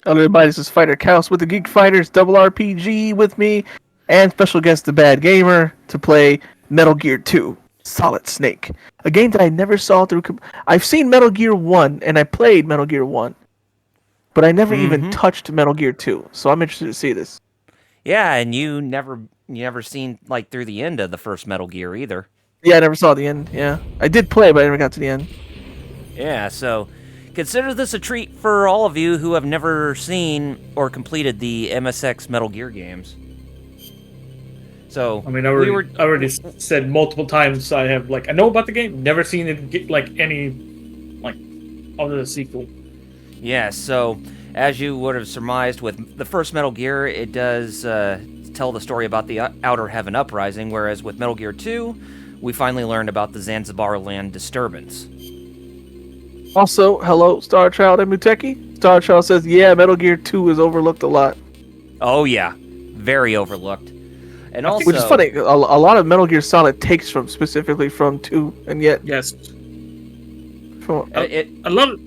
Hello, everybody. This is Fighter Chaos with the Geek Fighters Double RPG with me, and special guest the Bad Gamer to play Metal Gear 2 Solid Snake, a game that I never saw through. I've seen Metal Gear 1 and I played Metal Gear 1, but I never even Mm-hmm. touched Metal Gear 2. So I'm interested to see this. Yeah, and you never seen like through the end of the first Metal Gear either. Yeah, I never saw the end. Yeah, I did play, but I never got to the end. Yeah, so consider this a treat for all of you who have never seen or completed the MSX Metal Gear games. So I mean, I we already, were, I already said multiple times I know about the game, never seen it get any like other than the sequel. yeah. So as you would have surmised with the first Metal Gear, it does tell the story about the Outer Heaven uprising, whereas with Metal Gear 2, we finally learned about the Zanzibar land disturbance. Also, hello, Star Child and Muteki. Star Child says, "Yeah, Metal Gear 2 is overlooked a lot," Oh yeah, very overlooked. And also, which is funny. A lot of Metal Gear Solid takes specifically from 2, and yet Yes, from a lot of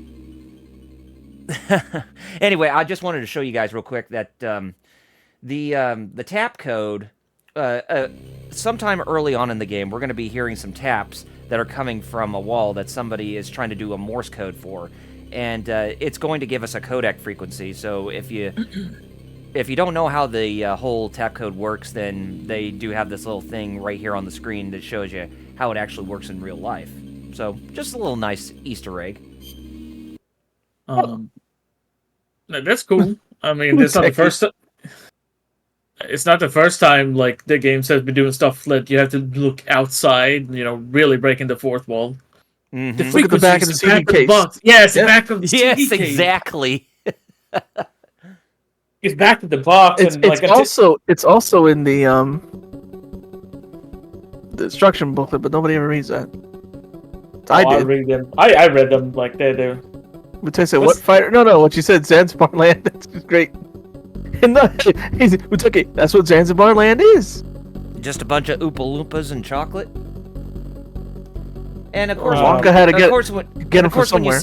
anyway, I just wanted to show you guys real quick that the tap code. Sometime early on in the game, we're going to be hearing some taps that are coming from a wall that somebody is trying to do a Morse code for, and it's going to give us a codec frequency. So if you don't know how the whole tap code works, then they do have this little thing right here on the screen that shows you how it actually works in real life. So just a little nice Easter egg. that's cool. I mean, it's not the first. It's not the first time like the games has been doing stuff that you have to look outside. Really breaking the fourth wall. The Mm-hmm. Look at the back of the CD case. box. Yes, Yeah. the back of the CD Yes, case. exactly. It's back of the box. It's and it's also in the instruction booklet, but nobody ever reads that. I I did. read them. I read them like they're. But I said, "What fighter?" No. What you said, Zanzibar Land. That's just great. And he's Muteki. That's what Zanzibar Land is. Just a bunch of Oompa Loompas and chocolate. And of course, Wonka had to get him from when you somewhere.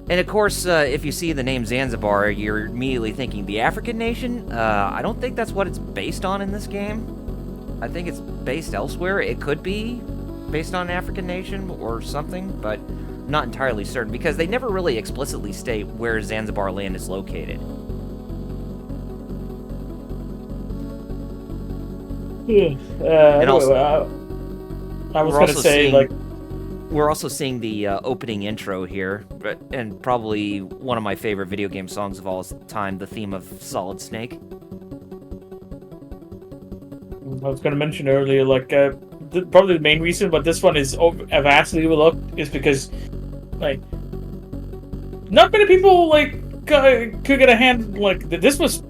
and of course, if you see the name Zanzibar, you're immediately thinking the African nation. I don't think that's what it's based on in this game. I think it's based elsewhere. It could be based on an African nation or something, but I'm not entirely certain because they never really explicitly state where Zanzibar land is located. And also- I was we're gonna also say seeing- like. We're also seeing the opening intro here, and probably one of my favorite video game songs of all time, the theme of Solid Snake. I was going to mention earlier, probably the main reason, but this one is vastly overlooked, is because, like, not many people could get a hand. This was,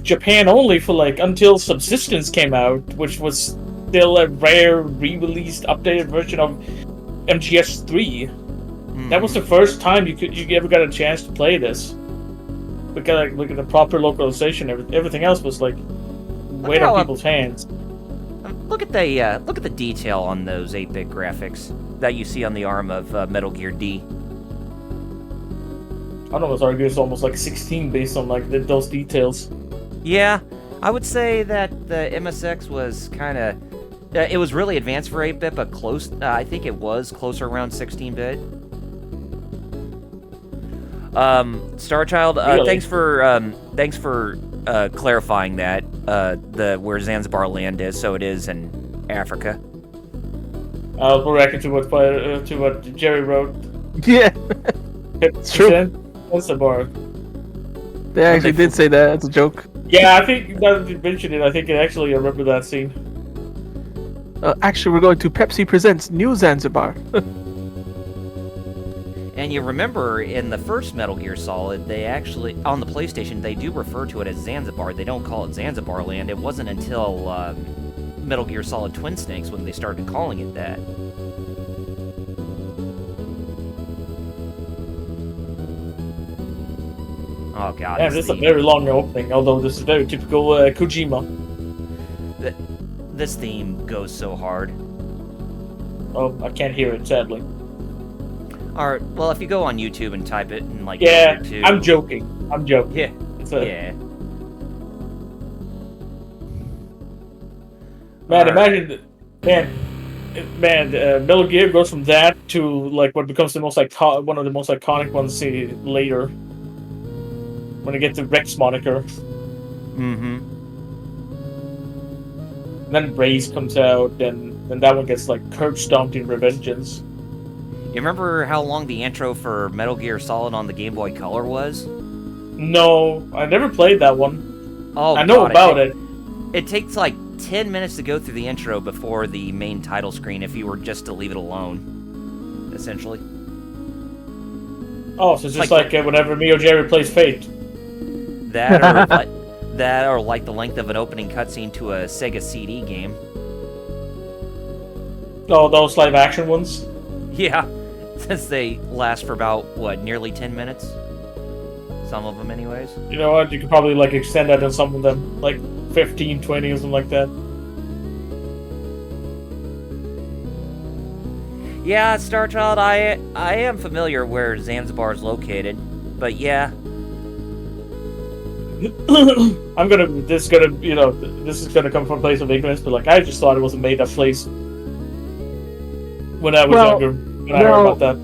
Japan only for until Subsistence came out, which was still a rare re-released updated version of MGS3. That was the first time you ever got a chance to play this. Because look at the proper localization. Everything else was weight on people's hands. Look at the detail on those 8-bit graphics that you see on the arm of Metal Gear D. I'd almost argue it's almost 16 based on those details. Yeah, I would say that the MSX was kind of. It was really advanced for 8-bit, but close. I think it was closer around 16-bit. Starchild, Really? thanks for clarifying that where Zanzibar land is. So it is in Africa. I'll go back to what Jerry wrote. Yeah, it's true. Zanzibar. They actually did say that. That's a joke. Yeah, I think now that you mentioned it, I think I remember that scene. Actually, we're going to Pepsi Presents New Zanzibar. And you remember in the first Metal Gear Solid, they actually, on the PlayStation, they do refer to it as Zanzibar. They don't call it Zanzibar Land. It wasn't until Metal Gear Solid Twin Snakes when they started calling it that. Oh god. Yeah, this is a very long opening, although this is very typical Kojima. This theme goes so hard. Oh, I can't hear it, sadly. Alright, well, if you go on YouTube and type it and Yeah, Metal Gear 2, I'm joking. I'm joking. Yeah. It's Yeah. Man, Alright. imagine, Metal Gear goes from that to like what becomes the most one of the most iconic ones later when you get the Rex moniker. Mm-hmm. And then Raze comes out, then that one gets like curb stomped in Revengeance. You remember how long the intro for Metal Gear Solid on the Game Boy Color was? No, I never played that one. Oh, I know God, about it. It takes like 10 minutes to go through the intro before the main title screen if you were just to leave it alone, essentially. Oh, so it's just like whenever me or Jerry plays Fate. That or like the length of an opening cutscene to a Sega CD game. Oh, those live action ones? Yeah, since they last for about, what, nearly 10 minutes? Some of them anyways. You know what, you could probably like extend that on some of them, like 15, 20 or something like that. Yeah, Star Child, I am familiar where Zanzibar is located, but yeah. This is gonna come from a place of ignorance, but like I just thought it was a made up place when I was younger. When I heard about that.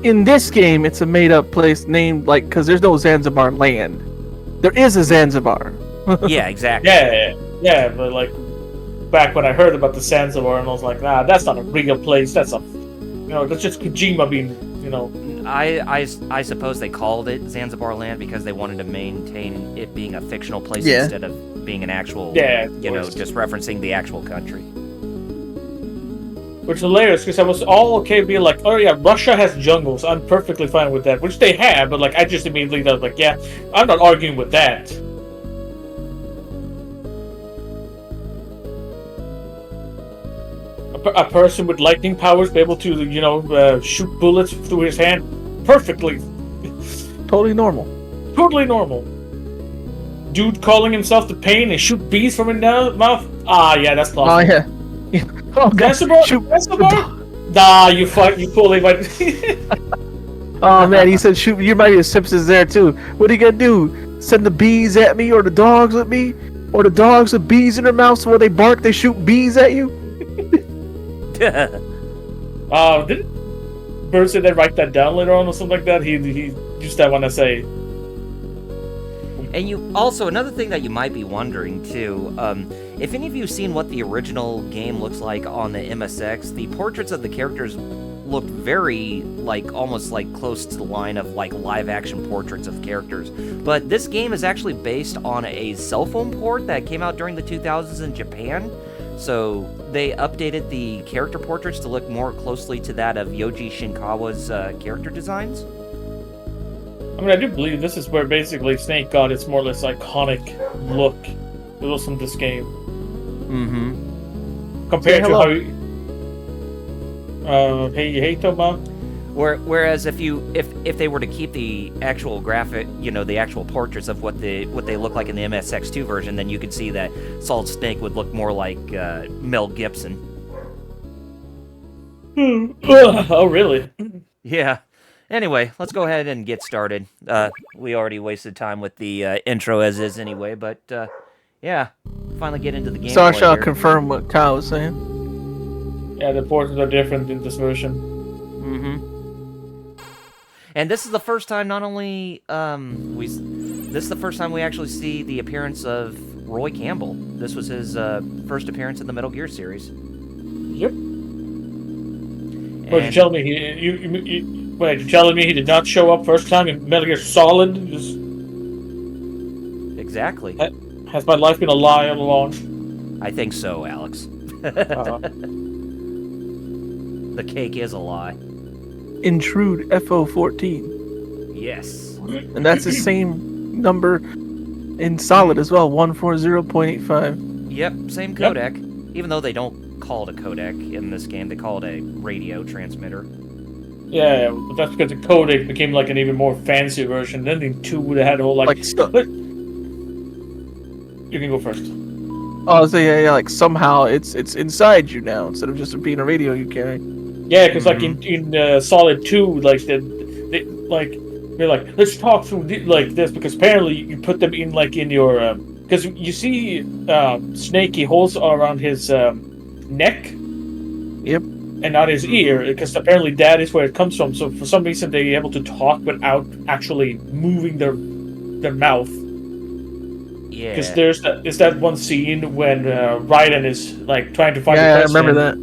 In this game, it's a made up place named like because there's no Zanzibar land. There is a Zanzibar. Yeah, exactly. Yeah, but like back when I heard about the Zanzibar, and I was like, nah, that's not a real place. That's just Kojima being, I suppose they called it Zanzibar Land because they wanted to maintain it being a fictional place instead of being an actual, just referencing the actual country. Which is hilarious because I was all okay being like, oh yeah, Russia has jungles. I'm perfectly fine with that, which they have, but like I just immediately was like, yeah, I'm not arguing with that. A person with lightning powers be able to, shoot bullets through his hand perfectly. Totally normal. Totally normal. Dude calling himself the Pain and shoot bees from his mouth? Ah, yeah, that's plausible. Oh, yeah. Oh, God. Zanzibar? Nah, you fully went. Oh, man, he said, shoot, you might be the Simpsons there, too. What are you going to do? Send the bees at me or the dogs at me? Or the dogs with bees in their mouths, so when they bark, they shoot bees at you? Did Bird say they write that down later on or something like that? He used that one to say. And you also, another thing that you might be wondering too, if any of you seen what the original game looks like on the MSX, the portraits of the characters looked very almost close to the line of live action portraits of characters. But this game is actually based on a cell phone port that came out during the 2000s in Japan. So they updated the character portraits to look more closely to that of Yoji Shinkawa's character designs. I mean, I do believe this is where basically Snake got its more or less iconic look from this game. Mm-hmm. Compared to how... hey, Toma? Whereas if they were to keep the actual graphic, the actual portraits of what they look like in the MSX2 version, then you could see that Solid Snake would look more like Mel Gibson. Oh, really? Yeah. Anyway, let's go ahead and get started. We already wasted time with the intro as is anyway, but yeah, finally get into the game. So I shall confirm what Kyle was saying. Yeah, the portraits are different in this version. Mm-hmm. And this is the first time this is the first time we actually see the appearance of Roy Campbell. This was his first appearance in the Metal Gear series. Yep. Wait, you're telling me he did not show up first time in Metal Gear Solid? Exactly. Has my life been a lie all along? I think so, Alex. The cake is a lie. Intrude FO14. Yes. And that's the same number in Solid as well, 140.85. Yep, same codec. Yep. Even though they don't call it a codec in this game, they call it a radio transmitter. Yeah, but that's because the codec became like an even more fancy version. Then in 2 they had a whole You can go first. Oh, so yeah, somehow it's inside you now instead of just being a radio you carry. Yeah, because in Solid 2, We're like, let's talk through like this because apparently you put them in like in your because you see Snake he holds around his neck Yep. and not his ear because apparently that is where it comes from. So for some reason they're able to talk without actually moving their mouth. Yeah. Because there's that one scene when Raiden is like trying to find the Yeah, I president, remember that.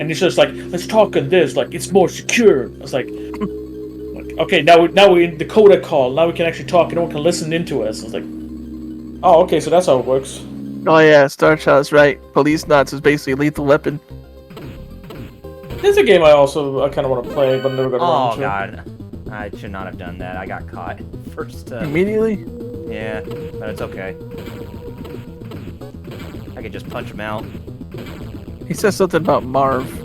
and he's just like, let's talk on this, like it's more secure. I was like okay, now we're in Dakota call. Now we can actually talk. No one can listen into us. I was like, oh, okay, so that's how it works. Oh yeah, Star Child's right. Police Knots is basically a lethal weapon. This is a game I kind of want to play, but never got around Oh to. god, I should not have done that. I got caught first. Immediately? Yeah, but it's okay. I could just punch him out. He says something about Marv.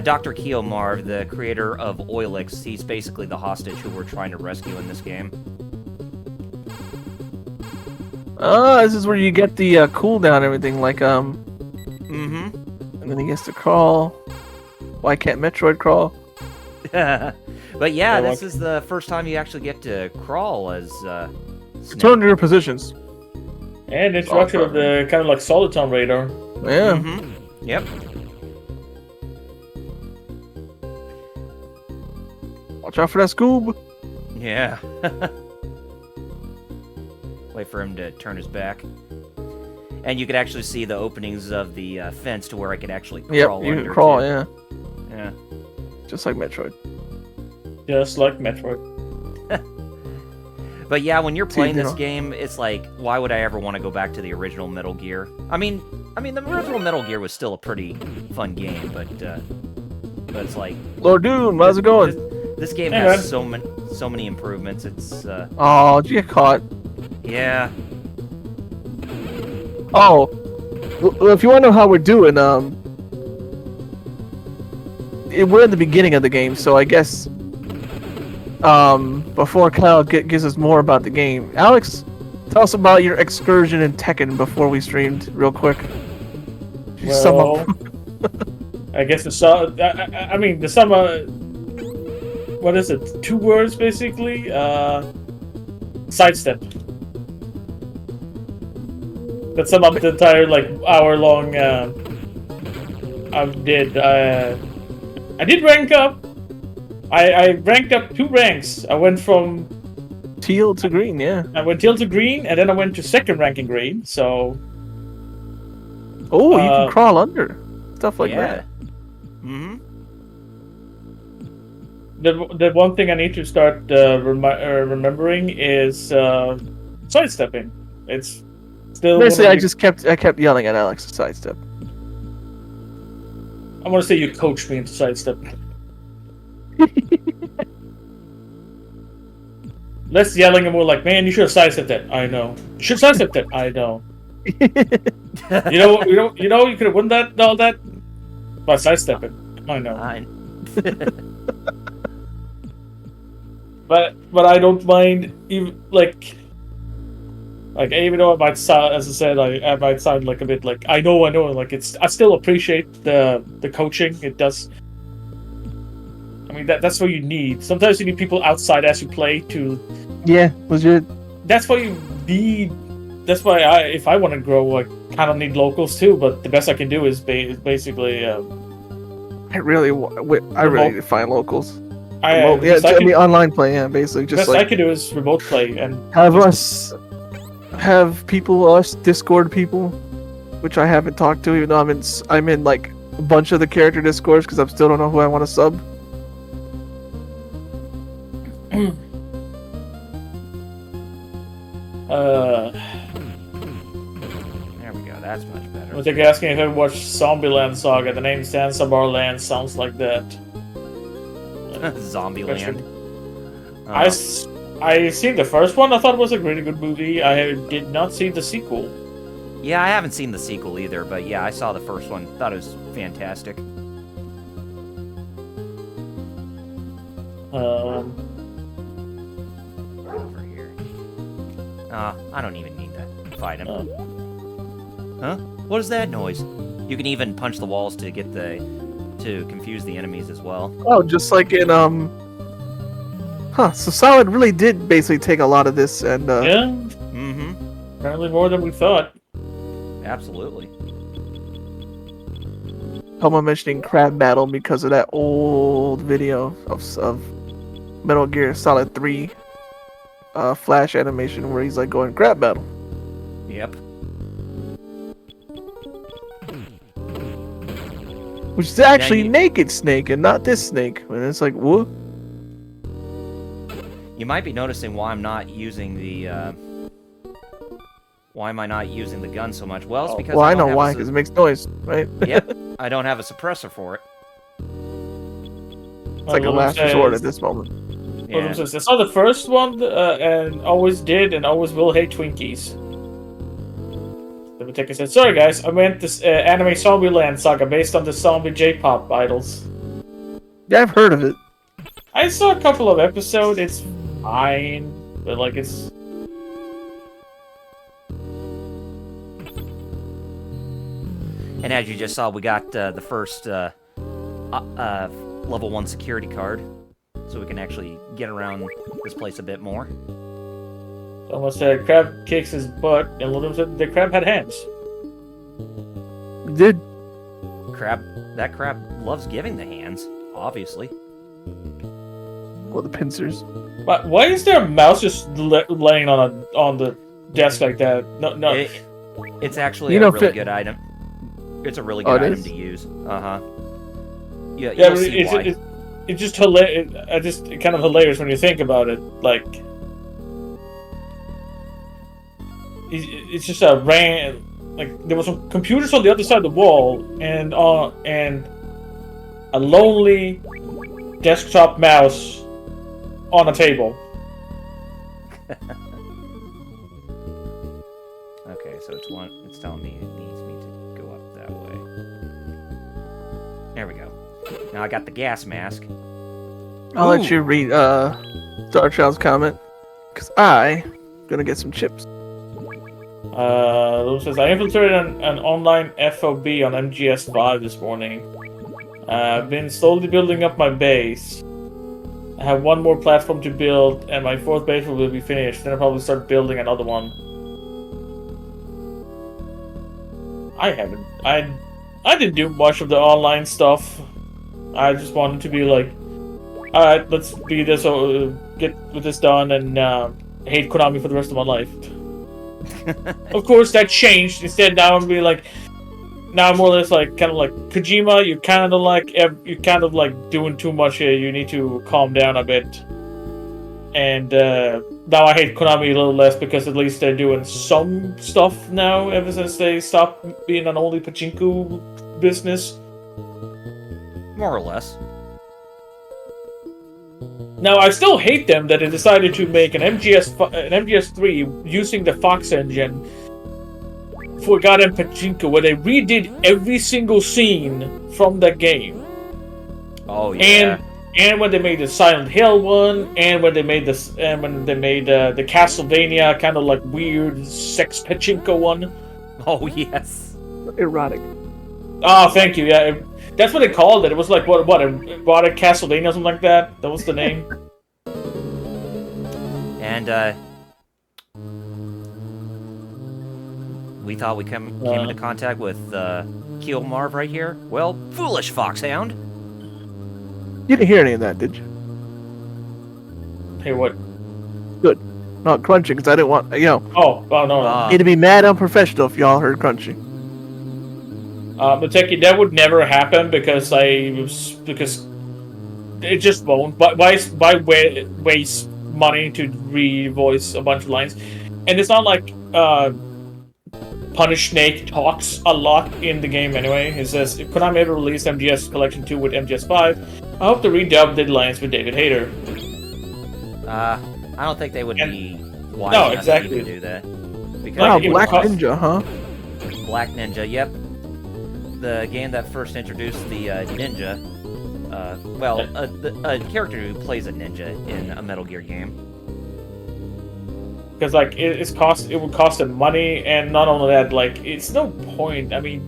Dr. Keo Marv, the creator of Oilix, he's basically the hostage who we're trying to rescue in this game. Oh, this is where you get the cooldown and everything, like, Mm-hmm. and then he gets to crawl. Why can't Metroid crawl? But yeah, this is the first time you actually get to crawl as Snake. Turn to your positions. And introduction of the kind of like Soliton radar. Yeah. Mm-hmm. Yep. Watch out for that Scoob. Yeah. Wait for him to turn his back. And you could actually see the openings of the fence to where I could actually crawl Yep, you under, can crawl, too. yeah. Yeah. Just like Metroid. Just like Metroid. But yeah, when you're playing this know. game, it's like, why would I ever want to go back to the original Metal Gear? I mean, the original Metal Gear was still a pretty fun game, but it's like, Lord Doom, how's it going? this game Hey, has man. so many improvements. It's Oh, did you get caught? yeah. Oh, well, if you want to know how we're doing, we're in the beginning of the game, so I guess, before Kyle gives us more about the game, Alex, tell us about your excursion in Tekken before we streamed, real quick. You sum Well, up. I guess the sum. I mean the sum. What is it? 2 words basically. Sidestep. That sum up the entire like hour-long. I did rank up. I ranked up 2 ranks. I went from Teal to green, yeah. I went teal to green, and then I went to second ranking green. So Oh, you can crawl under. Stuff like yeah. that. Mm-hmm. the one thing I need to start remembering is sidestepping. It's still Basically, I kept yelling at Alex to sidestep. I want to say you coached me into sidestepping. Less yelling and more like, man, you should have sidestepped that. I know. You should have sidestepped that. I know. You know, you could have won that all that by sidestepping. I know. But I don't mind even like even though I might sound, as I said, I might sound like a bit like I know, like I still appreciate the coaching. It does. I mean that's what you need. Sometimes you need people outside as you play to. Yeah, legit. That's what you need. That's why if I want to grow, I kind of need locals too. But the best I can do is basically. I really need to find locals. I mean online play, yeah, basically just best like I can do is remote play and have us Discord people, which I haven't talked to, even though I'm in like a bunch of the character Discords because I still don't know who I want to sub. There we go. That's much better. I was like asking if I watched Zombieland Saga. The name Zanzibar Land sounds like that. Zombieland. I seen the first one. I thought it was a really good movie. I did not see the sequel. Yeah, I haven't seen the sequel either, but yeah, I saw the first one. Thought it was fantastic. Over here. I don't even need to fight him. Huh? What is that noise? You can even punch the walls to get to confuse the enemies as well. Oh, just like in Huh, so Solid really did basically take a lot of this and Yeah, Mm-hmm. apparently more than we thought. Absolutely. Homo mentioning Crab Battle because of that old video of Metal Gear Solid 3 Flash animation where he's like going Crab Battle. Yep. Which is actually you- Naked Snake and not this snake. And it's like, whoa. You might be noticing why I'm not using the. Why am I not using the gun so much? Well, it's because Well, I don't know have why, a because it makes noise, right? Yep. I don't have a suppressor for it. It's like a last resort at this moment. Yeah. I saw the first one and always did and always will hate Twinkies. The Mateka said, "Sorry guys, I meant this anime Zombieland saga based on the zombie J-pop idols." Yeah, I've heard of it. I saw a couple of episodes. It's fine, but like it's. And as you just saw, we got the first level 1 security card, so we can actually get around this place a bit more. Someone said crab kicks his butt, and Little said the crab had hands. It did. That crab loves giving the hands, obviously. Well, the pincers. But why is there a mouse just laying on the desk like that? No. It's actually You a know, really Fit- good item. It's a really Oh, good it item is? to use. Uh-huh. Yeah, Yeah, you'll but see why. it's just hilarious. Just kind of hilarious when you think about it. Like, it's just a like there was some computers on the other side of the wall, and a lonely desktop mouse on a table. Okay, so it's telling me it needs me to go up that way. There we go. Now I got the gas mask. I'll let Ooh. you read Star Child's comment, because I gonna get some chips. Lou says, I infiltrated an online FOB on MGS5 this morning. I've been slowly building up my base. I have one more platform to build, and my 4th base will be finished. Then I'll probably start building another one. I haven't. I didn't do much of the online stuff. I just wanted to be like, alright, let's be this, get with this done, and hate Konami for the rest of my life. Of course, that changed. Instead, now I'm now I'm more or less like, kind of like Kojima. You're kind of like doing too much here. You need to calm down a bit. And now I hate Konami a little less because at least they're doing some stuff now. Ever since they stopped being an only pachinko business. More or less. Now, I still hate them that they decided to make an MGS3 using the Fox engine for goddamn pachinko, where they redid every single scene from that game. Oh yeah. And when they made the Silent Hill one, and when they made the Castlevania kind of like weird sex pachinko one. Oh yes. Erotic. Oh, thank you. Yeah, that's what they called it. It was like what erotic Castlevania or something like that. That was the name. And we thought we came into contact with Keel Marv right here. Well, foolish foxhound. You didn't hear any of that, did you? Hey, what? Good. Not crunching, because I didn't want, Oh no. it'd be mad unprofessional if y'all heard crunching. Mateki, that would never happen because it just won't. But why waste money to re-voice a bunch of lines? And it's not like Punish Snake talks a lot in the game anyway. It says, if Konami ever released MGS Collection 2 with MGS5, I hope to redub the lines with David Hayter. I don't think they would be wise No, enough exactly. to even do that. Because Wow, it Black would cost- Ninja, huh? Black Ninja, yep. The game that first introduced the ninja. A character who plays a ninja in a Metal Gear game. Because like it would cost them money, and not only that, like it's no point. I mean,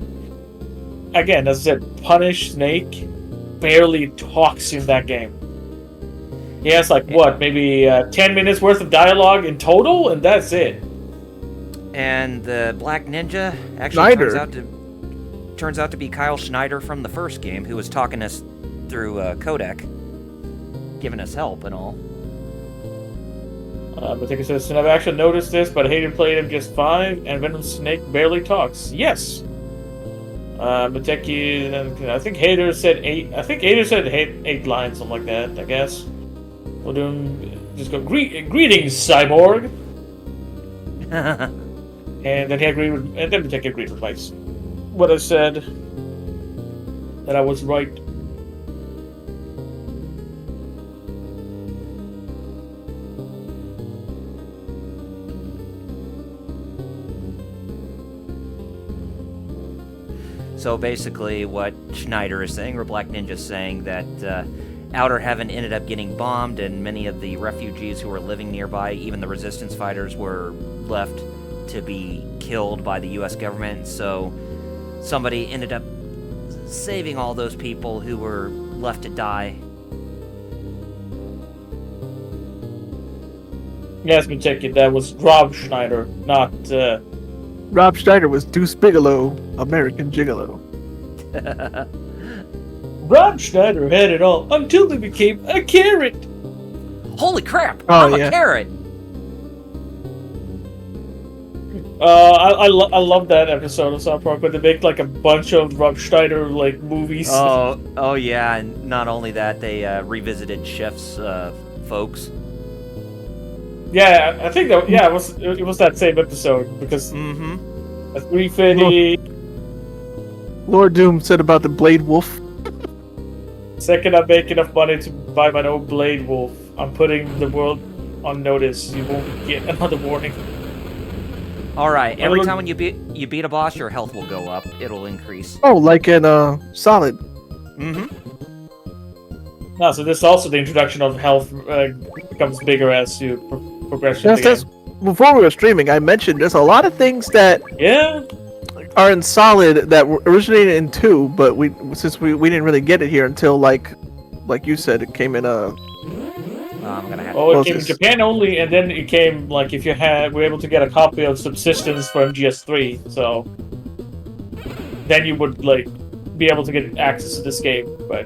again, as I said, Punish Snake barely talks in that game. He has like what, maybe 10 minutes worth of dialogue in total, and that's it. And the Black Ninja actually Schneider. turns out to be Kyle Schneider from the first game, who was talking us through codec, giving us help and all. But like I said, I've actually noticed this, but Hayden played him just fine, and Venom Snake barely talks. Yes. Mateki, I think Hader said 8. I think Hader said 8 lines, something like that. I guess. We'll do him. Just go. Greetings, cyborg. And then he agreed with. And then Mateki agreed with what I said. That I was right. So basically, what Schneider is saying, or Black Ninja is saying, that Outer Heaven ended up getting bombed, and many of the refugees who were living nearby, even the resistance fighters, were left to be killed by the U.S. government. So somebody ended up saving all those people who were left to die. Yes, Mateki, that was Rob Schneider, not. Rob Schneider was Deuce Bigelow, American Gigolo. Rob Schneider had it all until he became a carrot. Holy crap! Oh, I'm yeah. a carrot! I love that episode of South Park, but they make like a bunch of Rob Schneider like movies. Oh yeah, and not only that, they revisited Chef's folks. Yeah, I think that it was that same episode because Mm-hmm. a 350. Lord Doom said about the Blade Wolf. Second, I make enough money to buy my own Blade Wolf. I'm putting the world on notice. You won't get another warning. All right. Every time when you beat a boss, your health will go up. It'll increase. Oh, like in Solid. Mm-hmm. No, so this is also the introduction of health becomes bigger as you progress through the That's before we were streaming. I mentioned there's a lot of things that game. are in Solid that were originated in 2, but since we didn't really get it here until like you said, it came in I'm gonna have to. Oh, it came in Japan only, and then it came like if you were able to get a copy of Subsistence from GS3, so then you would like be able to get access to this game. But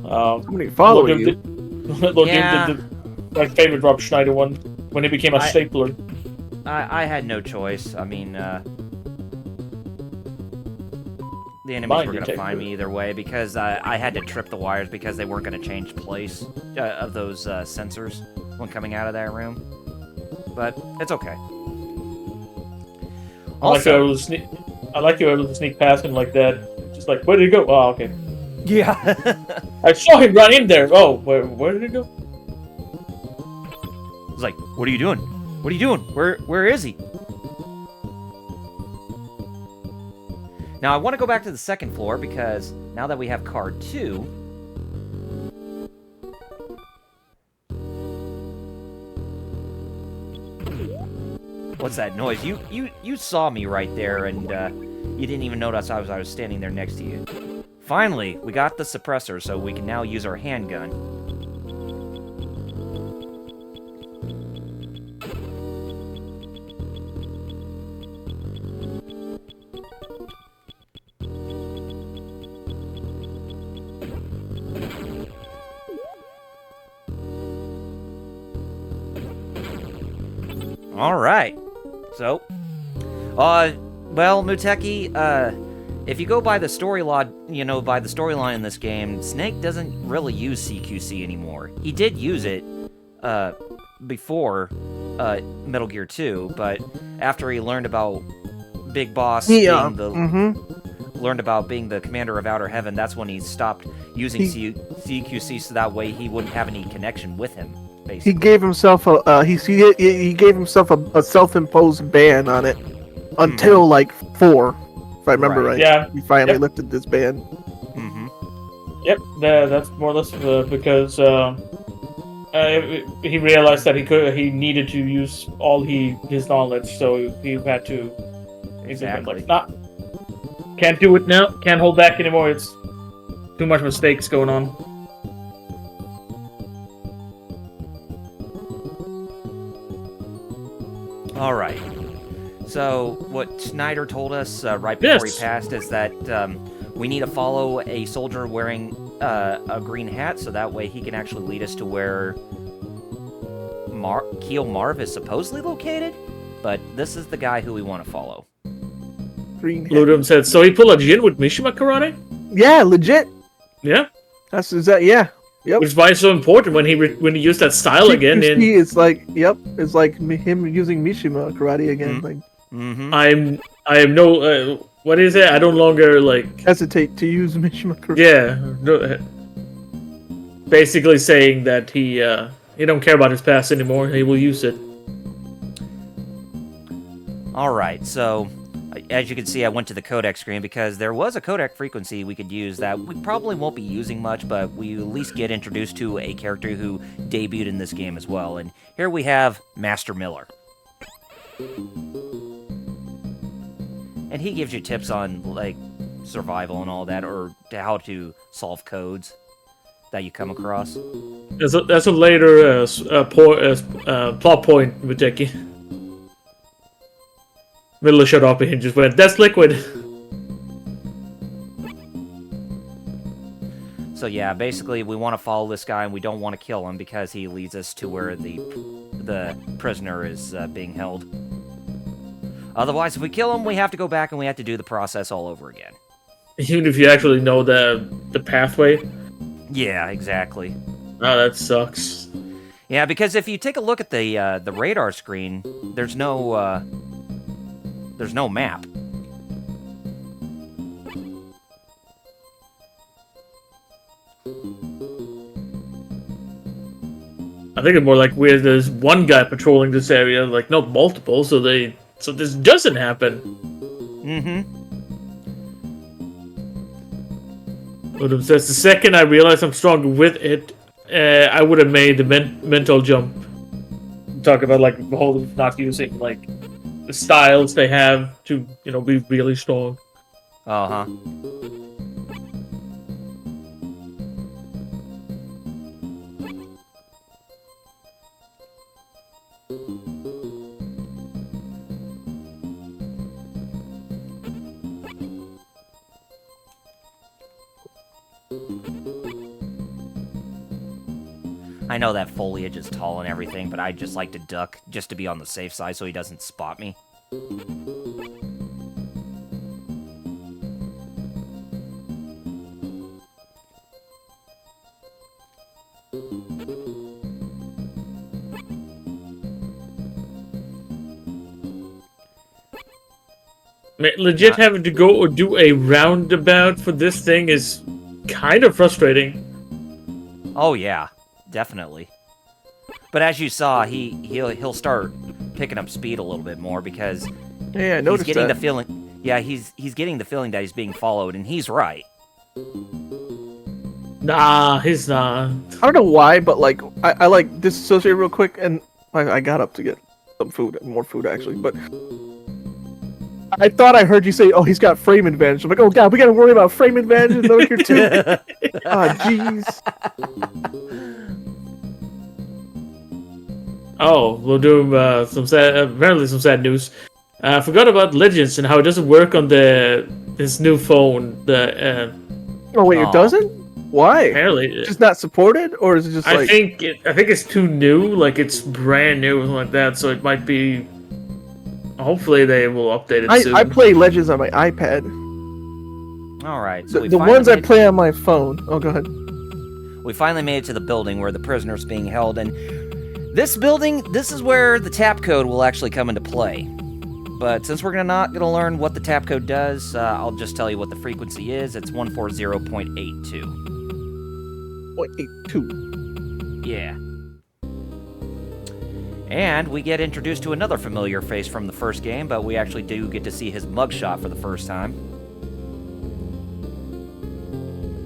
somebody following you. Lord Yeah. Doom did my favorite Rob Schneider one when he became a stapler. I had no choice. I mean, the enemies Mine were going to detector. find me either way because I had to trip the wires because they weren't going to change place of those sensors when coming out of that room. But it's okay. I like you able to sneak past him like that. Just like, where did he go? Oh, okay. Yeah. I saw him run in there. Oh, where did he go? I was like, what are you doing? What are you doing? Where is he? Now I want to go back to the second floor because now that we have card 2, what's that noise? You saw me right there and you didn't even notice I was standing there next to you. Finally, we got the suppressor so we can now use our handgun. All right. So, well, Muteki, if you go by the storyline in this game, Snake doesn't really use CQC anymore. He did use it before Metal Gear 2, but after he learned about Big Boss learned about being the commander of Outer Heaven, that's when he stopped using CQC so that way he wouldn't have any connection with him. Basically. He gave himself he gave himself a self-imposed ban on it until like 4, if I remember right. Yeah. He finally lifted this ban. Mm-hmm. Yep, that's more or less because he realized that he needed to use all his knowledge, so he had to. Exactly. Like, can't do it now. Can't hold back anymore. It's too much mistakes going on. All right. So what Snyder told us right before he passed is that we need to follow a soldier wearing a green hat, so that way he can actually lead us to where Keel Marv is supposedly located. But this is the guy who we want to follow. Green hat. Ludum said, so he pulled a Jin with Mishima Karate? Yeah, legit. Yeah. Is that yeah. Yep. Which is why it's so important when he used that style again. It's like, yep, it's like him using Mishima Karate again. Mm-hmm. Like, Mm-hmm. I am no, what is it? I don't longer, like... hesitate to use Mishima Karate. Yeah. No, basically saying that he don't care about his past anymore. He will use it. Alright, so as you can see, I went to the codec screen because there was a codec frequency we could use that we probably won't be using much, but we at least get introduced to a character who debuted in this game as well. And here we have Master Miller. And he gives you tips on, like, survival and all that, or how to solve codes that you come across. That's a later plot point with Jackie. Miller shut up and just went, that's liquid! So yeah, basically we want to follow this guy and we don't want to kill him because he leads us to where the prisoner is being held. Otherwise, if we kill him, we have to go back and we have to do the process all over again. Even if you actually know the pathway? Yeah, exactly. Oh, that sucks. Yeah, because if you take a look at the radar screen, there's no map. I think it's more like where there's one guy patrolling this area, like not multiple, so this doesn't happen. Mm-hmm. Ludum says, the second I realized I'm stronger with it, I would have made the mental jump. Talk about like the whole not using like the styles they have to, be really strong. Uh-huh. I know that foliage is tall and everything, but I just like to duck just to be on the safe side so he doesn't spot me. Legit having to go or do a roundabout for this thing is kind of frustrating. Oh yeah, definitely. But as you saw, he'll start picking up speed a little bit more because Yeah, I noticed he's getting that. the feeling. Yeah, he's getting the feeling that he's being followed, and he's right. Nah, he's not. I don't know why, but like I like disassociate real quick, and I got up to get some food, more food actually, but I thought I heard you say, "Oh, he's got frame advantage." I'm like, "Oh God, we got to worry about frame advantage in Metal Gear 2." Ah, jeez. Oh, we'll do apparently some sad news. I forgot about Legends and how it doesn't work on this new phone. Oh wait, Aw. it doesn't? Why? Apparently, It's just not supported, or is it just I like? think it's too new, like it's brand new or something like that. So it might be. Hopefully, they will update it soon. I play Legends on my iPad. All right. So The ones I play on my phone. Oh, go ahead. We finally made it to the building where the prisoner's being held, and this building, this is where the tap code will actually come into play. But since we're not gonna learn what the tap code does, I'll just tell you what the frequency is. It's 140.82. 0.82. Yeah. And we get introduced to another familiar face from the first game, but we actually do get to see his mugshot for the first time.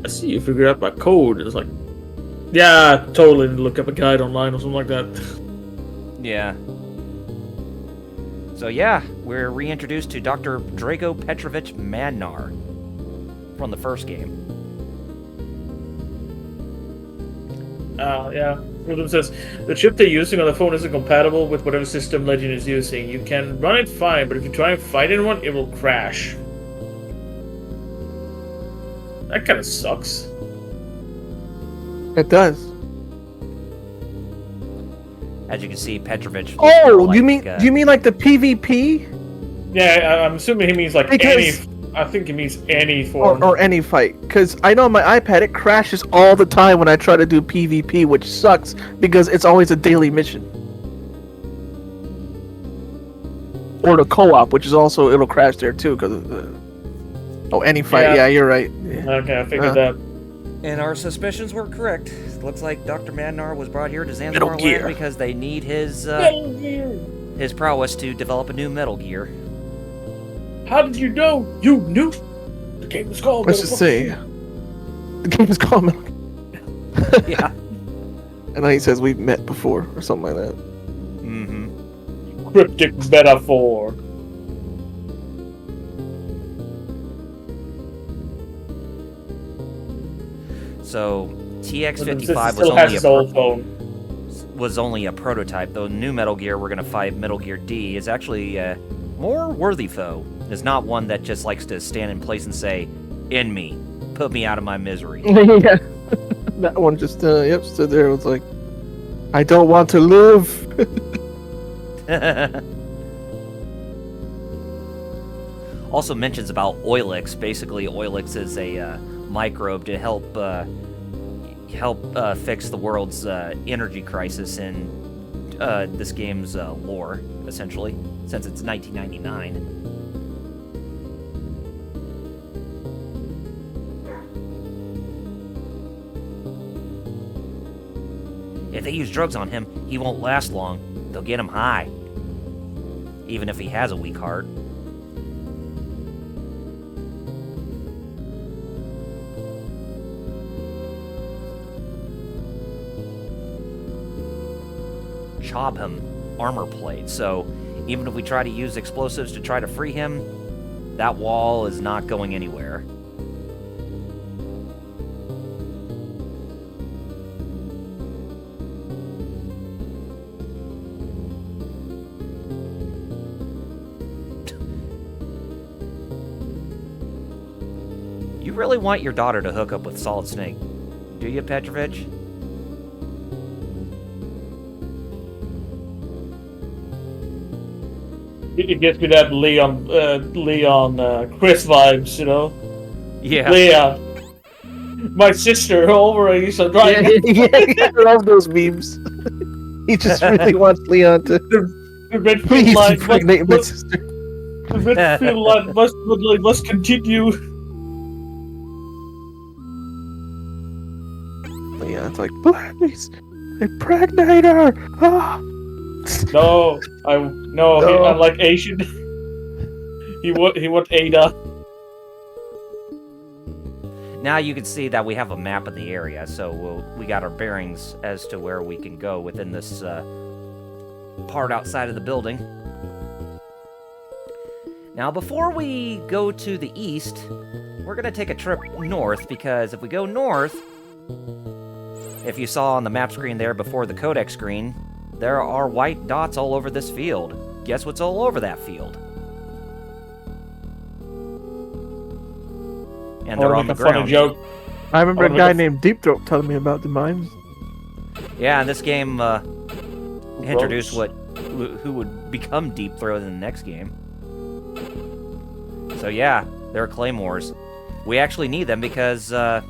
I see you figured out my code. It's like, yeah, totally look up a guide online or something like that. Yeah. So yeah, we're reintroduced to Dr. Drago Petrovich Madnar from the first game. Yeah. Rhythm says the chip they're using on the phone isn't compatible with whatever system Legend is using. You can run it fine, but if you try and fight anyone, it will crash. That kind of sucks. It does. As you can see, Petrovich. Oh, like, you mean like the PvP? Yeah, I'm assuming he means like Because- any. I think he means any form. Or any fight, because I know on my iPad it crashes all the time when I try to do PvP, which sucks because it's always a daily mission. Or the co-op, which is also it'll crash there too because of the. Oh, any fight? Yeah, you're right. Yeah. Okay, I figured that. And our suspicions were correct. Looks like Dr. Madnar was brought here to Zanzibar Metal Gear. Land because they need his prowess to develop a new Metal Gear. How did you know? You knew. The game was called. Let's just say the game is called Metal Gear. Yeah. And then he says we've met before or something like that. Mm-hmm. Cryptic metaphor. So TX55 still has his old phone. was only a prototype. The new Metal Gear we're gonna fight, Metal Gear D, is actually a more worthy foe. It's not one that just likes to stand in place and say, "In me, put me out of my misery." Yeah, that one just stood there. It was like, I don't want to live. Also mentions about Oilix. Basically, Oilix is a microbe to help fix the world's energy crisis in this game's lore, essentially, since it's 1999. If they use drugs on him, he won't last long. They'll get him high, even if he has a weak heart. Chobham armor plate, so even if we try to use explosives to try to free him, that wall is not going anywhere. You really want your daughter to hook up with Solid Snake, do you, Petrovich? It gives me that Leon Chris vibes, you know. Yeah. Leon, my sister over at East right? Yeah, I love those memes. He just really wants Leon to The Redfield please line impregnate my sister. the Redfield line must continue. Leon's like, please, impregnate her. Ah. No, No. I'm like Asian. he want Ada. Now you can see that we have a map of the area, so we got our bearings as to where we can go within this part outside of the building. Now, before we go to the east, we're going to take a trip north, because if we go north, if you saw on the map screen there before the codec screen, there are white dots all over this field. Guess what's all over that field? And they're on the ground. Funny joke. I remember Oh, a guy named Deep Throat telling me about the mines. Yeah, and this game introduced who would become Deep Throat in the next game. So yeah, there are claymores. We actually need them because the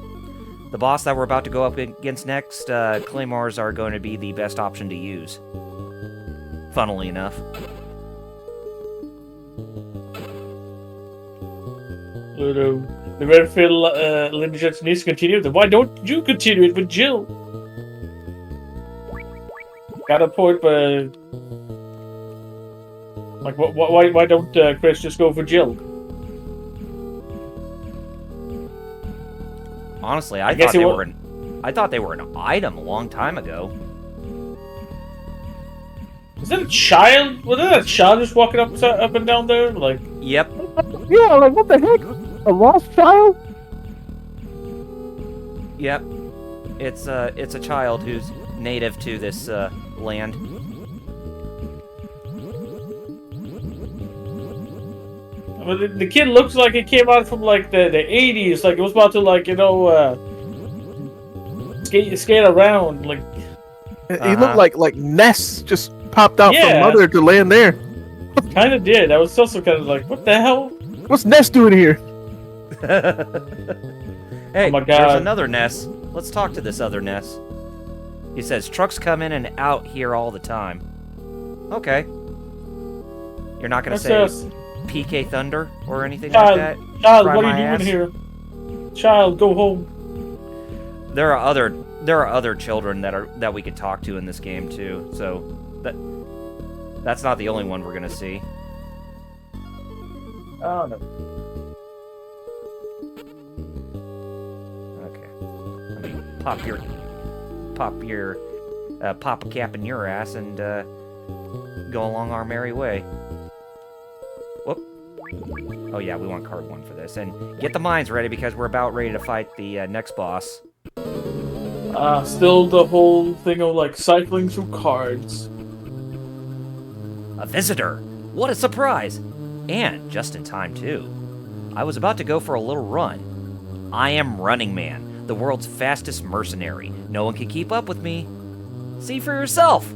boss that we're about to go up against next, claymores are going to be the best option to use. Funnily enough. The Redfield lineage needs to continue. Then why don't you continue it with Jill? Got a point, but like, why don't Chris just go for Jill? Honestly, I guess thought they were an item a long time ago. Is that a child? Was that a child just walking up and down there? Like, Yep. Yeah, like what the heck? A lost child? Yep. It's a child who's native to this land. Well, the kid looks like it came out from like the 80s, like it was about to like skate around like. He looked like Ness just popped out from Yeah. Mother to land there. Kind of did. I was also kind of like, what the hell? What's Ness doing here? Hey, Oh my there's God. another Ness. Let's talk to this other Ness. He says, trucks come in and out here all the time. Okay. You're not going to That's say us. PK Thunder or anything Child, like that? child, Fry what are my you doing ass? here? Child, go home. There are other children that we could talk to in this game too. So that's not the only one we're going to see. Oh no. Okay. Let me pop a cap in your ass and go along our merry way. Whoop. Oh yeah, we want card 1 for this. And get the mines ready because we're about ready to fight the next boss. Still the whole thing of like cycling through cards. A visitor! What a surprise! And just in time too. I was about to go for a little run. I am Running Man, the world's fastest mercenary. No one can keep up with me. See for yourself.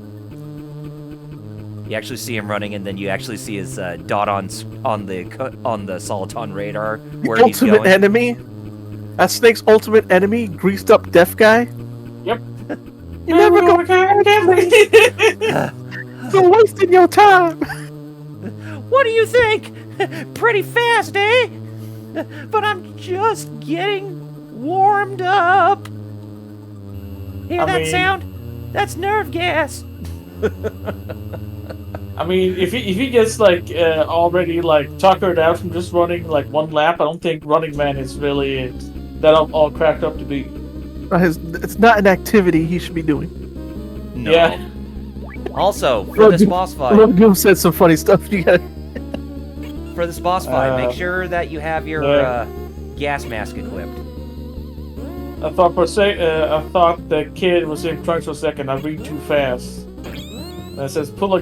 You actually see him running, and then you actually see his dot on the Soliton radar where The he's ultimate going. enemy. That Snake's ultimate enemy, greased up deaf guy. Yep. You never go so wasting your time. What do you think? Pretty fast, eh? But I'm just getting warmed up. Hear I that mean- sound? That's nerve gas. I mean, if he gets like already like tuckered out from just running like one lap, I don't think Running Man is really that all cracked up to be. It's not an activity he should be doing. No. Yeah. Also, for this boss fight, Logan said some funny stuff. You got make sure that you have your Yeah. gas mask equipped. I thought I thought the kid was in trunks for a second. I read too fast. And it says pull a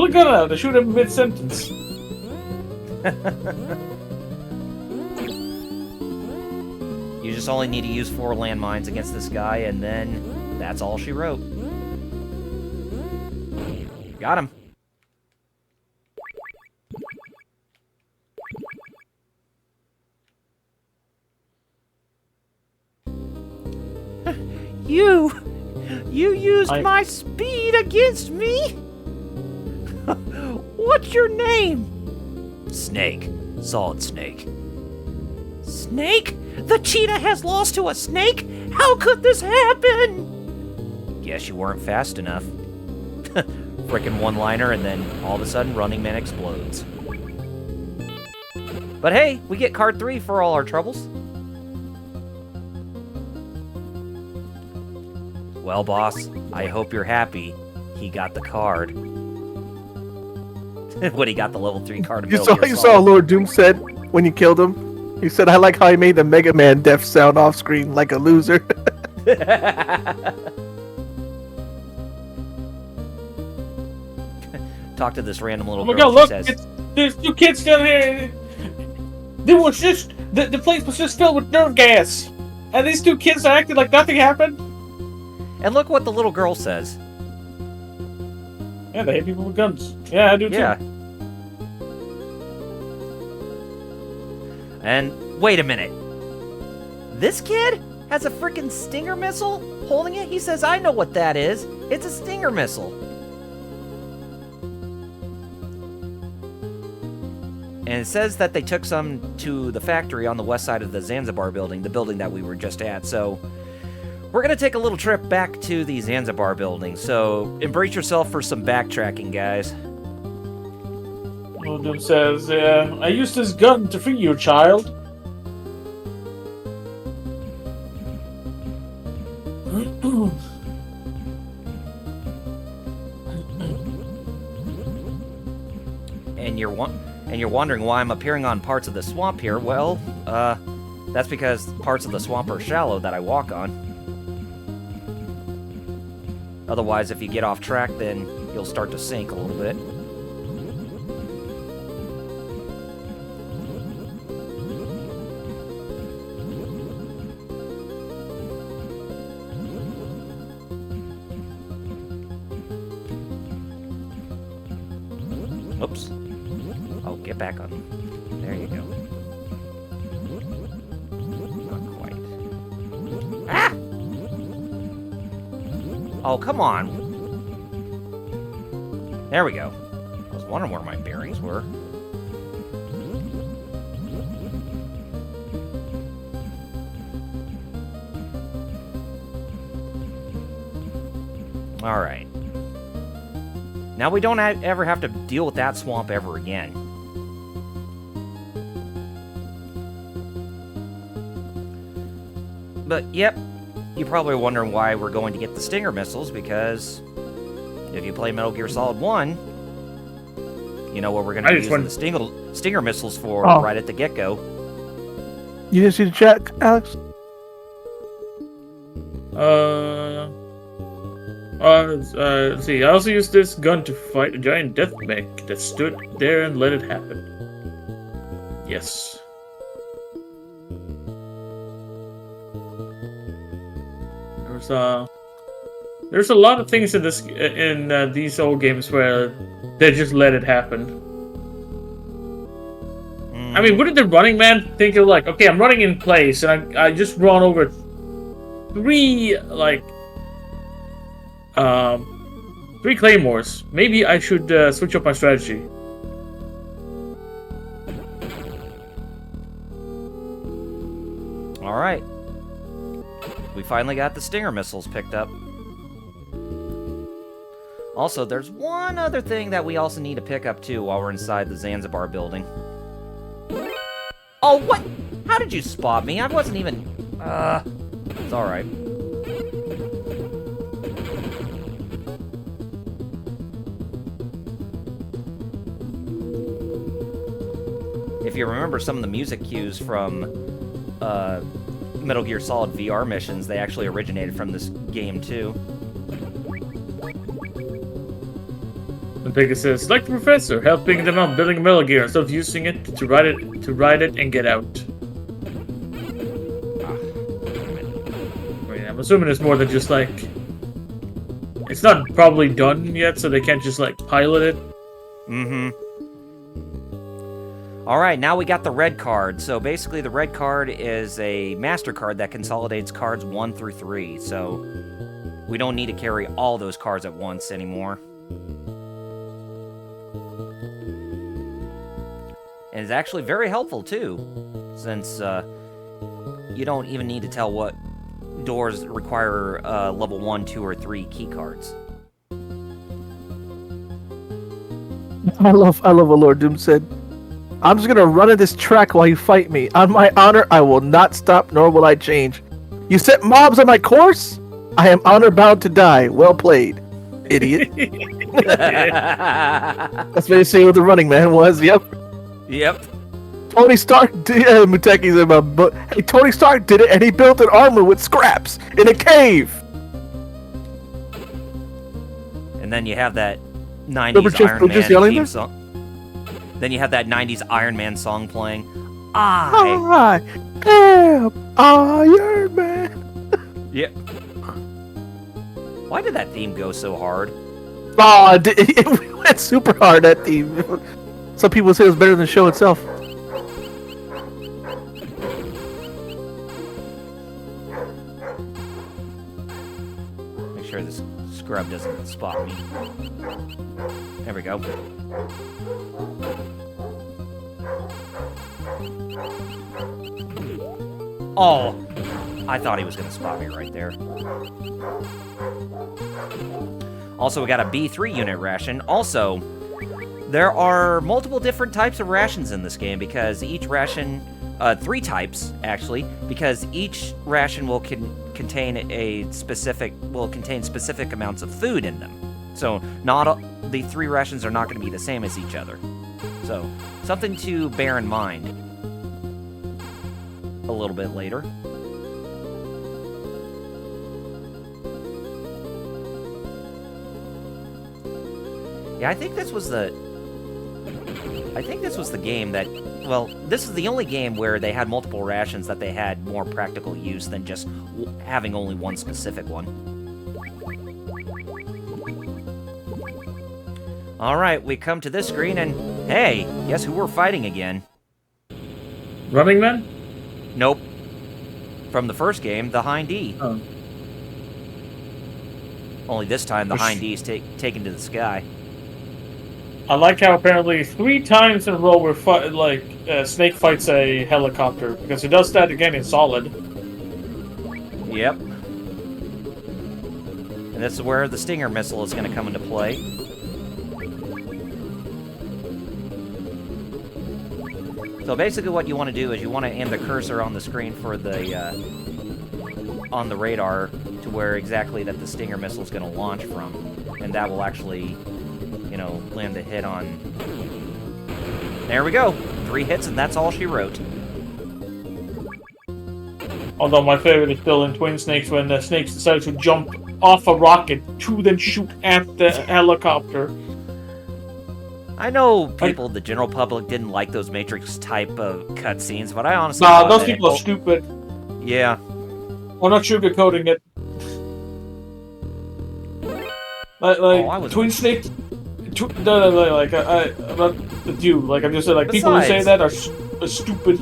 gun out and shoot him mid sentence. You just only need to use 4 landmines against this guy, and then that's all she wrote. Got him. You used my speed against me? What's your name? Snake. Solid Snake. Snake? The cheetah has lost to a snake? How could this happen? Guess you weren't fast enough. Frickin' one-liner, and then all of a sudden Running Man explodes. But hey, we get card 3 for all our troubles. Well, boss, I hope you're happy. He got the card. When he got the level 3 card. of you Metal saw Gear you Solid. saw Lord Doom said when you killed him. He said, "I like how he made the Mega Man death sound off screen like a loser." Talk to this random little Oh my girl. god, She look! says, There's 2 kids down here. There was just the place was just filled with nerve gas, and these 2 kids are acting like nothing happened. and look what the little girl says. Yeah, they hit people with guns. Yeah, I do too. Yeah. And wait a minute. This kid has a freaking Stinger missile holding it? He says, I know what that is. It's a Stinger missile. And it says that they took some to the factory on the west side of the Zanzibar building, the building that we were just at. So we're going to take a little trip back to the Zanzibar building. So embrace yourself for some backtracking, guys. One of them says, I used this gun to free your child. And you're wondering why I'm appearing on parts of the swamp here. Well, that's because parts of the swamp are shallow that I walk on. Otherwise, if you get off track, then you'll start to sink a little bit. Oops. Oh, get back on. There you go. Not quite. Ah! Oh, come on. There we go. I was wondering where my bearings were. Alright. Now we don't ever have to deal with that swamp ever again. But, yep, you're probably wondering why we're going to get the Stinger missiles, because if you play Metal Gear Solid 1, you know what we're going to be using the Stinger missiles for right at the get-go. You didn't see the chat, Alex? Let's see. I also used this gun to fight a giant death mech that stood there and let it happen. Yes. There's a lot of things in these old games where they just let it happen. I mean, wouldn't the running man think of like, okay, I'm running in place and I just run over three claymores. Maybe I should switch up my strategy. All right. We finally got the Stinger missiles picked up. Also, there's one other thing that we also need to pick up too while we're inside the Zanzibar building. Oh, what? How did you spot me? I wasn't even... It's alright. If you remember some of the music cues from Metal Gear Solid VR missions, they actually originated from this game too. And Pega says, like the professor, helping them out building a Metal Gear instead of using it to ride it and get out. I mean, I'm assuming it's more than just like, it's not probably done yet, so they can't just like pilot it. Mm-hmm. Alright, now we got the red card. So basically the red card is a master card that consolidates cards 1 through 3. So we don't need to carry all those cards at once anymore. And it's actually very helpful too, since you don't even need to tell what doors require level 1, 2, or 3 key cards. I love what Lord Doom said. I'm just gonna run at this track while you fight me. On my honor, I will not stop, nor will I change. You set mobs on my course? I am honor bound to die. Well played, idiot. That's basically what the running man was. Yep. Yep. Tony Stark did Muteki's in my book. Hey, Tony Stark did it, and he built an armor with scraps in a cave. And then you have that 90s Iron Man theme song. Then you have that 90s Iron Man song playing. I am Iron Man. Yep. Why did that theme go so hard? Oh, it went super hard, that theme. Some people say it was better than the show itself. Make sure this scrub doesn't spot me. There we go. Oh, I thought he was going to spot me right there. Also, we got a B3 unit ration. Also, there are multiple different types of rations in this game because each ration, 3 types actually, because each ration will contain specific amounts of food in them. So the 3 rations are not going to be the same as each other. So something to bear in mind a little bit later. Yeah, I think this was the game that. Well, this is the only game where they had multiple rations that they had more practical use than just having only one specific one. All right, we come to this screen, and hey, guess who we're fighting again? Running Man? Nope. From the first game, the Hind E. Oh. Only this time, the Hind E is taken to the sky. I like how apparently 3 times in a row we're Snake fights a helicopter, because he does that again in Solid. Yep. And this is where the Stinger missile is going to come into play. So basically what you want to do is you want to aim the cursor on the screen for the, on the radar to where exactly that the Stinger missile is going to launch from. And that will actually, you know, land the hit on... There we go! 3 hits and that's all she wrote. Although my favorite is still in Twin Snakes when the Snakes decide to jump off a rocket to then shoot at the helicopter. I know people, the general public, didn't like those Matrix type of cutscenes, but I honestly Nah, thought those that people are stupid. Yeah. I'm not sugarcoating it. Twin Snakes... I'm not with you. Like, I'm just saying, like, people who say that are stupid.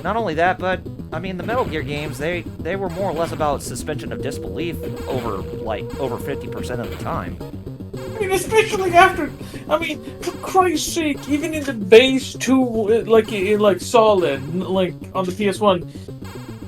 Not only that, but, I mean, the Metal Gear games, they were more or less about suspension of disbelief over 50% of the time. I mean, especially after... I mean, for Christ's sake, even in the base 2, like Solid, like, on the PS1,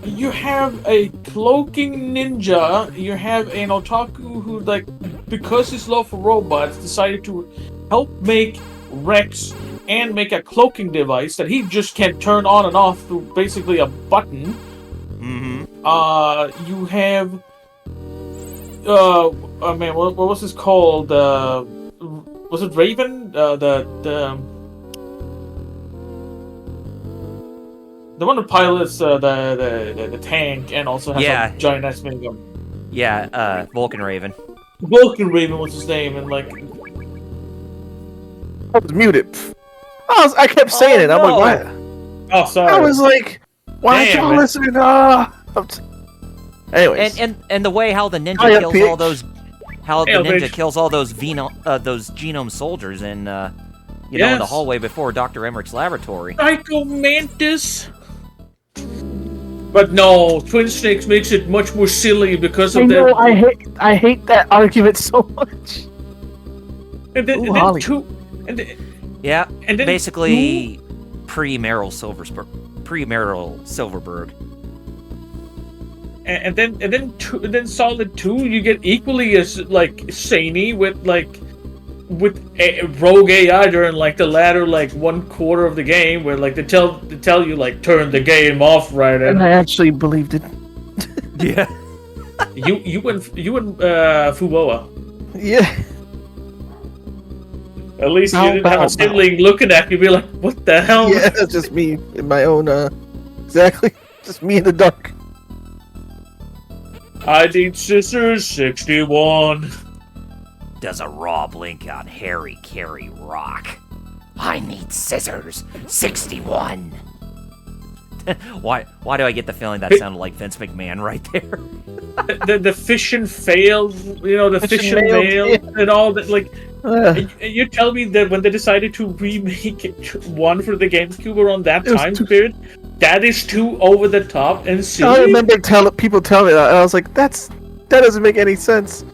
you have a cloaking ninja, you have an otaku who, like, because his love for robots, decided to help make Rex and make a cloaking device that he just can turn on and off through basically a button. Mm-hmm. You have... oh man, what was this called? Was it Raven? The one that pilots the tank and also has a giant ass minigun. Yeah, Vulcan Raven. Vulcan Raven was his name, and like... I was muted. I kept saying it. I'm like, what? Oh, sorry. I was like, why aren't y'all listening? Anyways. And the way how the ninja kills all those... How the ninja kills all those those genome soldiers in, you know, in the hallway before Dr. Emmerich's laboratory. Psycho Mantis! But no, Twin Snakes makes it much more silly because of that. I hate that argument so much. And then basically pre-Meryl Silverberg. And then Solid 2, you get equally as like samey with a rogue AI during like the latter 1/4 of the game where like they tell you like turn the game off right and I actually believed it. Yeah. you and Fuboa. Yeah. At least you didn't have a sibling looking at you be like, what the hell? Yeah, that's just me in my own exactly. Just me in the dark. I need scissors 61. Does a raw blink on Harry Carey rock? I need scissors 61. Why do I get the feeling that sounded like Vince McMahon right there? the fish and fail, you know, the fish and fail and all that. Like, you tell me that when they decided to remake one for the GameCube around that time period, that is too over the top and silly. I remember people telling me that, and I was like, that doesn't make any sense.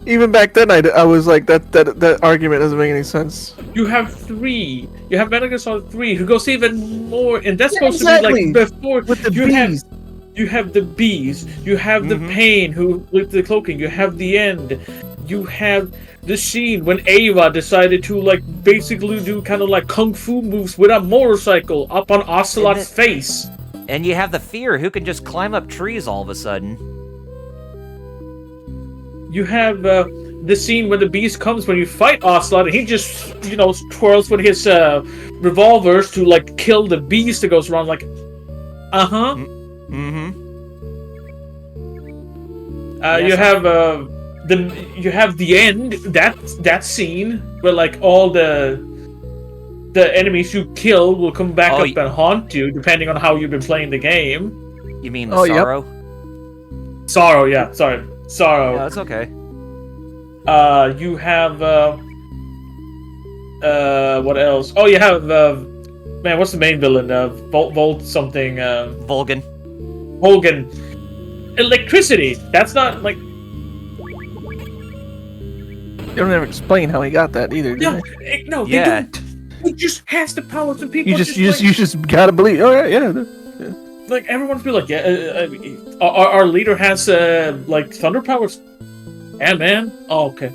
Even back then, I was like, that argument doesn't make any sense. You have 3. You have Metal Gear Solid 3, who goes even more, and that's supposed to be like before. With the bees. You have the bees. You have the pain with the cloaking. You have the end. You have the scene when Ava decided to like basically do kind of like kung fu moves with a motorcycle up on Ocelot's face. And you have the Fear, who can just climb up trees all of a sudden. You have the scene when the beast comes when you fight Ocelot, and he just, you know, twirls with his revolvers to like kill the beast that goes around like, You have you have the end, that scene where like all the enemies you kill will come back up and haunt you, depending on how you've been playing the game. You mean the Sorrow? Yep. Sorrow, yeah. Sorry. Sorrow. Yeah, that's okay. You have what else? Oh, you have man, what's the main villain? Volt something. Volgan. Electricity. That's not like. They don't ever explain how he got that either. No, They don't. He just has the power. Some people. You just gotta believe. Oh yeah. Like everyone's be like, yeah, our leader has like thunder powers. Yeah, man. Oh, okay.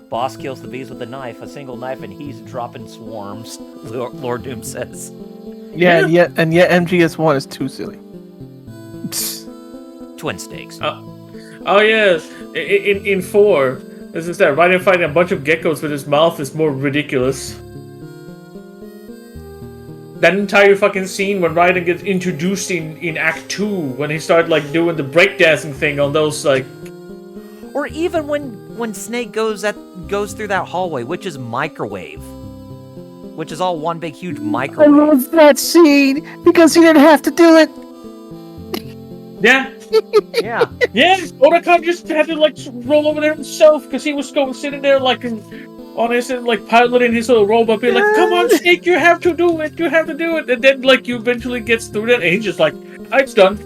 Boss kills the bees with a knife, a single knife, and he's dropping swarms. Lord Doom says. Yeah, and yet MGS1 is too silly. Twin stakes. Oh yeah, in 4, this is that Raiden fighting a bunch of geckos with his mouth is more ridiculous. That entire fucking scene when Raiden gets introduced in Act 2, when he started like doing the breakdancing thing on those like. Or even when Snake goes through that hallway, which is microwave. Which is all one big huge microwave. I love that scene because he didn't have to do it. Yeah. Yeah. Yeah. Otakon just had to like roll over there himself because he was sitting there like on his like piloting his little robot, being like, "Come on, Snake, you have to do it. You have to do it." And then like you eventually gets through that, and he's just like, "It's done."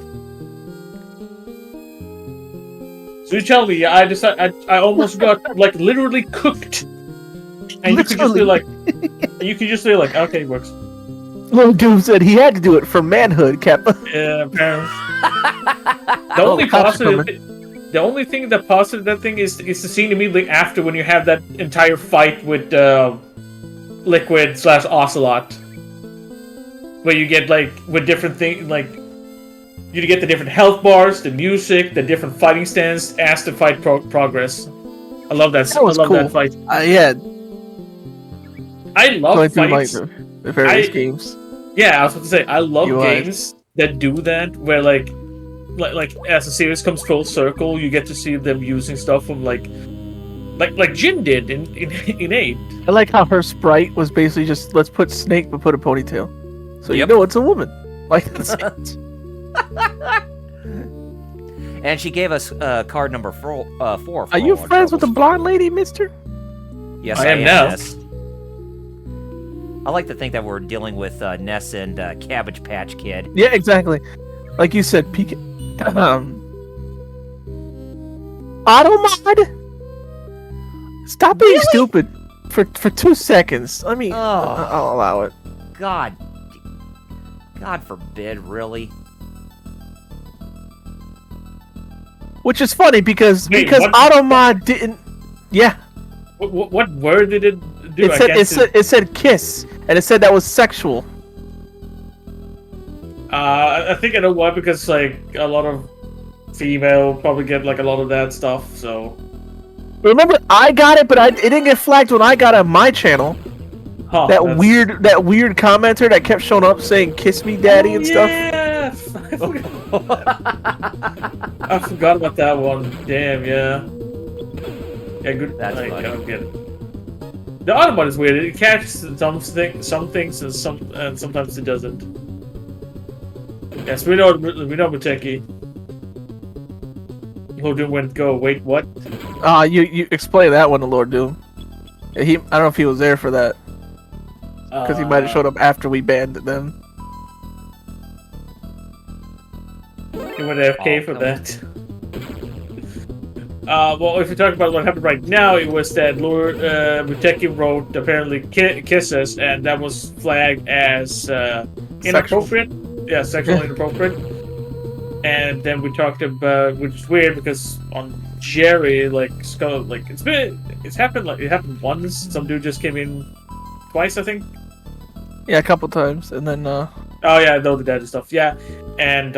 So you tell me, I almost got like literally cooked, and you could just be like, okay, it works. Lord Doom said he had to do it for manhood, Kappa. Yeah, apparently. The only thing that positive that thing is the scene immediately after when you have that entire fight with Liquid/Ocelot, where you get like with different things like. You get the different health bars, the music, the different fighting stance as the fight progress. I love that. That was I love cool. that fight. Yeah. I love fights. Like the various games. Yeah, I was about to say I love UI. games that do that, where like as the series comes full circle, you get to see them using stuff from like Jin did in 8. I like how her sprite was basically just let's put Snake but put a ponytail, so you Yep. know it's a woman. Like that's it. And she gave us card number 4. Are you friends with the blonde lady, mister? Yes, I am now. Ness. I like to think that we're dealing with Ness and Cabbage Patch Kid. Yeah, exactly. Like you said, Automod? Stop being stupid for 2 seconds. Let me. I'll allow it. God forbid, really. Which is funny because Wait, because what? Automod didn't. Yeah. What word did it do? It said kiss, and it said that was sexual. I think I know why, because like a lot of female probably get like a lot of that stuff. So Remember, I got it, but it didn't get flagged when I got it on my channel. huh, That weird commenter that kept showing up saying "kiss me, daddy" and stuff. Yeah, I forgot about that one. Damn, yeah. Yeah, good. That's like, I funny. don't get it. The Autobot is weird. It catches some things and sometimes it doesn't. Yes, we know Muteki. Lord Doom went go. Wait, what? You explain that one to Lord Doom. I don't know if he was there for that because he might have showed up after we banned them. He went AFK for that. Well, if you talk about what happened right now, it was that Lord Muteki wrote apparently kisses, and that was flagged as inappropriate. Yeah, sexually inappropriate. And then we talked about, which is weird because on Jerry, it happened once. Some dude just came in twice, I think. Yeah, a couple times, and then. Oh yeah, though the dad and stuff. Yeah, and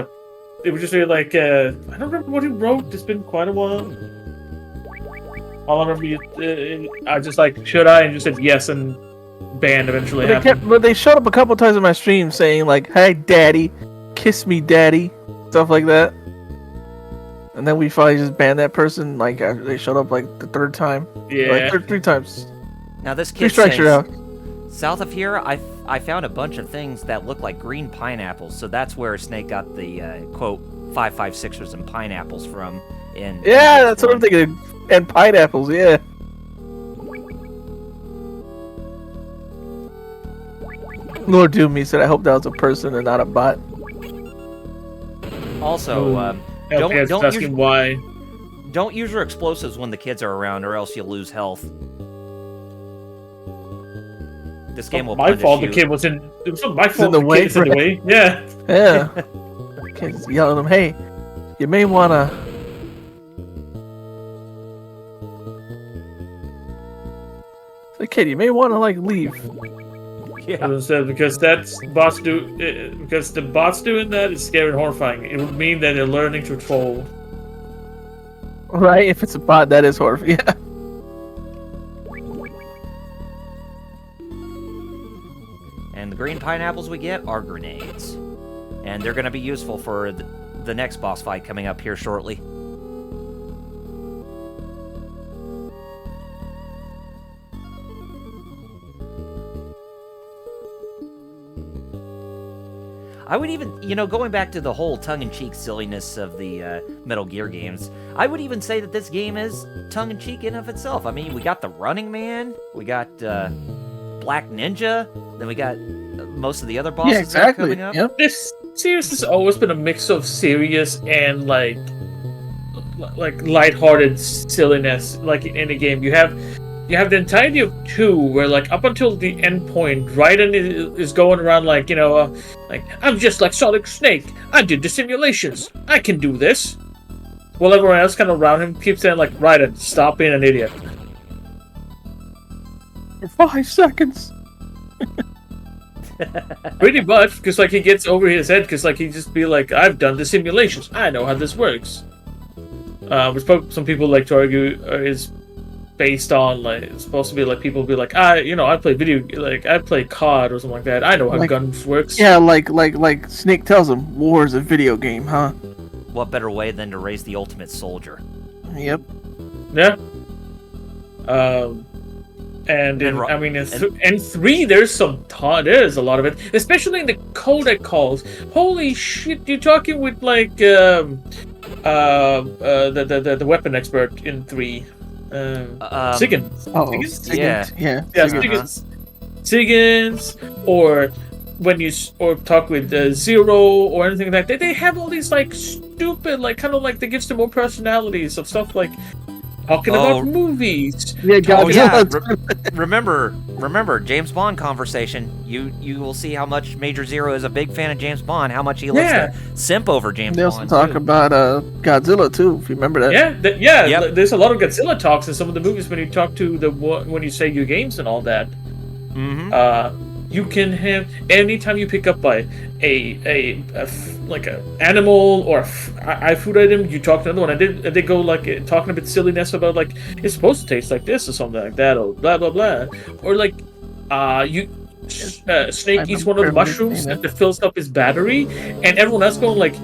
it was just really like I don't remember what he wrote. It's been quite a while. All I remember, I just like, should I? And just said yes, and banned eventually happened. But they showed up a couple times in my stream saying like, "Hey, daddy, "Kiss me, daddy," stuff like that. And then we finally just banned that person. Like after they showed up like the third time. Yeah. Like three times. Now this 3 kid strikes you're out. south of here, I found a bunch of things that look like green pineapples. So that's where Snake got the quote 556ers and pineapples from. Yeah, that's what I'm thinking. And pineapples, yeah. Lord Doomy said, "I hope that was a person and not a bot." Also, Don't asking why. don't use your explosives when the kids are around, or else you'll lose health. This game will My punish fault. you. The kid was in. It was not my fault. in the The way, kid is in the way. Yeah. Yeah. Kids yelling at them, "Hey, you may wanna." Say, "Kid, you may wanna like leave." Yeah. As I said, because because the bots doing that is scary and horrifying. It would mean that they're learning to troll. Right? If it's a bot, that is horrifying. Yeah. And the green pineapples we get are grenades. And they're going to be useful for the next boss fight coming up here shortly. I would even, going back to the whole tongue-in-cheek silliness of the Metal Gear games, I would even say that this game is tongue-in-cheek in of itself. I mean, we got the Running Man, we got Black Ninja, then we got most of the other bosses Yeah, exactly. coming up. Yep. This series has always been a mix of serious and like lighthearted silliness. Like in a game, you have the entirety of 2, where like up until the end point, Raiden is going around like like I'm just like Solid Snake. I did the simulations. I can do this. While everyone else kind of around him keeps saying like, Raiden, stop being an idiot. For 5 seconds. Pretty much, because like he gets over his head, because like he just be like, I've done the simulations. I know how this works. Which some people like to argue is based on like it's supposed to be like people be like I play I play COD or something like that. I know how guns works. Yeah, like Snake tells him, war is a video game, huh? What better way than to raise the ultimate soldier? Yep. Yeah. And in 3 there's there's a lot of it, especially in the codec calls. Holy shit, you're talking with like the weapon expert in 3. Siggins. Oh, Siggins? Yeah. Yeah. Siggins, or when you talk with Zero or anything like that, they have all these like stupid, like kind of like they gives them more personalities of stuff like talking about movies. Yeah, Remember James Bond conversation. You will see how much Major Zero is a big fan of James Bond. How much he loves to simp over James They also Bond. talk too. about Godzilla too, if you remember that. Yeah. Yep. There's a lot of Godzilla talks in some of the movies when you talk to when you say your games and all that. Mm-hmm. You can have anytime you pick up a animal or a food item, you talk to another one, and they go like talking a bit silliness about like it's supposed to taste like this or something like that, or blah blah blah, or like Snake eats one of the mushrooms that fills up his battery, and everyone else going like,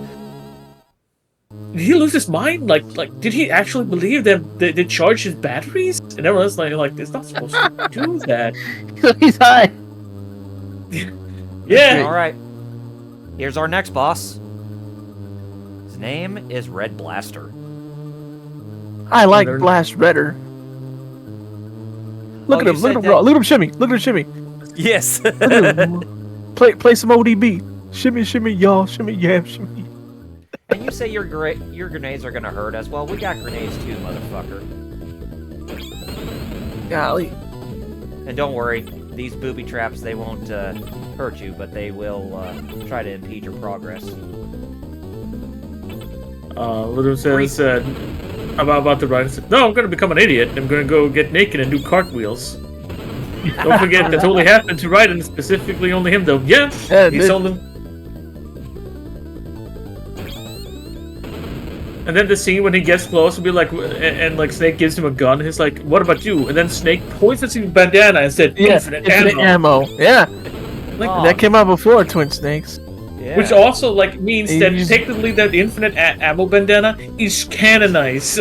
did he lose his mind? Like did he actually believe that they charge his batteries? And everyone else like it's not supposed to do that. He's high. Yeah. All right. Here's our next boss. His name is Red Blaster. I like Blast Redder. Look at him! Look at him! Look at him shimmy! Look at him shimmy! Yes. Look at him. Play some ODB. Shimmy, shimmy, y'all. Shimmy, yeah, shimmy. And you say your grenades are gonna hurt us. Well, we got grenades too, motherfucker. Golly. And don't worry, these booby traps, they won't hurt you, but they will try to impede your progress. Little said about the ride. Said, no, I'm gonna become an idiot. I'm gonna go get naked and do cartwheels. Don't forget that totally happened to Raiden, specifically only him though. Yeah, he told him. And then the scene when he gets close will be like, and like Snake gives him a gun. He's like, "What about you?" And then Snake points at his bandana and said, "Infinite ammo." Yeah, Like, that came out before Twin Snakes. Yeah. Which also like means And that you just- technically that infinite ammo bandana is canonized.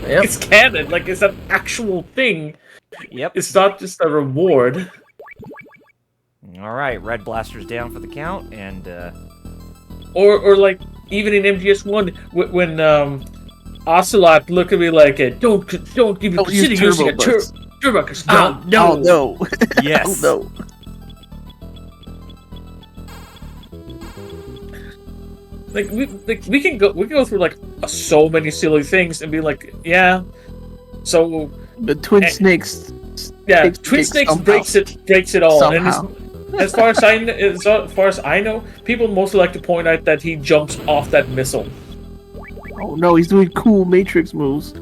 Yep. It's canon, like it's an actual thing. Yep. It's not just a reward. All right, red blaster's down for the count, and Or like even in MGS1 when Ocelot look at me like don't even Don't consider use using a turbo butts. turbo. Oh Oh no. yes, Oh no. Like we can go through like so many silly things and be like, yeah. So The twin snakes. yeah, takes- Twin takes Snakes somehow. breaks it all. Somehow. And as far as I know, people mostly like to point out that he jumps off that missile. Oh no, he's doing cool Matrix moves.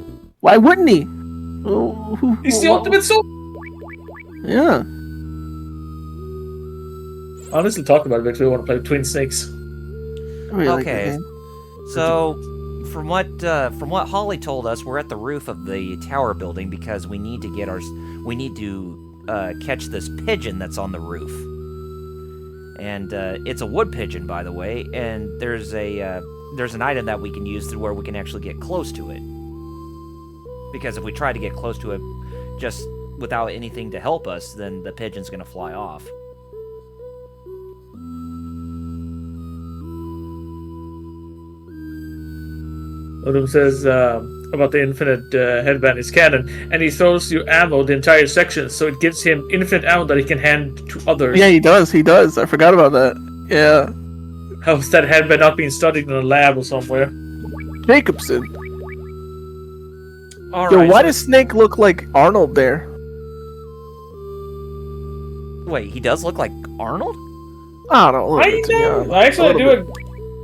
Why wouldn't he? Oh, He's the ultimate soul. Yeah. Honestly, talk about it because we want to play Twin Snakes. I really like that Okay. game. So, from what Holly told us, we're at the roof of the tower building because we need to catch this pigeon that's on the roof. And it's a wood pigeon, by the way. And there's an item that we can use to where we can actually get close to it. Because if we try to get close to it just without anything to help us, then the pigeon's gonna fly off. Odom says about the infinite headband is canon, and he throws you ammo the entire section, so it gives him infinite ammo that he can hand to others. Yeah, he does. He does. I forgot about that. Yeah. How's that headband not being studied in a lab or somewhere? Jacobson. All Yo, right. why so- does Snake look like Arnold there? Wait, he does look like Arnold? I don't know. a little I bit, to be know. honest. Actually, A little bit.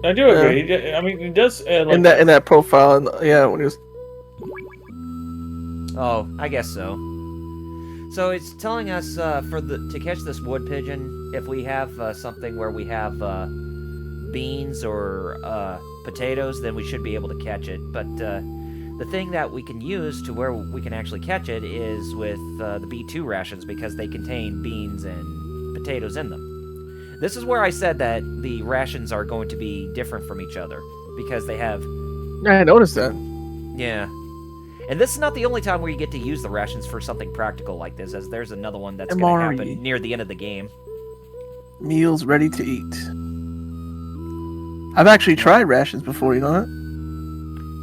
I do agree. I mean, he does. Like, In that profile, and yeah, when he was Oh, I guess so. So it's telling us to catch this wood pigeon, if we have something where we have beans or potatoes, then we should be able to catch it. But the thing that we can use to where we can actually catch it is with the B2 rations because they contain beans and potatoes in them. This is where I said that the rations are going to be different from each other because they have I noticed that. yeah. And this is not the only time where you get to use the rations for something practical like this, as there's another one that's going to MRE. happen near the end of the game. Meals ready to eat. I've actually tried rations before, you know that?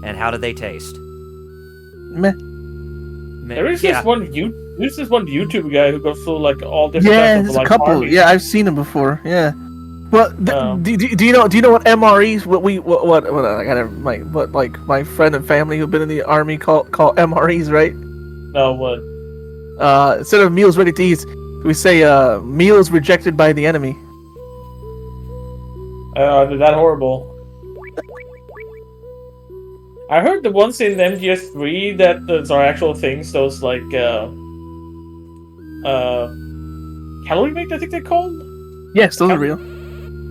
And how do they taste? Meh. there is Yeah. There's this one YouTube guy who goes through like all different Yeah, types of there's a like couple. armies. Yeah, I've seen them before. Yeah. Well, Oh. do you know what MREs? What I got my friend and family who've been in the army call MREs, right? No, what? Instead of meals ready to eat, we say meals rejected by the enemy. They're that horrible. I heard the ones in MGS3 that those are actual things. Those like calorie mate, I think they're called. Yes, those are real.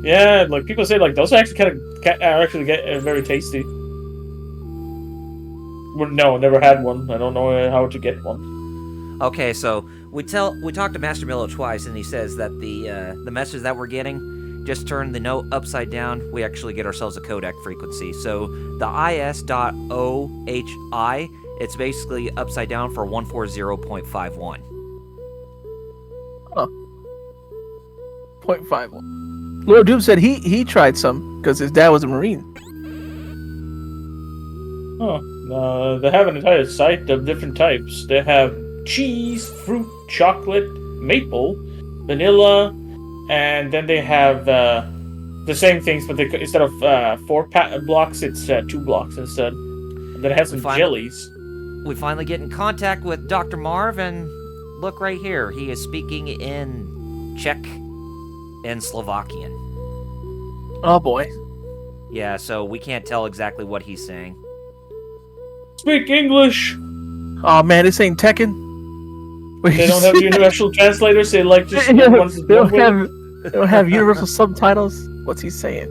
Yeah, like people say, like those are actually get very tasty. Well, no, never had one. I don't know how to get one. Okay, so we talked to Master Milo twice, and he says that the message that we're getting, just turn the note upside down. We actually get ourselves a codec frequency. So the is.ohi, it's basically upside down for 140.51. 0.51. Lord Doom said he tried some because his dad was a Marine. Oh, they have an entire site of different types. They have cheese, fruit, chocolate, maple, vanilla, and then they have the same things, but instead of 4 blocks, it's 2 blocks instead. And then it has some jellies. We finally get in contact with Dr. Marv, and look right here. He is speaking in Czech and Slovakian. Oh boy. Yeah, so we can't tell exactly what he's saying. Speak English! Oh man, this ain't Tekken. They don't have universal translators, they like just they ones don't have universal subtitles. What's he saying?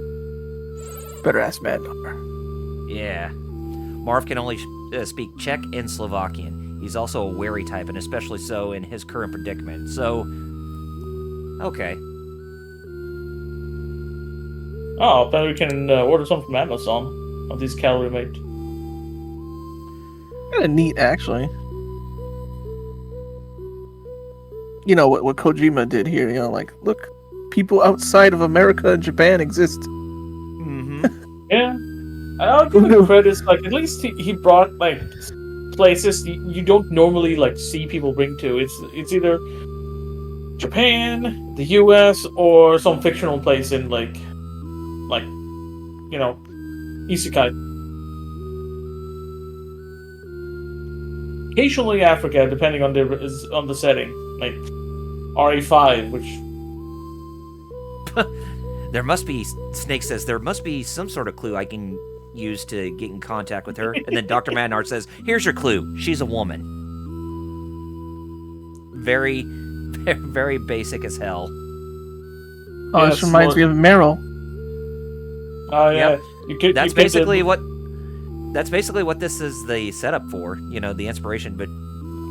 Better ask Mad Dog. Yeah. Marv can only speak Czech and Slovakian. He's also a wary type, and especially so in his current predicament. So, okay. Oh, then we can order some from Amazon of these calorie mate. Kind of neat, actually. You know what Kojima did here. You know, like, look, people outside of America and Japan exist. Mm-hmm. Yeah, I'll give him credit. Like, at least he brought like places you don't normally like see people bring to. It's either Japan, the U.S., or some fictional place in like isekai. Occasionally Africa, depending on the setting, like RE5, which There must be, Snake says, there must be some sort of clue I can use to get in contact with her. And then Dr. Madnard says, here's your clue. She's a woman. Very, very basic as hell. Oh, Yeah, this reminds me of Meryl. oh yeah, Yep. That's basically what this is the setup for. You know, the inspiration, but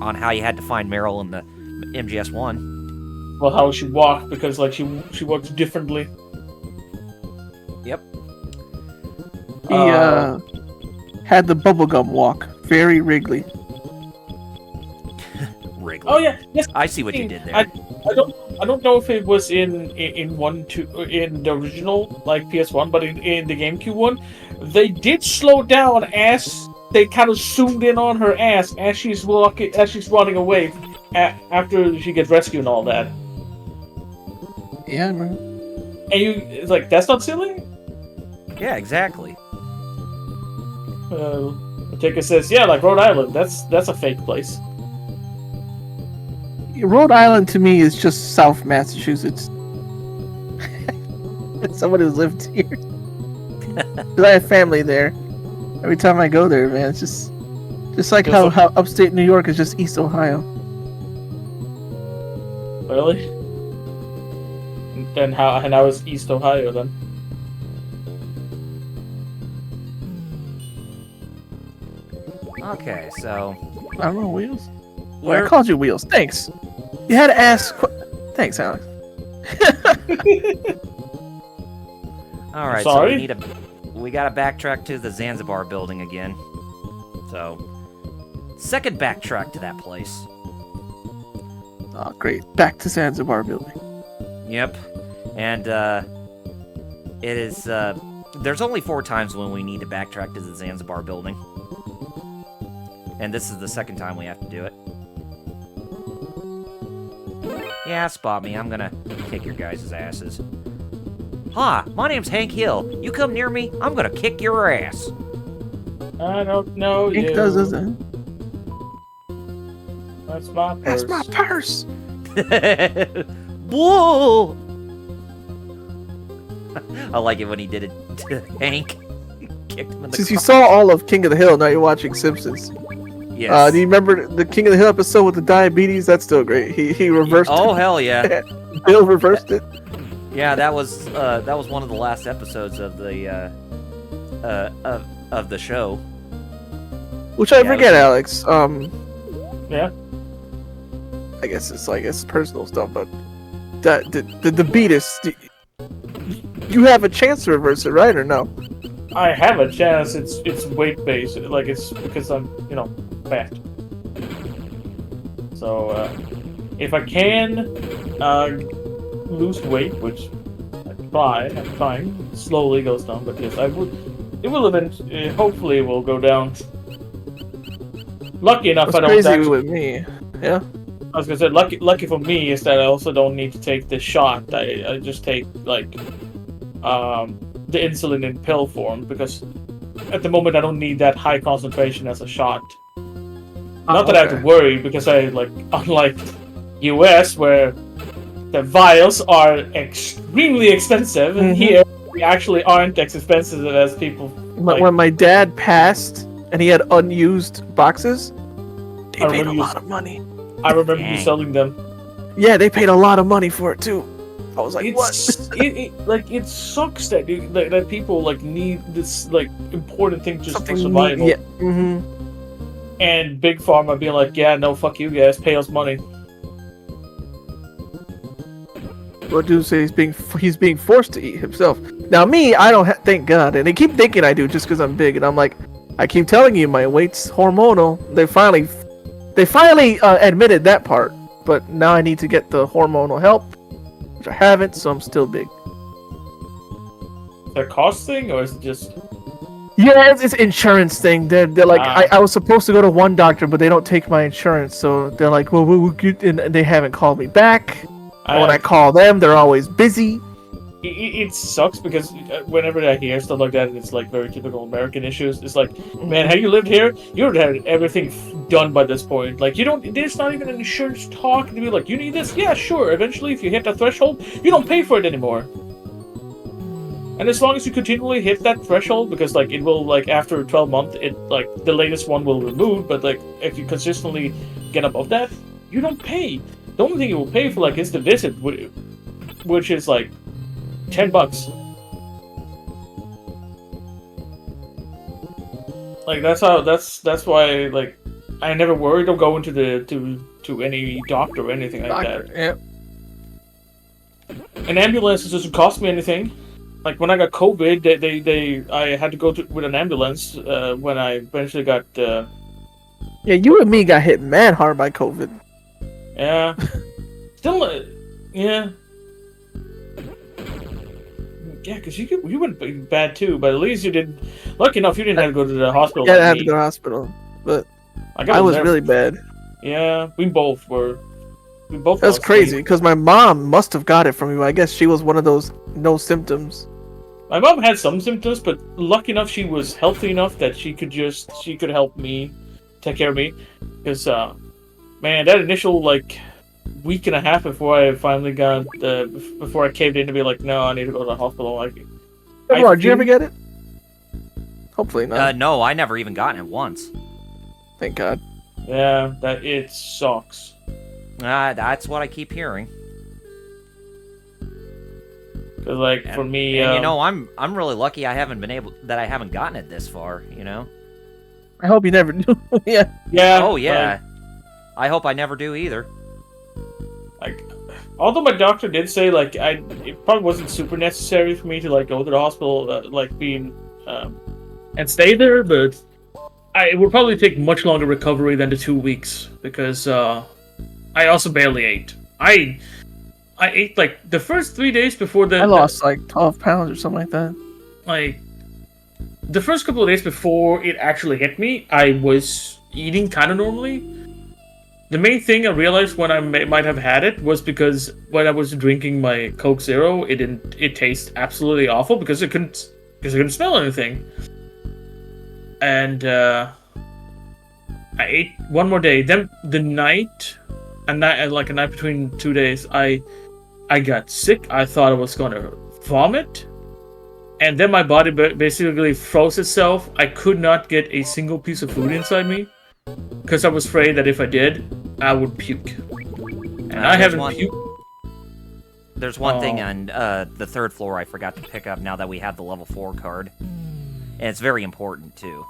on how you had to find Meryl in the MGS1. Well, how she walked, because like she walks differently. Yep. He had the bubblegum walk. Very Wrigley. Wrigley. Oh yeah, yes. I see what you did there. I don't know if it was in the original like PS1, but in the GameCube one, they did slow down as they kind of zoomed in on her ass as she's running away after she gets rescued and all that. Yeah, man. And it's like, that's not silly. Yeah, exactly. Tika says, yeah, like Rhode Island. That's a fake place. Rhode Island to me is just South Massachusetts. Someone who's lived here. 'Cause I have family there. Every time I go there, man, it's just like how upstate New York is just East Ohio. Really? Then how is East Ohio then? Okay, so I don't know, Wheels. Well, I called you Wheels. Thanks. You had to ask. Thanks, Alex. all right. Sorry? So we gotta backtrack to the Zanzibar building again. So second backtrack to that place. Oh, great. Back to Zanzibar building. Yep. And it is there's only 4 times when we need to backtrack to the Zanzibar building. And this is the second time we have to do it. Yeah, spot me. I'm gonna kick your guys' asses. Hi, my name's Hank Hill. You come near me, I'm gonna kick your ass. I don't know you. Ink does, isn't it? That's my purse. That's my purse. Whoa! I like it when he did it to Hank. Kicked him in the Since you car. saw all of King of the Hill, now you're watching Simpsons. Yes. Do you remember the King of the Hill episode with the diabetes? That's still great. He reversed Oh it. hell yeah! Bill reversed it. Yeah, that was one of the last episodes of the of the show. Which I Yeah, forget, Alex. Yeah. I guess it's personal stuff, but the beatus. You have a chance to reverse it, right, or no? I have a chance. It's weight based. Like, it's because I'm fat. So if I can lose weight, which I'm trying, slowly goes down, but yes, I would. It will eventually. Hopefully, it will go down. Lucky enough, That's I don't. crazy Actually, with me. Yeah. I was gonna say lucky for me is that I also don't need to take the shot. I just take like the insulin in pill form, because at the moment I don't need that high concentration as a shot. Not that I have to worry, because I unlike US where the vials are extremely expensive, and here they actually aren't as expensive as people. When my dad passed and he had unused boxes, they paid a lot of money. I remember you Dang. selling them. Yeah, they paid a lot of money for it too. I was like, what? It sucks that that people need this important thing just Something for survival. Yeah. Mm-hmm. And Big Pharma being like, yeah, no, fuck you guys, pay us money. What do you say? He's being forced to eat himself. Now me, I don't. Thank God, and they keep thinking I do just because I'm big, and I'm like, I keep telling you, my weight's hormonal. They finally admitted that part, but now I need to get the hormonal help, which I haven't, so I'm still big. Is that a cost thing, or is it just? Yeah, it's insurance thing. They're like, Ah. I was supposed to go to one doctor, but they don't take my insurance, so they're like, well, we'll get, and they haven't called me back. And when I call them, they're always busy. It sucks because whenever I hear stuff like that, it's like very typical American issues. It's like, man, have you lived here? You would have had everything done by this point. Like, you don't. There's not even an insurance talk to be like, you need this? Yeah, sure. Eventually, if you hit that threshold, you don't pay for it anymore. And as long as you continually hit that threshold, because like it will like after 12 months, it like the latest one will remove. But like if you consistently get above that, you don't pay. The only thing you will pay for like is the visit, which is like $10. Like that's why like I never worried of going to any doctor or anything like that. Yep. An ambulance doesn't cost me anything. Like when I got COVID, I had to go with an ambulance when I eventually got. Yeah, you and me got hit mad hard by COVID. Yeah. Still, yeah. Yeah, because you went bad too, but at least you didn't. Lucky enough, you didn't have to go to the hospital. Yeah, like I had me. to go to the hospital, but I I was there. really bad. Yeah, we both were. We both. That's fell crazy asleep. because my mom must have got it from me. But I guess she was one of those no symptoms. My mom had some symptoms, but lucky enough, she was healthy enough that she could help me, take care of me, because man, that initial like week and a half before I finally got before I caved in to be like, no, I need to go to the hospital. Like, Did you ever get it? Hopefully not. No, I never even gotten it once. Thank God. Yeah, that it sucks. That's what I keep hearing. Cause like for me, and you know, I'm really lucky I haven't gotten it this far. You know. I hope you never do. Yeah. yeah. Oh yeah. I hope I never do either. Like, although my doctor did say like it probably wasn't super necessary for me to like go to the hospital, and stay there, but it would probably take much longer recovery than the 2 weeks because I also barely ate. I ate like the first 3 days before I lost like 12 pounds or something like that. Like the first couple of days before it actually hit me, I was eating kind of normally. The main thing I realized when I might have had it was because when I was drinking my Coke Zero, it tastes absolutely awful because I couldn't smell anything. And I ate one more day. Then the night, like a night between 2 days, I got sick. I thought I was gonna vomit, and then my body basically froze itself. I could not get a single piece of food inside me because I was afraid that if I did, I would puke. And I haven't puked. There's one thing on the third floor I forgot to pick up now that we have the level 4 card, and it's very important too.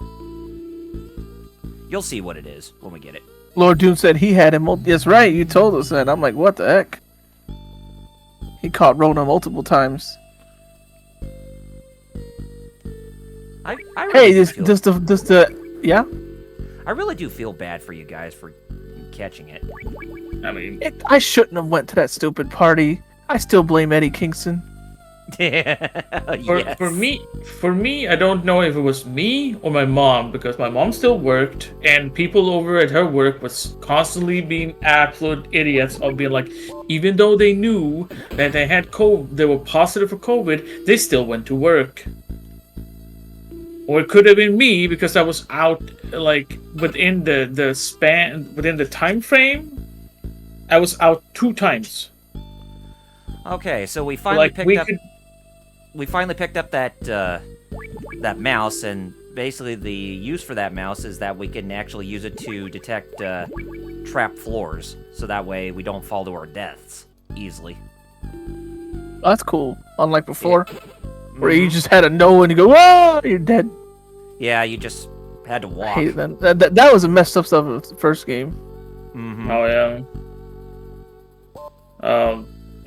You'll see what it is when we get it. Lord Doom said he had him. That's right. You told us that. I'm like, what the heck? He caught Rona multiple times. I really yeah. I really do feel bad for you guys for catching it. I mean, I shouldn't have went to that stupid party. I still blame Eddie Kingston. Yes. For me, I don't know if it was me or my mom because my mom still worked, and people over at her work was constantly being absolute idiots of being like, even though they knew that they had COVID, they were positive for COVID, they still went to work. Or it could have been me because I was out like within the time frame. I was out 2 times. Okay, so we finally we finally picked up that that mouse, and basically the use for that mouse is that we can actually use it to detect trapped floors, so that way we don't fall to our deaths easily. That's cool. Unlike before, where you just had to know and you go, "Whoa, you're dead." Yeah, you just had to walk. I hate that. That was a messed up stuff in the first game. Mm-hmm. Oh yeah.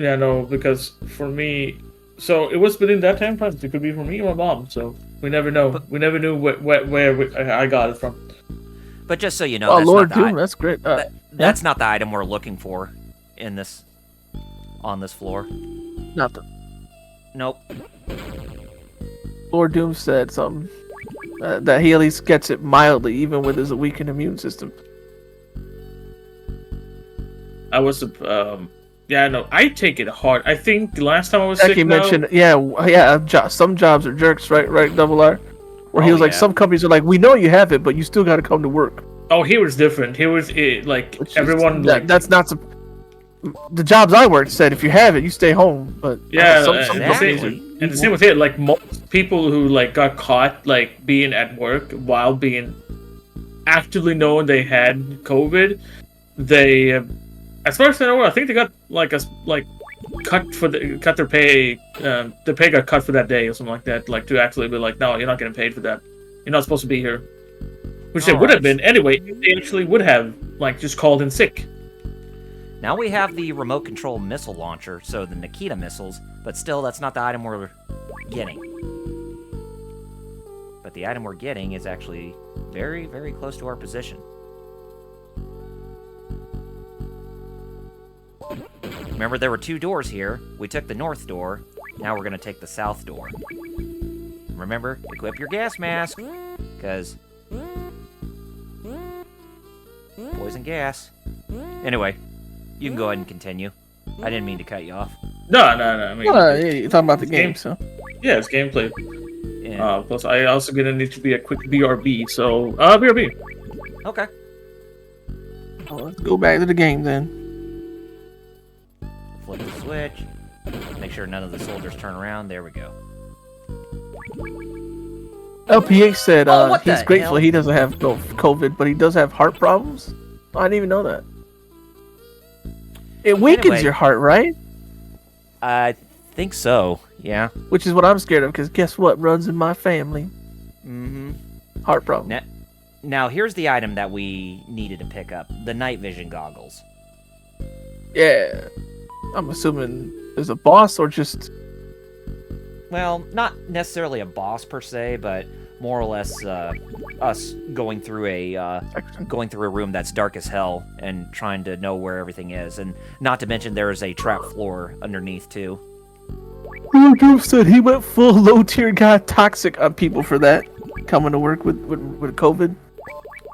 Yeah, no, because for me, So it was within that time frame. It could be from me or my mom. So we never know. But- We never knew where I got it from. But just so you know, Oh, that's Lord not the Doom, that's great. that's not the item we're looking for in this on this floor. Nothing. Nope. Lord Doom said something. That he at least gets it mildly, even with his weakened immune system. I was yeah, no, I take it hard. I think the last time I was sick Jackie now, mentioned, some jobs are jerks, right, Double R? Where he Oh, was like, yeah. some companies are like, we know you have it, but you still got to come to work. oh, here was different. Here was like Which is- everyone like that's not. The jobs I worked said if you have it, you stay home. But yeah, some exactly. companies and the same with it. Like most people who like got caught like being at work while being actively knowing they had COVID, they, as far as I know, I think they got like cut their pay. Their pay got cut for that day or something like that. Like to actually be like, no, you're not getting paid for that. You're not supposed to be here. Which they would have been anyway. If they actually would have like just called in sick. Now we have the remote control missile launcher, so the Nikita missiles, but still, that's not the item we're getting. But the item we're getting is actually very, very close to our position. Remember, there were two doors here. We took the north door. Now we're going to take the south door. Remember, equip your gas mask, because poison gas. Anyway, you can go ahead and continue. I didn't mean to cut you off. No. I mean, yeah, you're talking about the Game. game, so. yeah, it's gameplay. And, Plus, I also gonna need to be a quick BRB. So, BRB. okay. Well, let's go back to the game then. Flip the switch. Make sure none of the soldiers turn around. There we go. LPH said Oh, what he's the grateful hell? he doesn't have no COVID, but he does have heart problems. I didn't even know that. It weakens Anyway. your heart, right? I think so. Yeah. Which is what I'm scared of, because guess what runs in my family? Mm-hmm. Heart problem. Now, here's the item that we needed to pick up. The night vision goggles. Yeah. I'm assuming there's a boss or just... Well, not necessarily a boss per se, but more or less us going through a room that's dark as hell and trying to know where everything is. And not to mention there is a trap floor underneath, too. Drew said he went full low-tier guy toxic on people for that. Coming to work with COVID.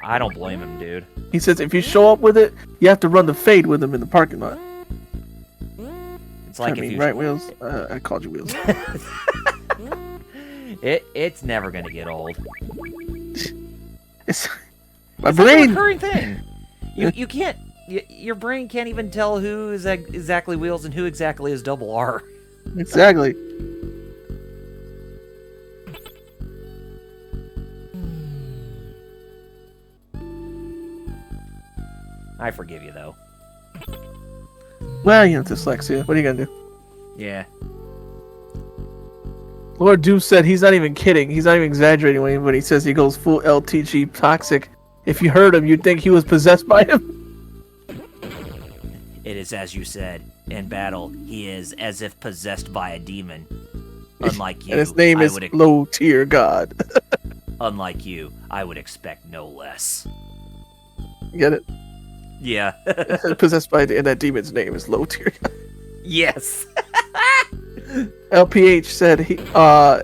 I don't blame him, dude. He says if you show up with it, you have to run the fade with him in the parking lot. It's like I mean, if you... right, Wheels? I called you Wheels. It's never gonna get old. It's my It's brain. a recurring thing. You can't... your brain can't even tell who is exactly Wheels and who exactly is Double R. Exactly. I forgive you, though. Well, you know, dyslexia. What are you gonna do? Yeah. Lord Doom said he's not even kidding. He's not even exaggerating when he says he goes full LTG toxic. If you heard him, you'd think he was possessed by him. It is as you said. In battle, he is as if possessed by a demon. Unlike you, And his name I is would Low Tier God. unlike you, I would expect no less. Get it? Yeah. Possessed by and that demon's name is Low Tier God. Yes. LPH said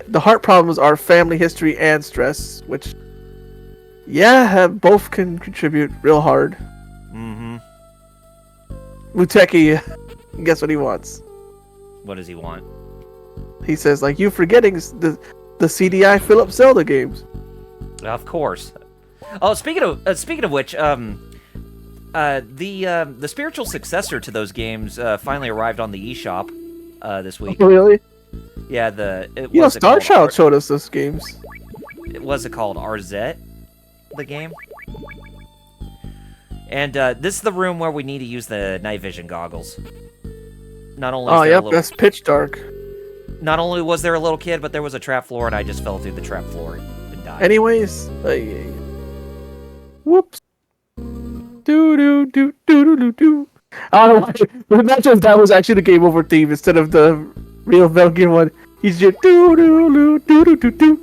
the heart problems are family history and stress, which have both can contribute real hard. Mm-hmm. Muteki, guess what he wants? What does he want? He says like you forgetting the CDI Philip Zelda games. Of course. Oh, speaking of which, the spiritual successor to those games finally arrived on the eShop this week. Really? Yeah, Star Child showed us those games. Was it called RZ? The game? And this is the room where we need to use the night vision goggles. Not only is there a little, that's pitch dark. not only was there a little kid, but there was a trap floor, and I just fell through the trap floor and died. Anyways, whoops. Do. I don't know why. But not just that was actually the game over theme instead of the real Metal Gear 1, he's just doo doo doo doo doo doo.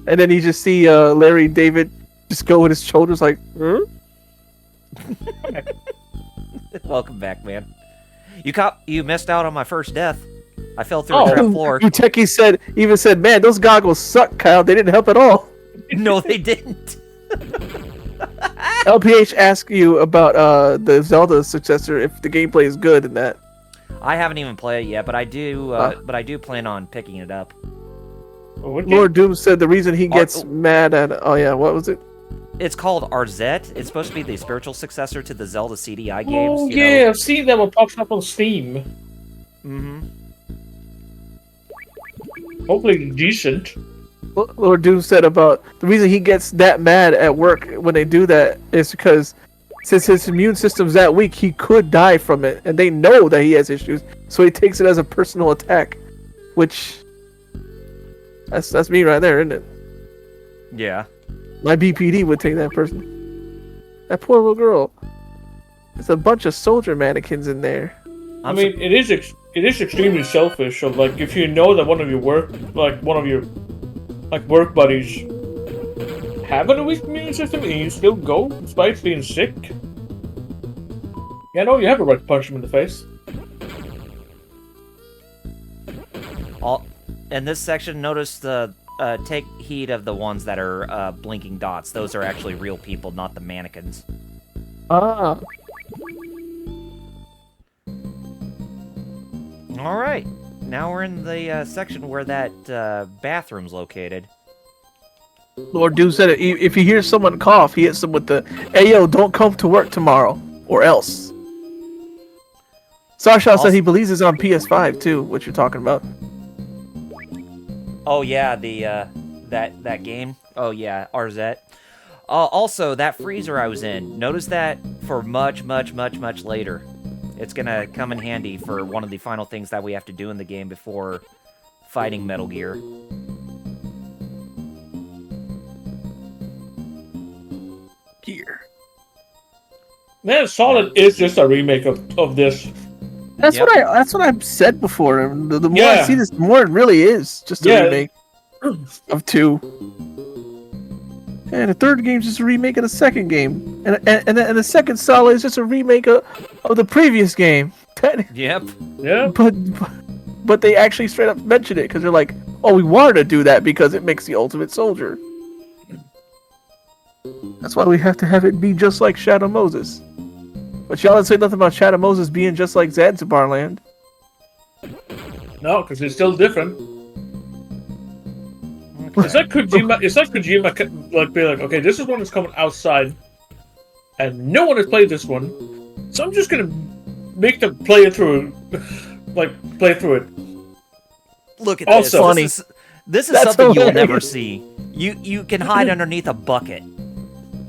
And then you just see Larry David just go with his shoulders like, huh? Welcome back, man. You missed out on my first death. I fell through a trap floor. Uteki even said, man, those goggles suck, Kyle. They didn't help at all. No, they didn't. LPH asked you about the Zelda successor, if the gameplay is good in that. I haven't even played it yet, but I do plan on picking it up. Lord Doom said the reason he gets mad at... Oh, yeah, what was it? It's called Arzette. It's supposed to be the spiritual successor to the Zelda CDI games. Oh, yeah, I've seen that one pops up on Steam. Mm-hmm. Hopefully decent. Lord Doom said about the reason he gets that mad at work when they do that is because since his immune system's that weak, he could die from it, and they know that he has issues, so he takes it as a personal attack, which that's me right there, isn't it? Yeah. My BPD would take that person. That poor little girl. There's a bunch of soldier mannequins in there. I mean, it is extremely selfish. Of like, if you know that one of your work buddies have a weak immune system and you still go despite being sick, yeah, no, you have a right to punch him in the face. In this section, notice the take heed of the ones that are blinking dots. Those are actually real people, not the mannequins. Ah. All right. Now we're in the section where that bathroom's located. Lord Doom said it. If he hears someone cough, he hits them with the, "Hey yo, don't come to work tomorrow, or else." Sarshaw said he believes it's on PS5 too. What you're talking about? Oh yeah, the that game. Oh yeah, Arzette. Also, that freezer I was in. Notice that for much later. It's gonna come in handy for one of the final things that we have to do in the game before fighting Metal Gear. Man, Solid is just a remake of this. That's what I've said before. And the more I see this, the more it really is just a remake of 2. And the third game's just a remake of the second game, and the second Solid is just a remake of the previous game. Yep. Yeah. But they actually straight up mention it because they're like, "Oh, we wanted to do that because it makes the Ultimate Soldier." That's why we have to have it be just like Shadow Moses. But y'all didn't say nothing about Shadow Moses being just like Zanzibar Land. No, because it's still different. It's like Kojima like be like, okay, this is one that's coming outside, and no one has played this one, so I'm just gonna make them play it through, play through it. Look at also, this. This is something you'll never see. You can hide underneath a bucket.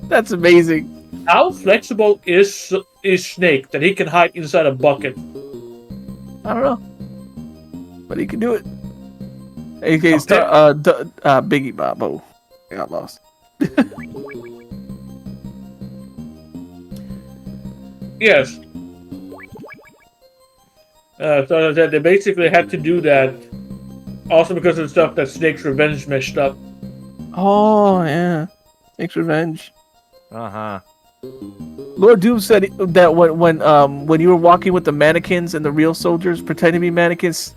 That's amazing. How flexible is Snake that he can hide inside a bucket? I don't know, but he can do it. Okay, Biggie Bobo. I got lost. Yes. So they basically had to do that, also because of the stuff that Snake's Revenge messed up. Oh yeah, Snake's Revenge. Uh-huh. Lord Doom said that when you were walking with the mannequins and the real soldiers pretending to be mannequins,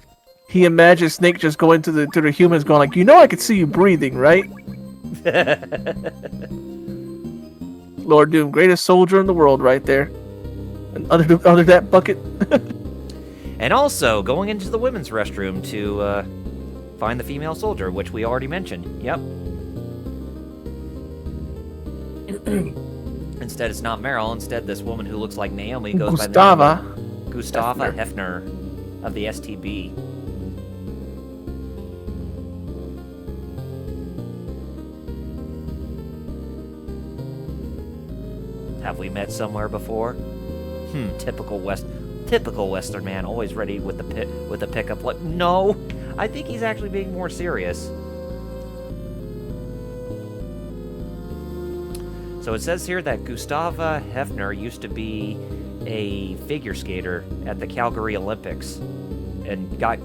he imagined Snake just going to the humans, going like, I could see you breathing, right? Lord Doom, greatest soldier in the world, right there. And under that bucket. And also going into the women's restroom to find the female soldier, which we already mentioned. Yep. Instead, it's not Meryl. Instead, this woman who looks like Naomi goes by the name Gustava Hefner of the STB. Have we met somewhere before? Typical Western man, always ready with the pickup. Like, no, I think he's actually being more serious. So it says here that Gustava Hefner used to be a figure skater at the Calgary Olympics and got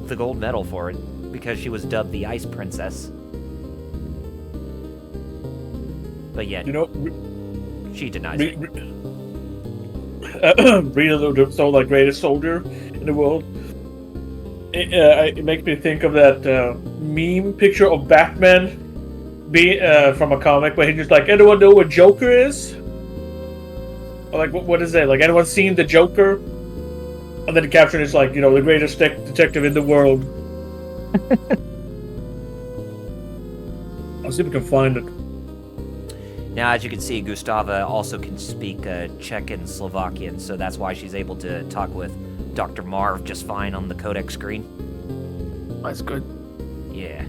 the gold medal for it because she was dubbed the Ice Princess. But yet, You know, she denies it. Rita the like greatest soldier in the world. It makes me think of that meme picture of Batman from a comic where he's just like, anyone know what Joker is? Or like, what is that? Like, anyone seen the Joker? And then the caption is like, the greatest detective in the world. I'll see if we can find it. Now, as you can see, Gustava also can speak Czech and Slovakian, so that's why she's able to talk with Dr. Marv just fine on the codec screen. That's good. Yeah.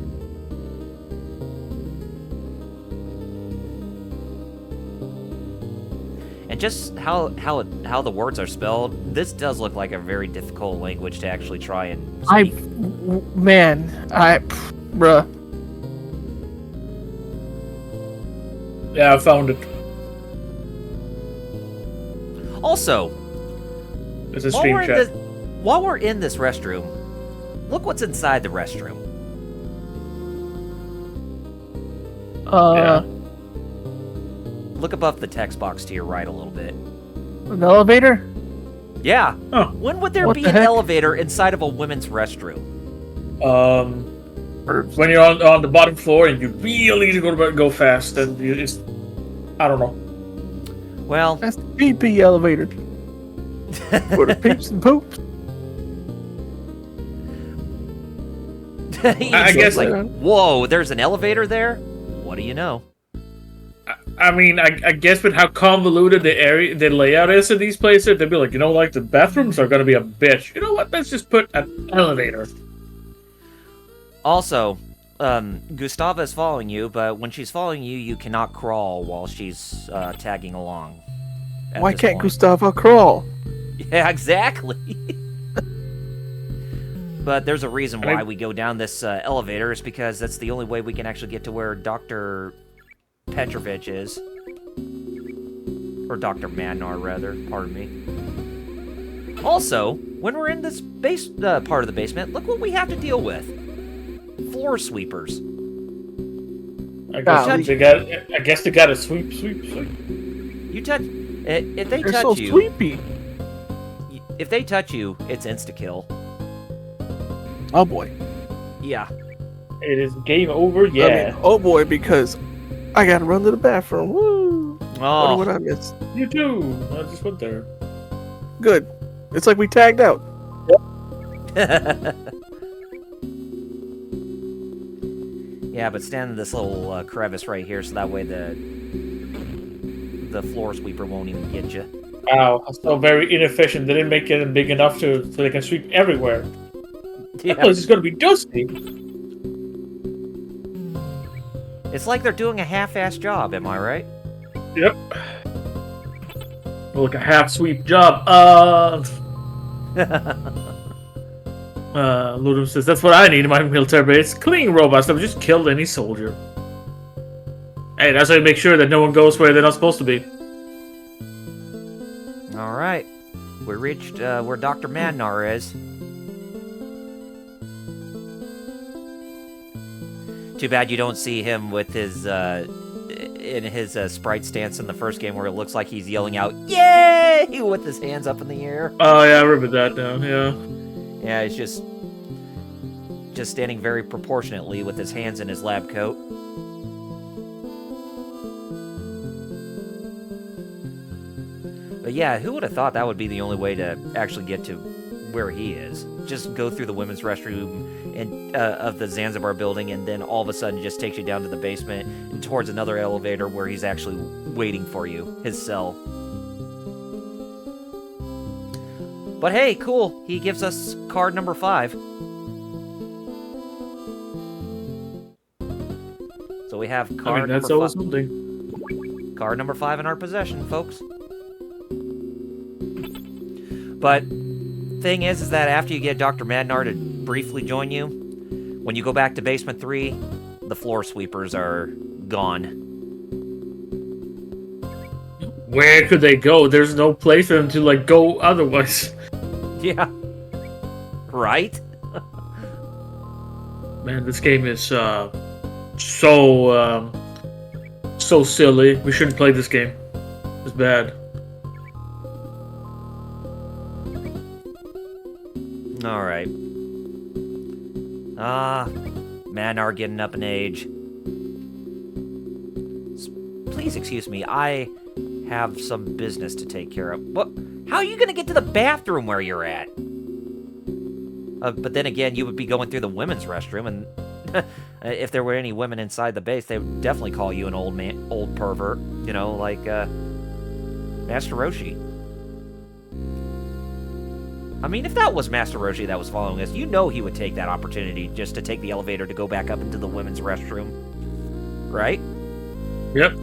And just how the words are spelled, this does look like a very difficult language to actually try and speak. Bruh. Yeah, I found it. Also, It's a stream chat. while we're in this restroom, look what's inside the restroom. Yeah. Look above the text box to your right a little bit. An elevator? Yeah. Huh. When would there What be the an heck? elevator inside of a women's restroom? When you're on the bottom floor and you really need to go fast, then it's, I don't know. Well, That's the PP elevator. For the peeps and poops. I guess- like, whoa, there's an elevator there? What do you know? I mean, I guess with how convoluted the layout is in these places, they'd be like, like the bathrooms are gonna be a bitch. You know what? Let's just put an elevator. Also, Gustava is following you, but when she's following you, you cannot crawl while she's tagging along. at Why this can't point. Gustava crawl? Yeah, exactly. But there's a reason why we go down this elevator, is because that's the only way we can actually get to where Dr. Petrovich is. Or Dr. Manar, rather. Pardon me. Also, when we're in this part of the basement, look what we have to deal with. Floor sweepers. I guess they got to sweep. You touch... If they They're touch so you... sleepy. If they touch you, it's insta-kill. Oh boy. Yeah. It is game over. Yeah. I mean, oh boy, because I gotta run to the bathroom. Woo! Oh. What I miss? You too. I just went there. Good. It's like we tagged out. Yeah, but stand in this little crevice right here, so that way the floor sweeper won't even get you. Wow, so very inefficient. They didn't make it big enough so they can sweep everywhere. Yeah. That place is gonna be dusty. It's like they're doing a half-assed job, am I right? Yep. Like a half sweep job. Ludum says, that's what I need in my military base. Cleaning robots that would just kill any soldier. Hey, that's how you make sure that no one goes where they're not supposed to be. Alright. We reached where Dr. Madnar is. Too bad you don't see him with his, in his sprite stance in the first game where it looks like he's yelling out, "Yay!" with his hands up in the air. Oh, yeah, I remember that now, yeah. Yeah, he's just standing very proportionately with his hands in his lab coat. But yeah, who would have thought that would be the only way to actually get to where he is? Just go through the women's restroom and of the Zanzibar building, and then all of a sudden just takes you down to the basement and towards another elevator where he's actually waiting for you, his cell. But hey, cool. He gives us card number 5. So we have card that's number always 5. something. Card number 5 in our possession, folks. But thing is that after you get Dr. Madnar to briefly join you, when you go back to basement 3, the floor sweepers are gone. where could they go? There's no place for them to like go otherwise. Yeah. Right? Man, this game is so silly. We shouldn't play this game. It's bad. All right. Men are getting up in age. Please excuse me. I have some business to take care of. What? How are you going to get to the bathroom where you're at? But then again, you would be going through the women's restroom, and if there were any women inside the base, they would definitely call you an old pervert. You know, like Master Roshi. I mean, if that was Master Roshi that was following us, you know he would take that opportunity just to take the elevator to go back up into the women's restroom. Right? Yep.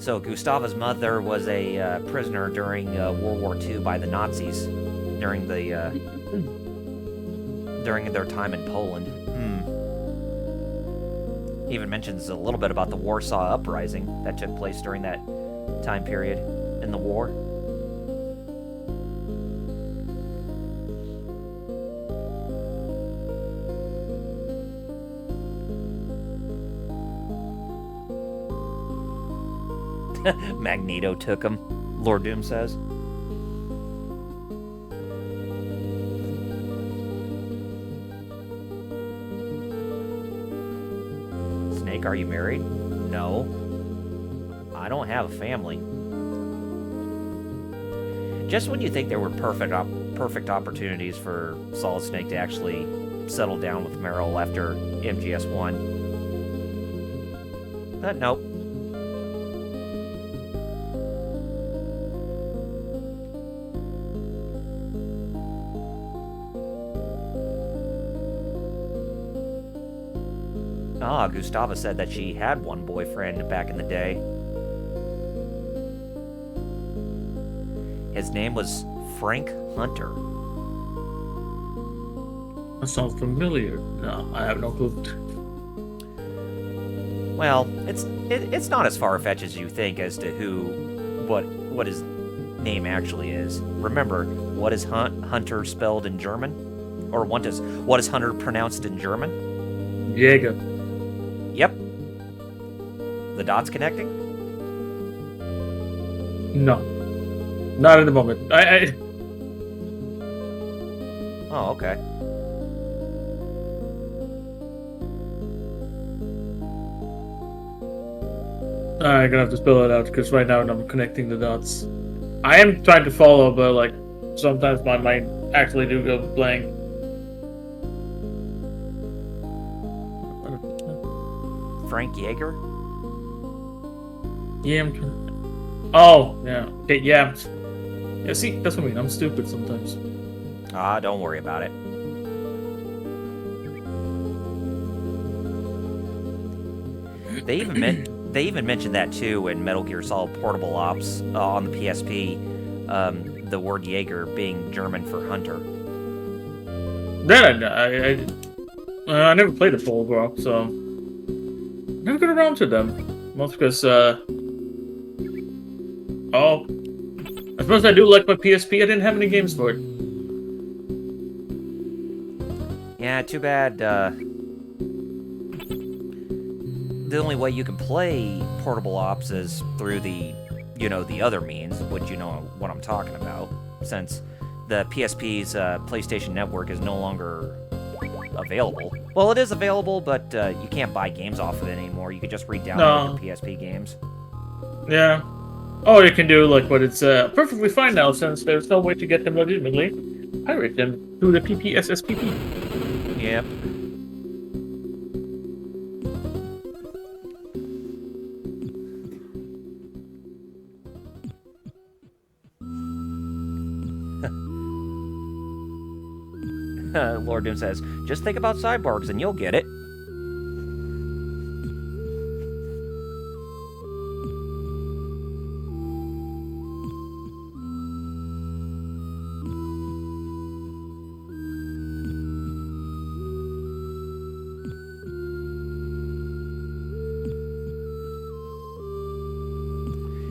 So Gustava's mother was a prisoner during World War II by the Nazis during their time in Poland. He even mentions a little bit about the Warsaw Uprising that took place during that time period in the war. Magneto took him, Lord Doom says. Snake, are you married? No. I don't have a family. Just when you think there were perfect opportunities for Solid Snake to actually settle down with Meryl after MGS1. But nope. Gustava said that she had one boyfriend back in the day. His name was Frank Hunter. That sounds familiar. No, I have no clue. Well, it's not as far-fetched as you think as to what his name actually is. Remember, what is Hunter spelled in German? Or what is Hunter pronounced in German? Jäger. Yep. The dots connecting? No. Not at the moment. Oh, okay. I'm gonna have to spell it out because right now I'm connecting the dots. I am trying to follow, but like sometimes my mind actually do go blank. Frank Yeager? Yamped. Oh, yeah. Okay, yamped. Yeah, see, that's what I mean. I'm stupid sometimes. Don't worry about it. They even mentioned that too in Metal Gear Solid Portable Ops on the PSP. The word Jaeger being German for hunter. That I never played a full bro, so never got around to them. Most because I suppose I do like my PSP. I didn't have any games for it. Yeah, too bad. The only way you can play Portable Ops is through the other means, which you know what I'm talking about, since the PSP's PlayStation Network is no longer available. Well, it is available, but you can't buy games off of it anymore. You can just re-download your PSP games. Yeah. Oh, you can do like, but it's perfectly fine now since there's no way to get them legitimately. Pirate them through the PPSSPP. Yep. Lord Doom says, just think about cyborgs and you'll get it.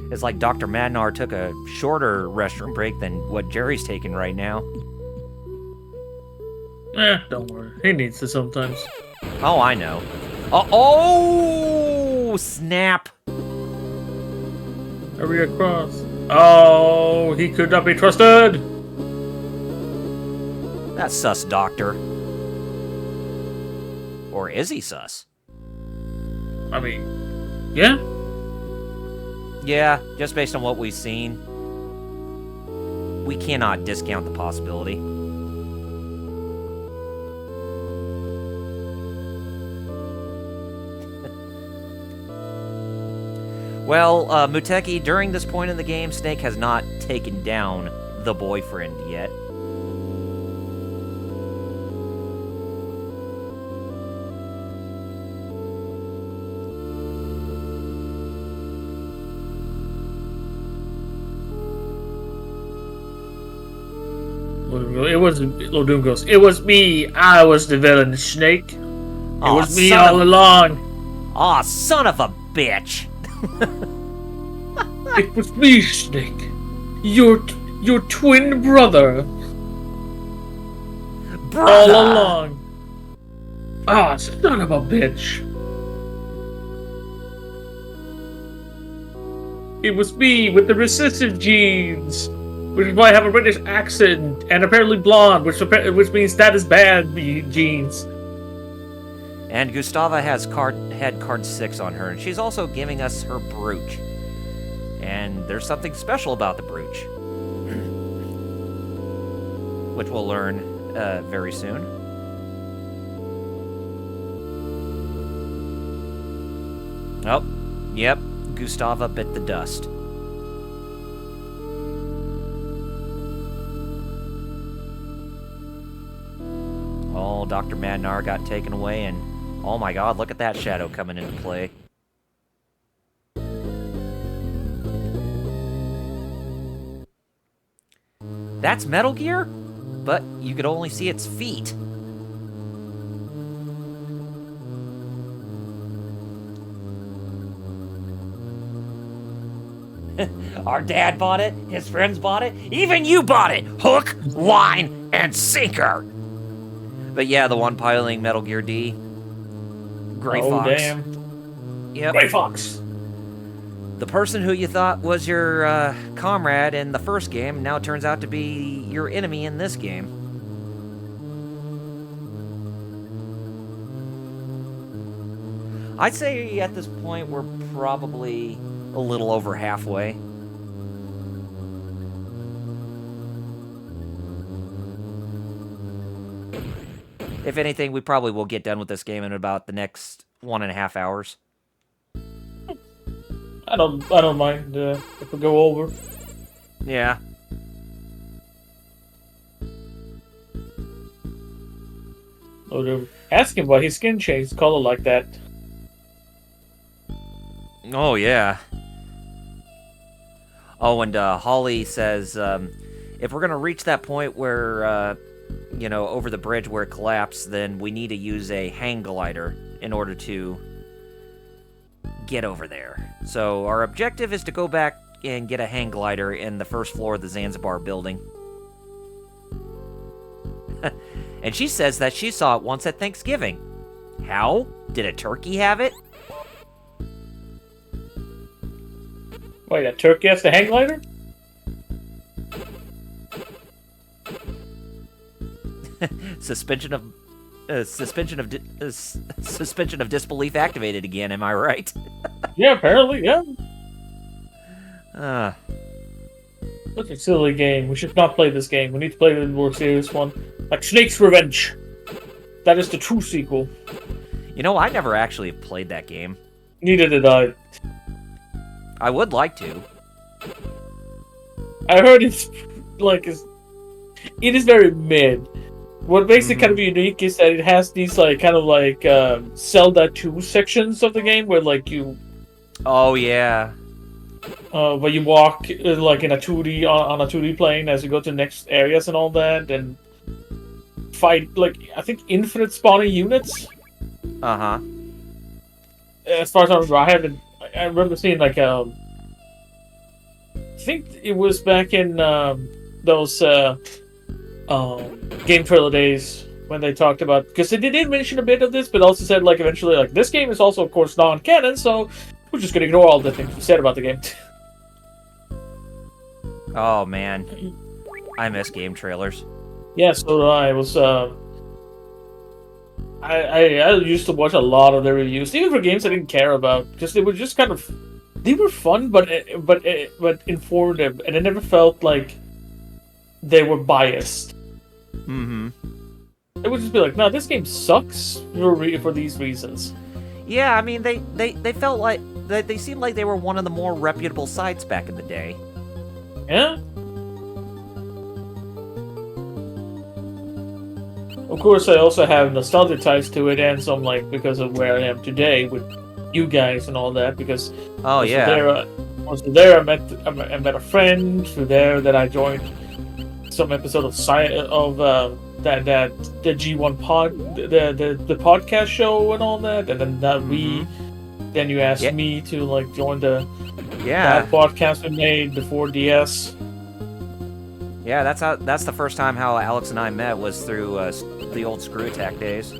It's like Dr. Madnar took a shorter restroom break than what Jerry's taking right now. Don't worry. He needs it sometimes. Oh, I know. Oh, snap. Hurry across. Oh, he could not be trusted. That's sus, Doctor. Or is he sus? I mean, yeah. Yeah, just based on what we've seen, we cannot discount the possibility. Well, Muteki, during this point in the game, Snake has not taken down the boyfriend yet. It wasn't. Lord Doom goes, it was me. I was the villain, Snake. It was me all along. Aw, son of a bitch. It was me, Snake. Your twin brother. Brother. All along. Ah, son of a bitch. It was me with the recessive genes. Which is why I have a British accent and apparently blonde, which means that is bad genes. And Gustava had card 6 on her, and she's also giving us her brooch. And there's something special about the brooch, which we'll learn very soon. Oh, yep, Gustava bit the dust. Oh, Dr. Madnar got taken away, and oh my god, look at that shadow coming into play. That's Metal Gear? But you could only see its feet. Our dad bought it, his friends bought it, even you bought it! Hook, line, and sinker! But yeah, the one piloting Metal Gear D. Gray Fox. Oh, damn. Yep. Gray Fox. The person who you thought was your comrade in the first game now turns out to be your enemy in this game. I'd say at this point we're probably a little over halfway. If anything, we probably will get done with this game in about the next 1.5 hours. I don't mind if we go over. Yeah. Ask him why his skin changed color like that. Oh, yeah. Oh, and Holly says, if we're going to reach that point where, you know, over the bridge where it collapsed, then we need to use a hang glider in order to get over there. So our objective is to go back and get a hang glider in the first floor of the Zanzibar building. And she says that she saw it once at Thanksgiving. How? Did a turkey have it? Wait, a turkey has the hang glider? Suspension of disbelief activated again. Am I right? Yeah, apparently, yeah. Uh, Such a silly game. We should not play this game. We need to play the more serious one. Like Snake's Revenge. That is the true sequel. you know, I never actually played that game. Neither did I. I would like to. I heard it's like it is very mid. what makes it kind of unique is that it has these like kind of like Zelda 2 sections of the game where like you Oh yeah. where you walk like in a 2D on a 2D plane as you go to next areas and all that, and fight like I think infinite spawning units. Uh-huh. As far as I remember, I remember seeing like I think it was back in those game trailer days when they talked about, because they did mention a bit of this, but also said like eventually like this game is also of course non-canon, so we're just gonna ignore all the things we said about the game. Oh man, I miss game trailers. Yeah, so I was I used to watch a lot of their reviews, even for games I didn't care about, because they were just kind of they were fun, but informative, and it never felt like they were biased. Mm-hmm. It would just be like, no, this game sucks for these reasons. Yeah, I mean they felt like they seemed like they were one of the more reputable sites back in the day. Yeah. Of course, I also have nostalgia ties to it, and some like because of where I am today with you guys and all that. Because Oh yeah. also there, I met a friend through there that I joined some episode of that the G1 pod the podcast show and all that, and then then you asked me to like join that podcast we made before DS. Yeah, that's the first time how Alex and I met, was through the old Screw Attack days.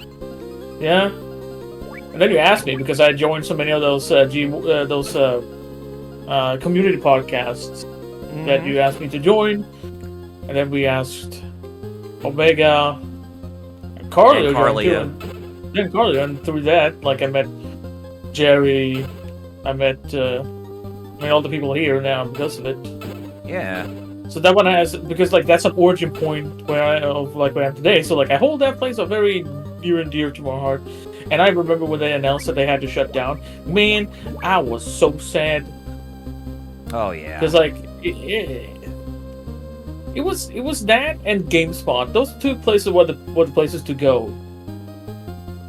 Yeah, and then you asked me because I joined so many of those community podcasts that you asked me to join, and then we asked Omega, and Carlio, and Carlio, and through that, like I met Jerry, I met all the people here now because of it. Yeah. So that one has, because like that's an origin point where I am today. So like I hold that place up very near and dear to my heart. And I remember when they announced that they had to shut down. Man, I was so sad. Oh yeah. Because like it was that and GameSpot. Those two places were the places to go.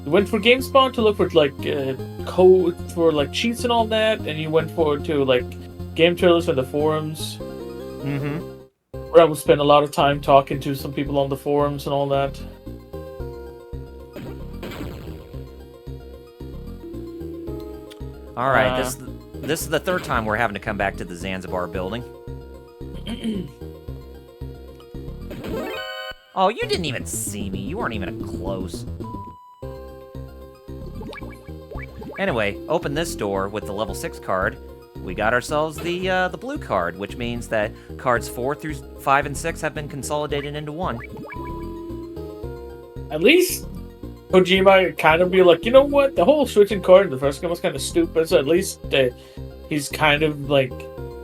You went for GameSpot to look for like code for like cheats and all that, and you went to like game trailers and the forums. Mm-hmm. Where I would spend a lot of time talking to some people on the forums and all that. All right, this is the third time we're having to come back to the Zanzibar building. Oh, you didn't even see me. You weren't even close. Anyway, open this door with the level 6 card. We got ourselves the blue card, which means that cards 4 through 5 and 6 have been consolidated into one. At least Kojima kind of be like, you know what? The whole switching card in the first game was kind of stupid. So at least he's kind of like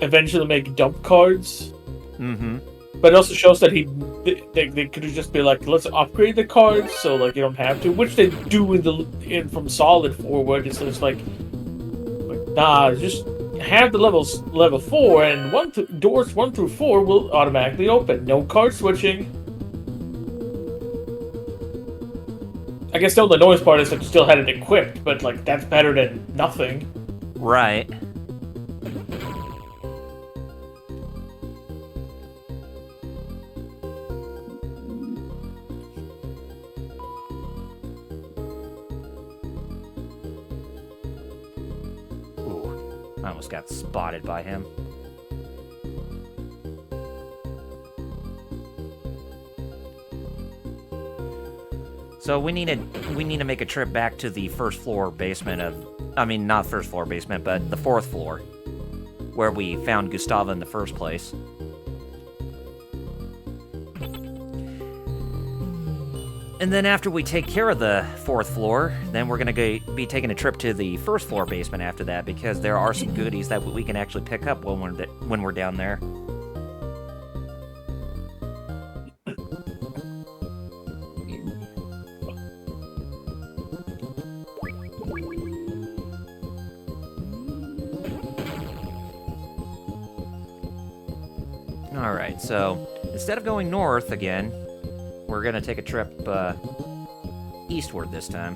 eventually make dump cards. Mm-hmm. But it also shows that they could just be like, let's upgrade the cards so like you don't have to, which they do in from Solid forward. It's just like nah, just have the level 4 and doors 1 through 4 will automatically open. No card switching. I guess the only noise part is that you still had it equipped, but like that's better than nothing. Right. I almost got spotted by him. So we need to make a trip back to the first floor basement not first floor basement, but the 4th floor, where we found Gustava in the first place. And then after we take care of the 4th floor, then we're going to be taking a trip to the 1st floor basement after that, because there are some goodies that we can actually pick up when we're down there. Alright, so instead of going north again, we're gonna take a trip eastward this time.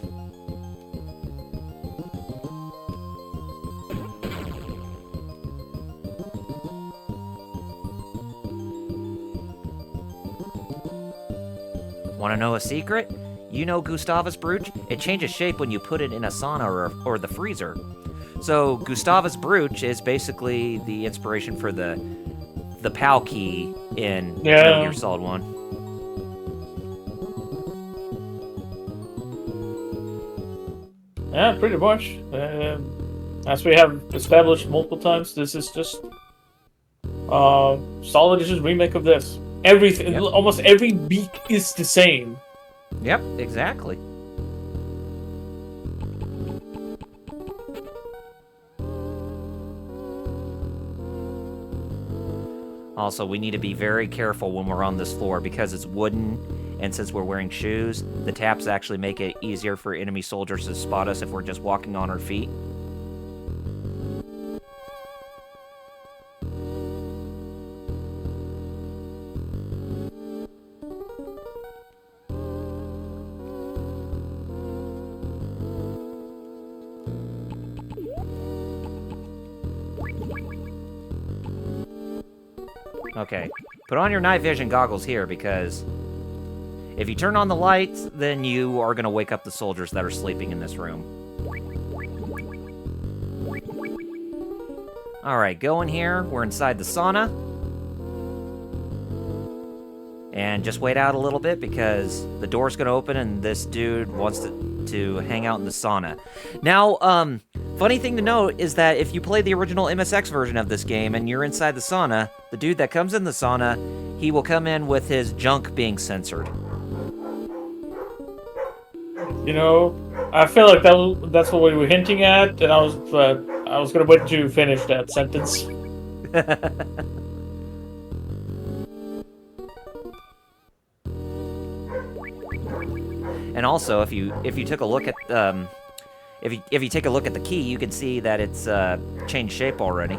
Want to know a secret? You know Gustavus Brooch? It changes shape when you put it in a sauna or the freezer. So Gustavus Brooch is basically the inspiration for the POW key in Metal Gear Solid 1. Yeah, pretty much. As we have established multiple times, this is just Solid Edition's remake of this. Everything, almost every beak is the same. Yep, exactly. Also, we need to be very careful when we're on this floor because it's wooden, and since we're wearing shoes, the taps actually make it easier for enemy soldiers to spot us if we're just walking on our feet. Okay, put on your night vision goggles here, because if you turn on the lights, then you are going to wake up the soldiers that are sleeping in this room. Alright, go in here. We're inside the sauna. And just wait out a little bit, because the door's going to open and this dude wants to hang out in the sauna. Now, funny thing to note is that if you play the original MSX version of this game and you're inside the sauna, the dude that comes in the sauna, he will come in with his junk being censored. You know, I feel like that's what we were hinting at, and I was gonna wait to finish that sentence. And also, if you took a look at if you take a look at the key, you can see that it's changed shape already.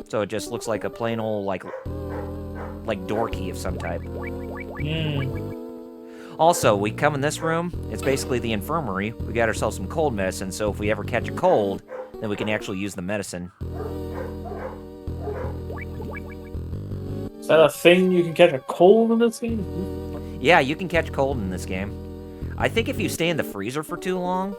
So it just looks like a plain old like door key of some type. Also, we come in this room. It's basically the infirmary. We got ourselves some cold medicine, so if we ever catch a cold, then we can actually use the medicine. Is that a thing? You can catch a cold in this game? Yeah, you can catch cold in this game. I think if you stay in the freezer for too long,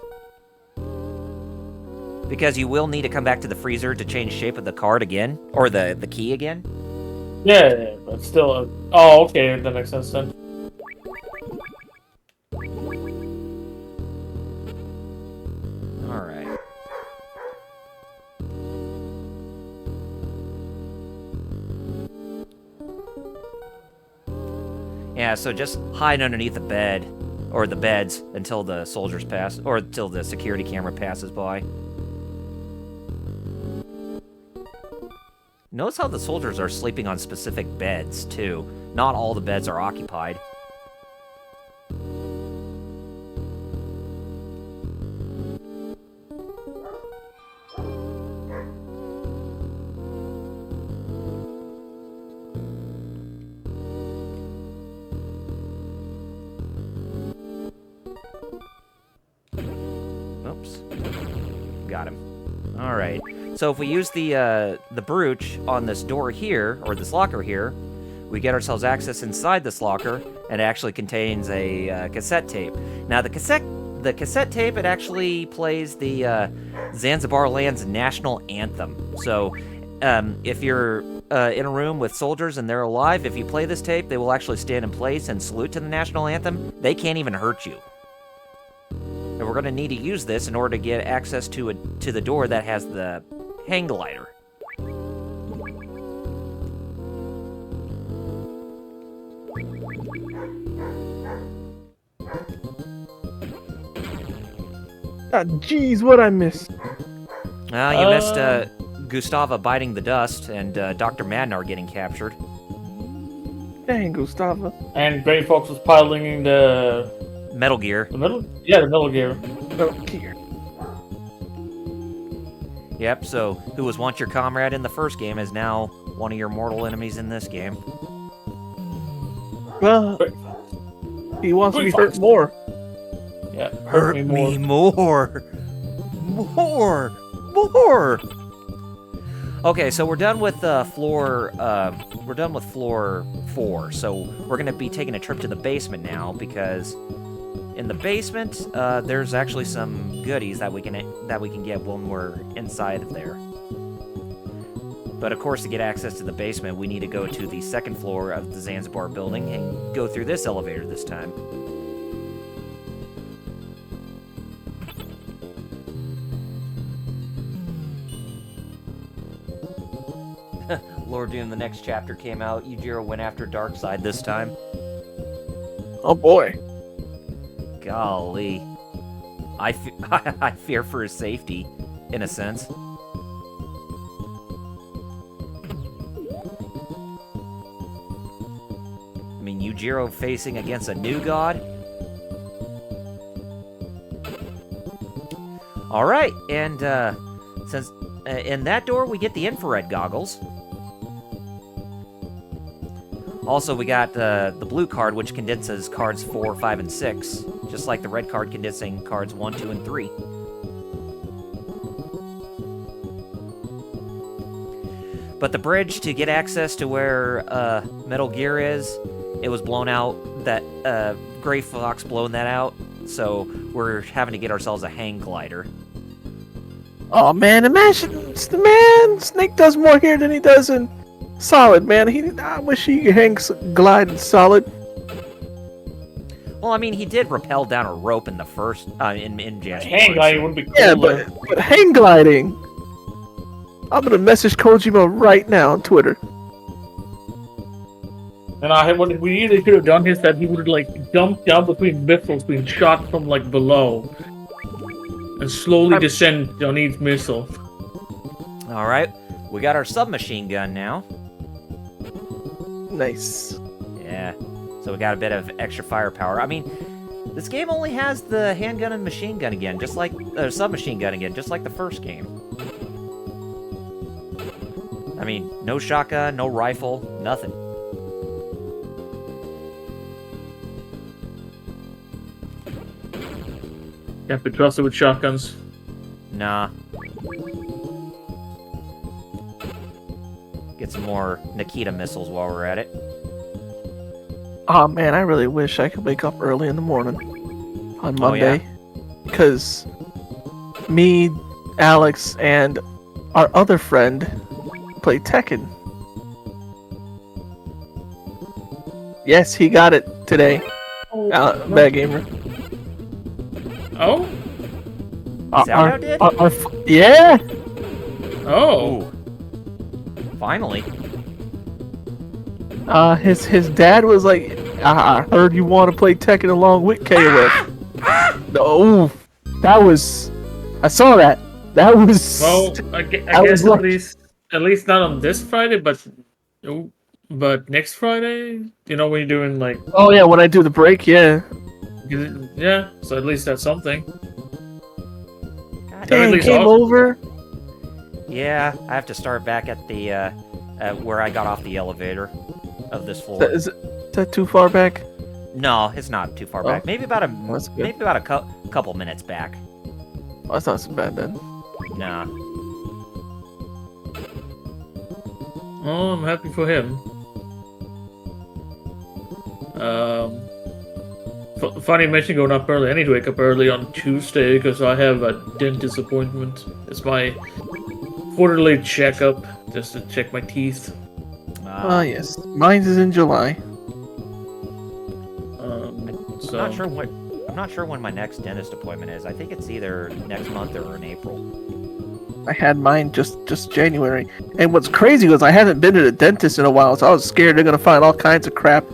because you will need to come back to the freezer to change shape of the card again, or the key again. Yeah, but still. Oh, okay, that makes sense then. Alright. Yeah, so just hide underneath the bed, or the beds, until the soldiers pass, or until the security camera passes by. Notice how the soldiers are sleeping on specific beds, too. Not all the beds are occupied. Oops. Got him. Alright. So if we use the brooch on this door here, or this locker here, we get ourselves access inside this locker, and it actually contains a cassette tape. Now the cassette tape, it actually plays the Zanzibar Land's national anthem. So if you're in a room with soldiers and they're alive, if you play this tape, they will actually stand in place and salute to the national anthem. They can't even hurt you. And we're going to need to use this in order to get access to the door that has the hang glider. Jeez, what I missed? You missed Gustava biting the dust and Dr. Madnar getting captured. Dang, Gustava. And Gray Fox was piloting the Metal Gear. the Metal Gear. Oh, dear. Yep, so who was once your comrade in the first game is now one of your mortal enemies in this game. Well, He wants to be Fox. hurt more. Yeah, Hurt me more. More. Okay, so we're done with floor. We're done with floor 4. So we're gonna be taking a trip to the basement now because in the basement there's actually some goodies that we can get when we're inside of there. But of course, to get access to the basement, we need to go to the 2nd floor of the Zanzibar building and go through this elevator this time. Lord Doom, the next chapter came out. Yujiro went after Darkseid this time. Oh boy. Golly. I fear for his safety, in a sense. I mean, Yujiro facing against a new god? Alright, and since in that door we get the infrared goggles. Also, we got the blue card, which condenses cards 4, 5, and 6, just like the red card condensing cards 1, 2, and 3. But the bridge to get access to where Metal Gear is, it was blown out. That Gray Fox blown that out, so we're having to get ourselves a hang glider. Oh man, imagine Snake does more here than he does in Solid, man. I wish he could glide in Solid. Well, I mean, he did rappel down a rope in the first in Jasper. Hang gliding would be cool. Yeah, but hang gliding. I'm gonna message Kojima right now on Twitter. And what we either could have done is that he would like jump down between missiles being shot from like below and slowly descend on each missile. All right, we got our submachine gun now. Nice. Yeah, so we got a bit of extra firepower. I mean, this game only has the handgun and machine gun again, just like submachine gun again, just like the first game. I mean, no shotgun, no rifle, nothing. Can't be trusted with shotguns. Nah. Get some more Nikita missiles while we're at it. Oh man, I really wish I could wake up early in the morning on Monday. Because me, Alex, and our other friend play Tekken. Yes, he got it today. Bad gamer. Oh? Is that what I did? Yeah! Oh. Ooh. Finally. His dad was like, I heard you want to play Tekken along with KOF. No, I saw that. That was. Well, I guess at least not on this Friday, but next Friday, when you're doing like. Oh yeah, when I do the break, yeah. Yeah, so at least that's something. God, Dang, came over. Yeah, I have to start back at the where I got off the elevator of this floor. Is that too far back? No, it's not too far back. Maybe about a couple minutes back. Oh, that's not so bad then. Nah. Oh, I'm happy for him. Funny mention going up early. I need to wake up early on Tuesday because I have a dentist appointment. It's my quarterly checkup, just to check my teeth. Yes. Mine is in July. So I'm not sure when my next dentist appointment is. I think it's either next month or in April. I had mine just January. And what's crazy was I haven't been to the dentist in a while, so I was scared they're gonna find all kinds of crap.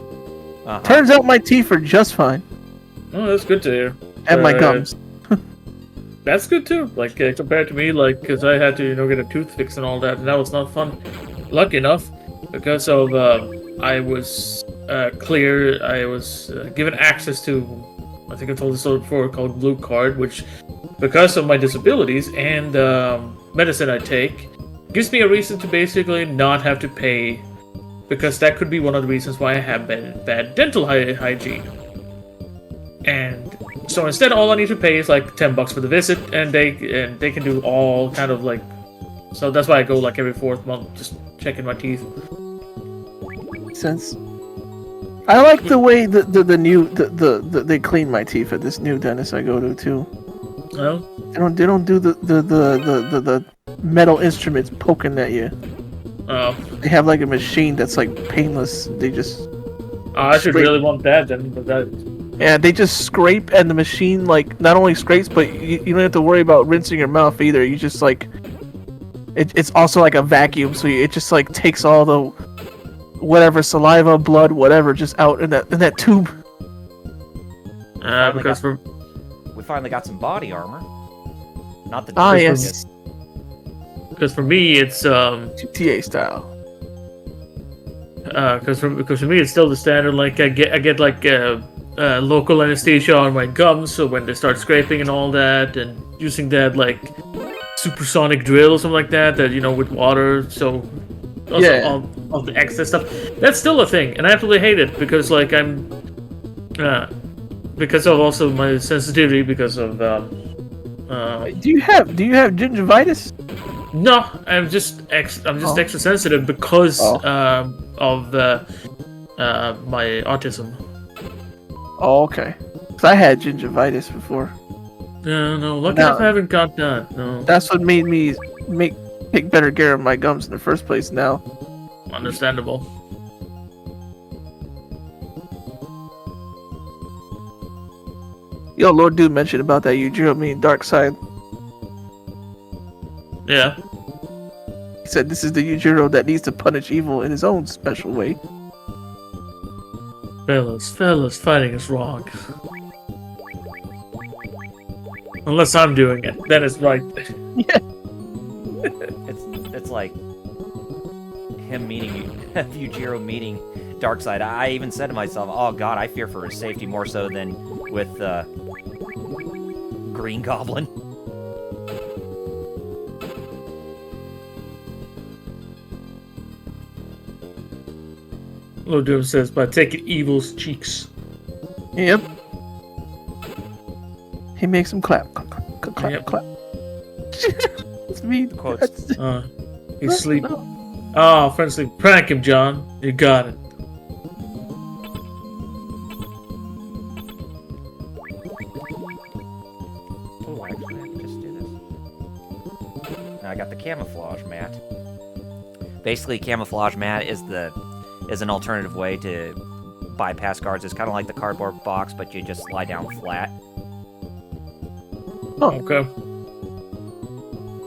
Turns out my teeth are just fine. Oh, that's good to hear. And my gums. That's good too. Like compared to me, like because I had to get a tooth fix and all that, and that was not fun. Lucky enough, because of I was clear. I was given access to, I think I told this before, called Blue Card, which because of my disabilities and medicine I take, gives me a reason to basically not have to pay, because that could be one of the reasons why I have bad dental hygiene. And so instead, all I need to pay is like $10 for the visit, and they can do all kind of like. So that's why I go like every 4th month, just checking my teeth. Sense. I like the way they clean my teeth at this new dentist I go to too. Well, They don't do the metal instruments poking at you. oh, They have like a machine that's like painless. They just I should Scrape. really want that then. But that, yeah, they just scrape, and the machine like not only scrapes, but you don't have to worry about rinsing your mouth either. You just like it's also like a vacuum, so it just like takes all the whatever saliva, blood, whatever, just out in that tube. because for We finally got some body armor. Not the Ah, T-shirt, yes, because for me it's GTA style. because for me it's still the standard. Like I get like local anesthesia on my gums, so when they start scraping and all that, and using that like supersonic drill or something like that, with water. So also Yeah. all the excess stuff, that's still a thing, and I absolutely hate it because like I'm because of also my sensitivity because of Do you have gingivitis? no, I'm just extra sensitive because of my autism. Oh, okay. 'Cause I had gingivitis before. No, lucky No. enough I haven't got that. No, That's what made me take better care of my gums in the first place. Now, understandable. yo, Lord Dude mentioned about that Yujiro mean dark side. Yeah. He said this is the Yujiro that needs to punish evil in his own special way. Fellas, fighting is wrong. Unless I'm doing it, then it's right. It's like him meeting Yujiro meeting Darkseid. I even said to myself, "Oh God, I fear for his safety more so than with Green Goblin." Lord Doom says, by taking evil's cheeks. Yep. He makes him clap, clap, Yep. clap. It's me. Quotes. He's sleep. Oh, friend sleep. Prank him, John. You got it. Oh, actually, I can just do this. Now I got the camouflage mat. Basically, camouflage mat is an alternative way to bypass guards. It's kind of like the cardboard box, but you just lie down flat. Oh, Okay.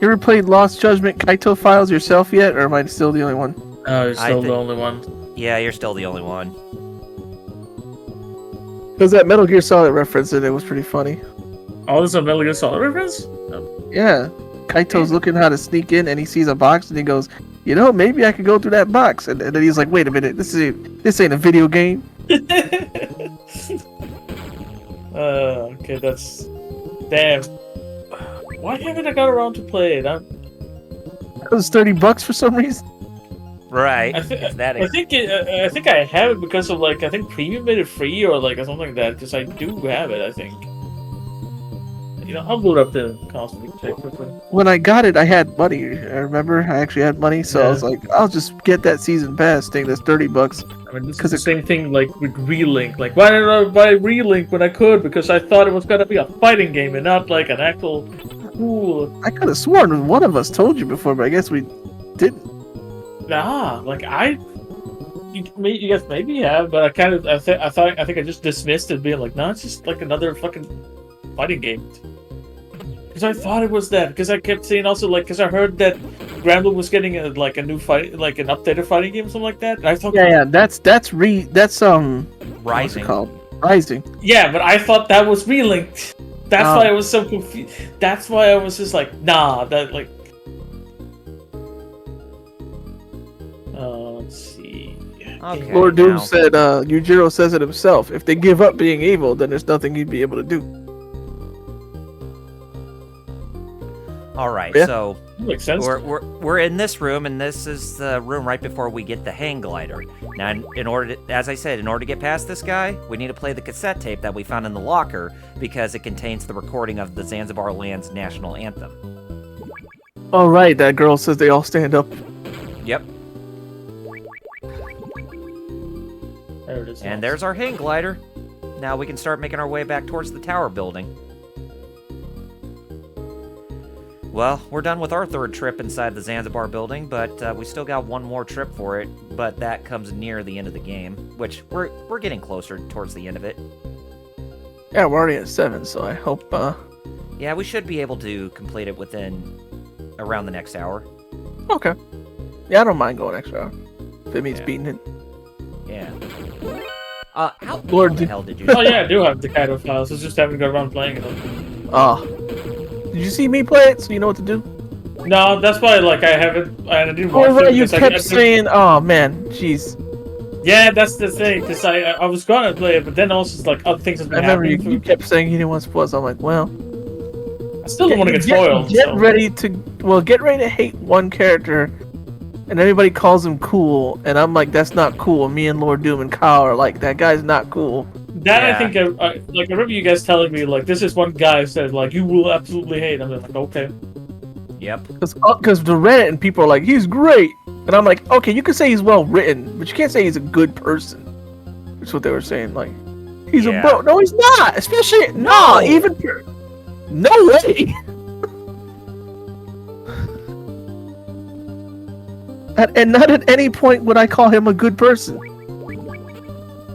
you ever played Lost Judgment Kaito Files yourself yet, or am I still the only one? Oh, you're still think- the only one. Yeah, you're still the only one. Because that Metal Gear Solid reference in it was pretty funny. Oh, this is a Metal Gear Solid reference? Yeah, Kaito's looking how to sneak in, and he sees a box, and he goes, maybe I could go through that box. And then he's like, wait a minute, this ain't a video game. Okay, that's... Damn. Why haven't I got around to play it? It was $30 for some reason. Right. I think It's that I think I have it because of like I think Premium made it free or like something like that. Because I do have it, I think. I'll load up the console check quickly. When I got it, I had money. I remember I actually had money, so I was like, I'll just get that season pass thing. That's $30. I mean, this 'Cause is the same thing like with Relink. Like, why didn't I buy Relink when I could? Because I thought it was gonna be a fighting game and not like an actual cool. I could have sworn one of us told you before, but I guess we didn't. Nah, like you guys maybe have, but I think I just dismissed it, being like, no, it's just like another fucking fighting game. Because I thought it was that. Because I kept saying also like, because I heard that Granblue was getting a new fight, like an updated fighting game, something like that. And I thought, Yeah, that's what's it Rising. called? Rising. yeah, but I thought that was Relink. That's Oh. why I was so confused. That's why I was just like, nah, that like. Let's see. Okay. Lord Doom now- said, Yujiro says it himself. If they give up being evil, then there's nothing he'd be able to do. All right. Yeah. So Makes sense. We're in this room, and this is the room right before we get the hang glider. Now, in order to, as I said, in order to get past this guy, we need to play the cassette tape that we found in the locker because it contains the recording of the Zanzibar land's national anthem. All right, that girl says they all stand up. Yep. There it is. And there's our hang glider. Now we can start making our way back towards the tower building. Well, we're done with our third trip inside the Zanzibar building, but we still got one more trip for it, but that comes near the end of the game, which we're getting closer towards the end of it. Yeah, we're already at 7, so I hope. Yeah, we should be able to complete it within around the next hour. Okay. Yeah, I don't mind going extra hour if it means beating it. Yeah. How Lord, the hell did you? Oh yeah, I do have the Kaido files. It's just haven't got around playing it. Did you see me play it, so you know what to do? No, that's why like I haven't. I didn't watch Oh, right, it you because kept saying, "Oh man, jeez." Yeah, that's the thing. Because I was gonna play it, but then also it's like other things have I been remember happening. you kept saying you didn't want spoilers. I'm like, well, I still don't want to get spoiled. Get so. ready to hate one character, and everybody calls him cool, and I'm like, that's not cool. Me and Lord Doom and Kyle are like, that guy's not cool. That Yeah. I think I remember you guys telling me like this is one guy said like you will absolutely hate. I'm like okay. Yep. Because the Reddit and people are like, he's great, and I'm like, okay, you can say he's well written, but you can't say he's a good person. That's what they were saying. Like, he's a bro. No, he's not. Especially no. No way. And not at any point would I call him a good person.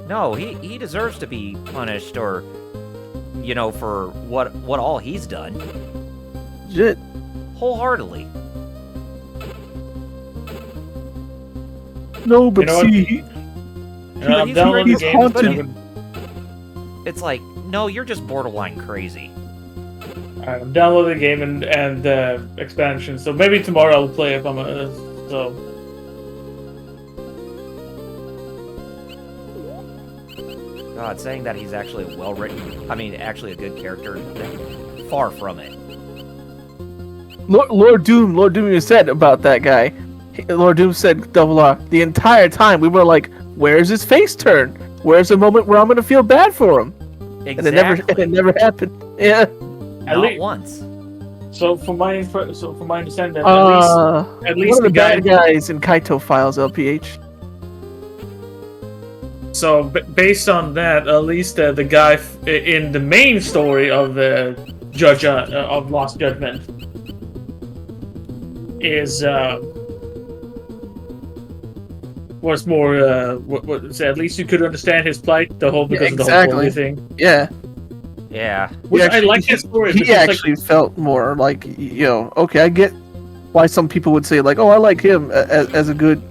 No, he deserves to be punished, or for what all he's done. Shit. Wholeheartedly. No, but You know see, I'm downloading the he's game. haunted. It's like, no, you're just borderline crazy. Alright, I'm downloading the game and expansion. So maybe tomorrow I'll play it. So. God, saying that he's actually well-written, actually a good character, far from it. Lord Doom even said about that guy. Lord Doom said, "Double R." The entire time we were like, "Where's his face turn? Where's the moment where I'm gonna feel bad for him?" Exactly. And it never happened. Yeah. Not once. So from my understanding, One at least of the guy. bad guys in Kaito Files LPH. So based on that, at least the guy in the main story of Judge of Lost Judgment is was more at least you could understand his plight, the whole because of the whole bully thing. Yeah. Yeah. Which I like his story. He actually felt more like, okay, I get why some people would say like, oh, I like him as a good,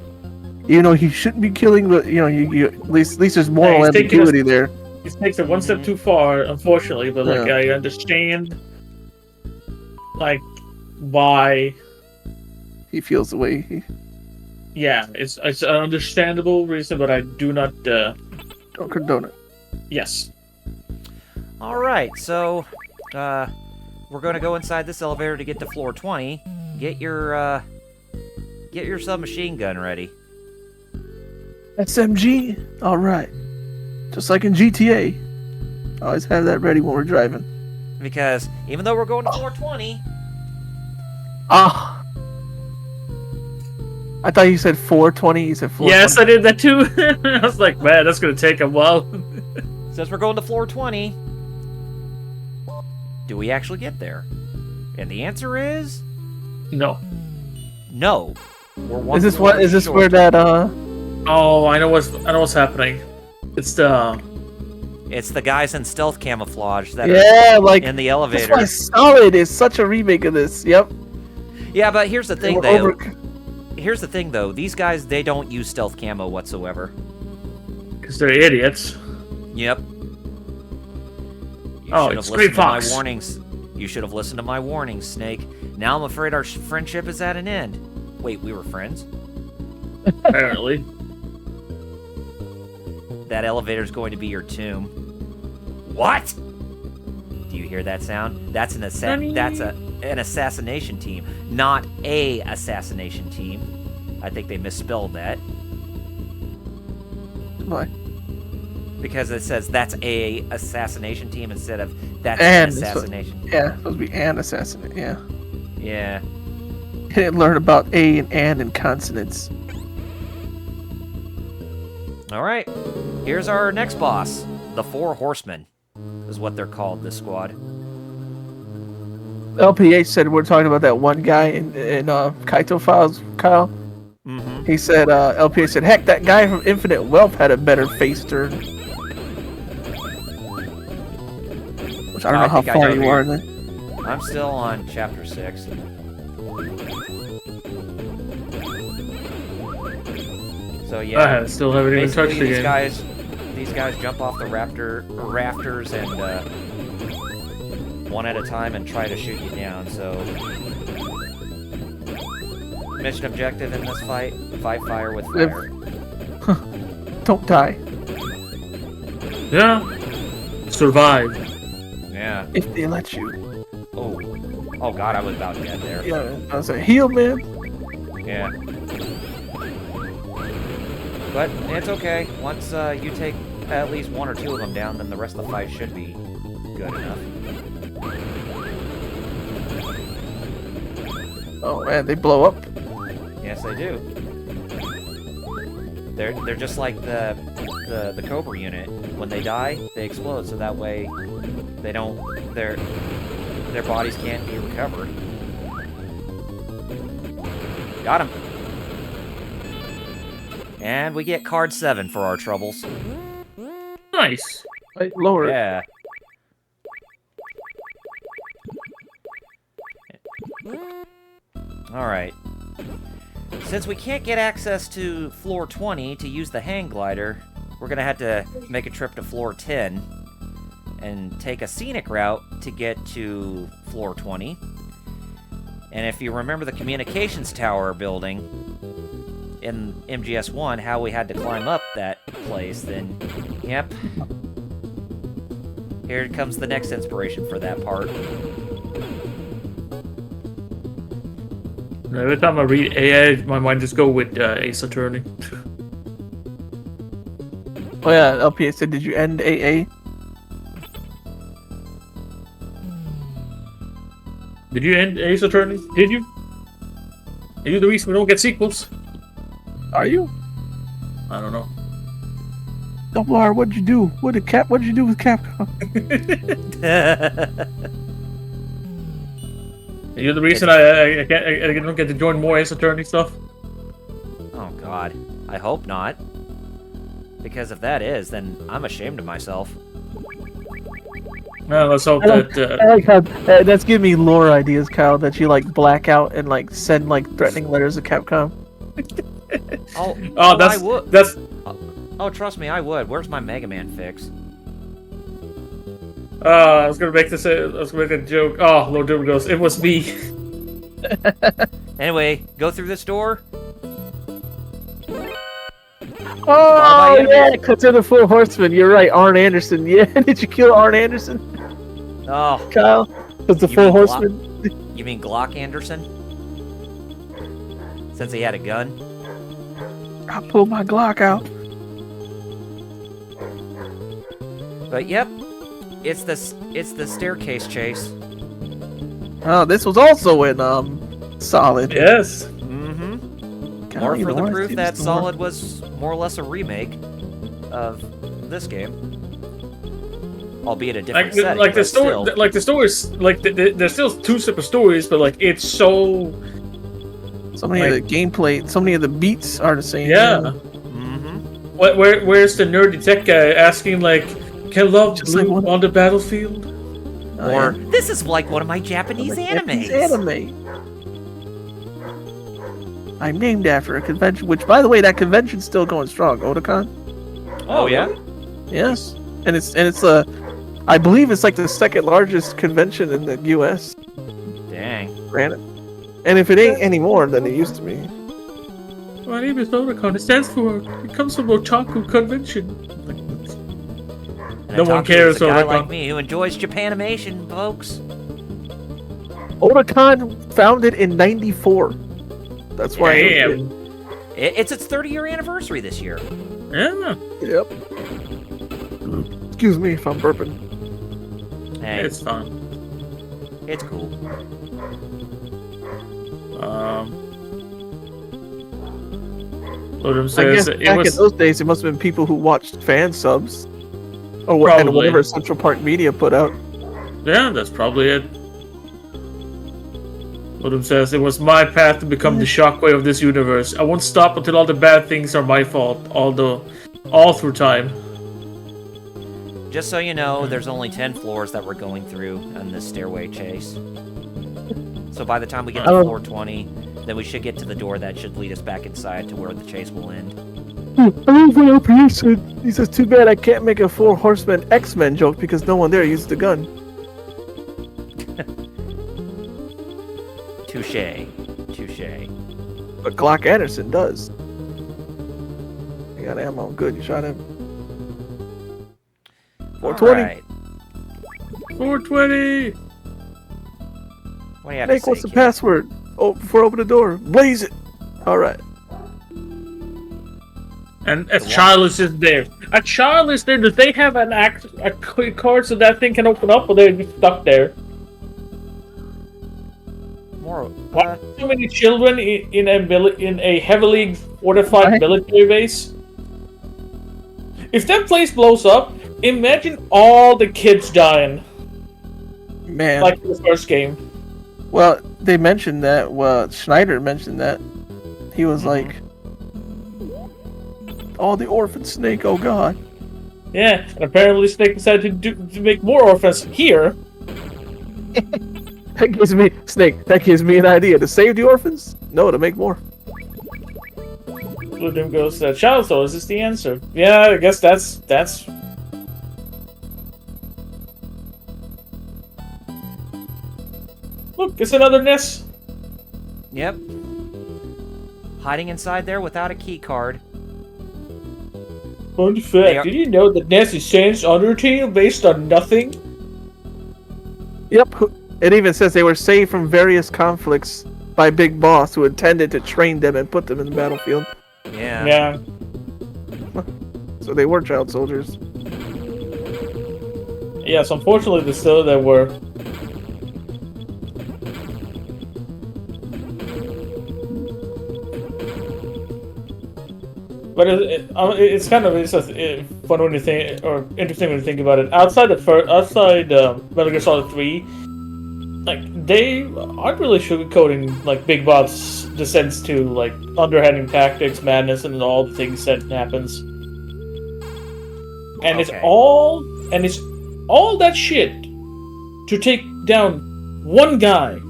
he shouldn't be killing, but you at least there's moral ambiguity there. He takes it one step too far, unfortunately, but like I understand like why he feels the way he. Yeah, it's an understandable reason, but I do not don't condone it. Yes. All right, so we're going to go inside this elevator to get to floor 20. Get your submachine gun ready. SMG? Alright. Just like in GTA. Always have that ready when we're driving. Because even though we're going to floor 20... Ah! I thought you said 420, you said 420. Yes, I did that too. I was like, man, that's going to take a while. Since we're going to floor 20, do we actually get there? And the answer is... No. No. Is this where that, Oh, I know what's happening. It's the guys in stealth camouflage that are in the elevator. That's why Solid is such a remake of this. Yep. Yeah, but here's the thing, though. These guys, they don't use stealth camo whatsoever. Because they're idiots. Yep. It's Grey Fox. My warnings. You should have listened to my warnings, Snake. Now I'm afraid our friendship is at an end. Wait, we were friends? Apparently. That elevator's going to be your tomb. What? Do you hear that sound? That's an an assassination team, not a assassination team. I think they misspelled that. Why? Because it says that's a assassination team instead of that's And an assassination. Yeah, it's supposed to be an assassinate. Yeah. Yeah. I didn't learn about a and in consonants. All right. Here's our next boss. The Four Horsemen is what they're called, this squad. LPH said we're talking about that one guy in Kaito Files, Kyle. Mm-hmm. He said, LPH said, heck, that guy from Infinite Wealth had a better face turn. Which I don't know how far you are then. I'm still on chapter 6. So yeah, I still haven't even touched the these game. These guys jump off the rafters and one at a time and try to shoot you down. So mission objective in this fight: fight fire with fire. Don't die. Yeah. Survive. Yeah. If they let you. Oh god, I was about dead there. Yeah, I was like, heal, man. Yeah. But it's okay. Once you take at least one or two of them down, then the rest of the fight should be good enough. Oh man, they blow up. Yes, they do. They're just like the Cobra unit. When they die, they explode, so that way they don't their bodies can't be recovered. Got him. And we get card 7 for our troubles. Nice. Right, lower. Yeah. Alright. Since we can't get access to floor 20 to use the hang glider, we're gonna have to make a trip to floor 10 and take a scenic route to get to floor 20. And if you remember the communications tower building in MGS1, how we had to climb up that place, then, yep. Here comes the next inspiration for that part. Every time I read AA, my mind just go with Ace Attorney. Oh yeah, LPH said, did you end AA? Did you end Ace Attorney? Did you? Are you the reason we don't get sequels? Are you? I don't know. Double R, what'd you do? What'd you do with Capcom? Are you the reason I don't get to join more Ace Attorney stuff? Oh god, I hope not. Because if that is, then I'm ashamed of myself. Well, let's hope that. I like how that's giving me lore ideas, Kyle. That you like black out and like send like threatening letters to Capcom. I would. That's. Oh, trust me, I would. Where's my Mega Man fix? I was gonna make this. I was gonna make a joke. Oh, Lord Doom goes. It was me. Anyway, go through this door. Oh yeah, to the Four Horsemen. You're right, Arn Anderson. Yeah, did you kill Arn Anderson? Oh, Kyle, was the You Four mean Horsemen? you mean Glock Anderson? Since he had a gun? I pulled my Glock out. But yep, it's the staircase chase. Oh, this was also in Solid. Yes. Mm-hmm. God, More you for know, the I proof see that this Solid was more or less a remake of this game, albeit a different setting. Like the but story, still. like the stories, like there's still two separate stories, but like it's so. So many of the gameplay, so many of the beats are the same. Yeah. Mm-hmm. Where's the nerdy tech guy asking like, "Can love Just blue like on the battlefield?" Oh, Or yeah. this is like one of my Japanese animes. Anime. I'm named after a convention, which, by the way, that convention's still going strong. Otakon. Oh yeah. Yes, and it's I believe it's like the second largest convention in the U.S. Dang. Granted, and if it ain't any more than it used to be. My name is Otakon. It stands for. It comes from Otaku Convention. And No I one talk to cares, a guy Otakon. like me who enjoys Japanimation, folks. Otakon founded in '94. That's why. Damn. It's its 30-year anniversary this year. Yeah. Yep. Excuse me if I'm burping. Hey, It's fun. it's cool. Odom I says guess it back was in those days, it must have been people who watched fan subs, or and Probably. whatever Central Park Media put out. yeah, that's probably it. Odom says it was my path to become the shockwave of this universe. I won't stop until all the bad things are my fault, all through time. Just so you know, there's only 10 floors that we're going through on this stairway chase. So by the time we get to floor 20, then we should get to the door that should lead us back inside to where the chase will end. I love what LPH said. He says, "Too bad I can't make a Four Horsemen X-Men joke because no one there used the gun." Touche. Touche. But Glock Anderson does. He got ammo. Good, you shot him. 420. Alright. 420. What do you have Snake, to say, what's the kid? password? Oh, before I open the door. Blaze it. All right. And a child is just there. A child is there. Do they have a quick card so that thing can open up, or they're just stuck there? More. Why so many children in a heavily fortified military base? If that place blows up, imagine all the kids dying. Man. Like in the first game. Well, they mentioned that. Well, Schneider mentioned that. He was like, "Oh, the orphan Snake. Oh God." Yeah, and apparently Snake decided to make more orphans here. That gives me Snake. That gives me an idea to save the orphans. No, to make more. Ludum goes, child souls is the answer. Yeah, I guess that's. Look, it's another nest. Yep. Hiding inside there without a key card. Fun fact, did you know that Ness is Sans Undertale based on nothing? Yep. It even says they were saved from various conflicts by Big Boss, who intended to train them and put them in the battlefield. Yeah. Yeah. So they were child soldiers. Yes, unfortunately, the still there were. But it's kind of fun when you think, or interesting when you think about it. Outside Metal Gear Solid 3, like they aren't really sugarcoating like Big Bot's descents to like underhanding tactics, madness, and all the things that happens. And it's all that shit to take down one guy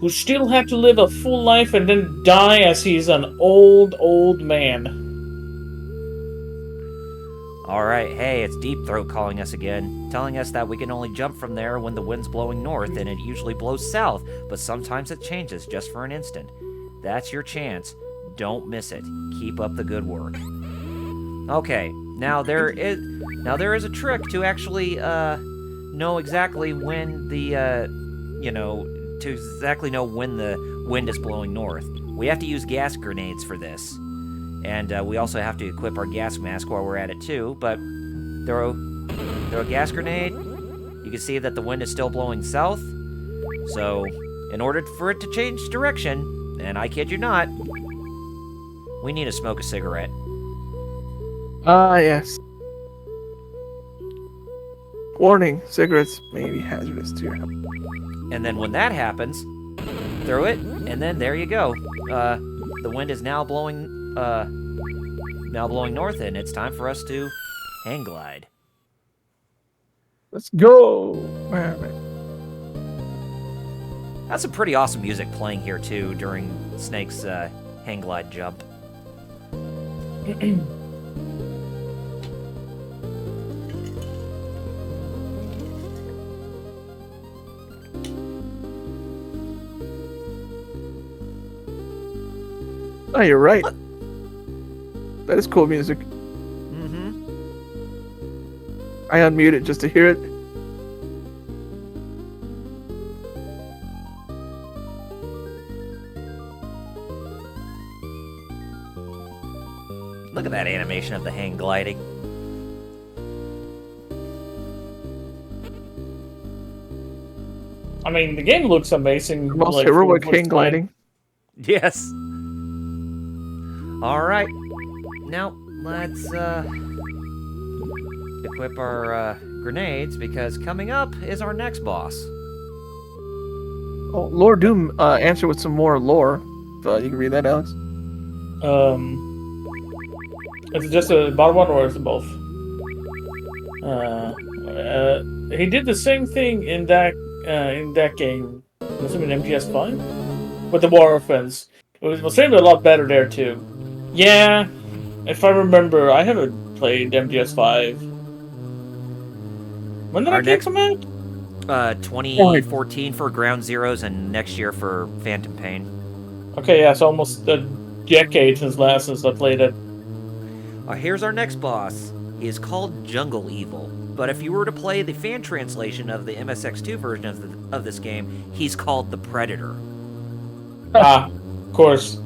who still had to live a full life and then die as he's an old man. Alright, hey, it's Deep Throat calling us again, telling us that we can only jump from there when the wind's blowing north, and it usually blows south, but sometimes it changes just for an instant. That's your chance. Don't miss it. Keep up the good work. Okay, now there is a trick to actually know exactly when the to exactly know when the wind is blowing north. We have to use gas grenades for this. And we also have to equip our gas mask while we're at it too, but throw a gas grenade. You can see that the wind is still blowing south. So, in order for it to change direction, and I kid you not, we need to smoke a cigarette. Ah, yes. Warning, cigarettes may be hazardous to your health. And then when that happens, throw it, and then there you go. The wind is now blowing north, and it's time for us to hang glide. Let's go! That's some pretty awesome music playing here too during Snake's hang glide jump. Oh, you're right. That is cool music. Mm-hmm. I unmuted just to hear it. Look at that animation of the hang gliding. I mean, the game looks amazing. The most like, heroic for its hang gliding. Yes. All right. Now let's equip our grenades because coming up is our next boss. Oh, Lord Doom answered with some more lore. You can read that, Alex. Is it just a bottom one or is it both? He did the same thing in that game. Was it in MGS5? With the War Orphans. It was framed a lot better there too. Yeah, if I remember, I haven't played MGS5. When did Our that game next- come out? 2014 for Ground Zeroes and next year for Phantom Pain. Okay, yeah, it's almost a decade since I played it. Here's our next boss. He is called Jungle Evil, but if you were to play the fan translation of the MSX2 version of this game, he's called the Predator. Ah, of course.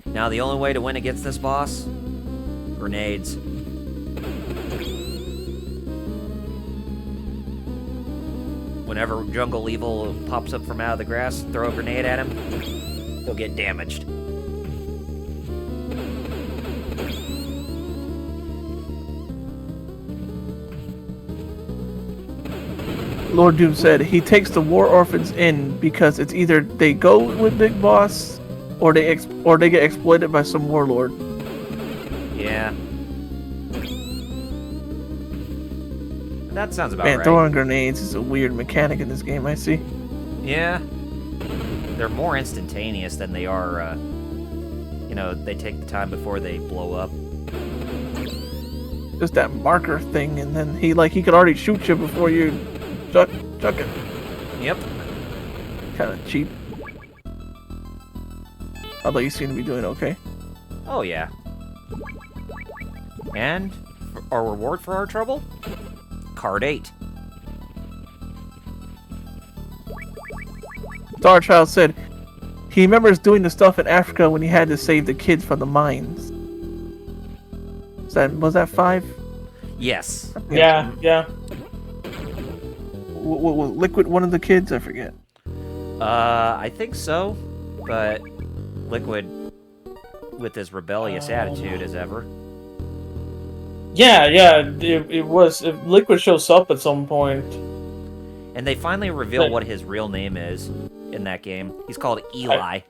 Now the only way to win against this boss? Grenades. Whenever Jungle Evil pops up from out of the grass, throw a grenade at him, he'll get damaged. Lord Doom said he takes the War Orphans in because it's either they go with Big Boss or they get exploited by some warlord. Yeah. That sounds about Man, right. throwing grenades is a weird mechanic in this game, I see. Yeah. They're more instantaneous than they are, they take the time before they blow up. Just that marker thing, and then he could already shoot you before you chuck it. Yep. Kind of cheap. Although you seem to be doing okay. Oh, yeah. And our reward for our trouble? Card 8. Starchild said he remembers doing the stuff in Africa when he had to save the kids from the mines. Was that 5? Yes. Yeah. Liquid one of the kids? I forget. I think so. But Liquid, with his rebellious attitude as ever. Yeah, it was. If Liquid shows up at some point. And they finally reveal what his real name is in that game. He's called Eli.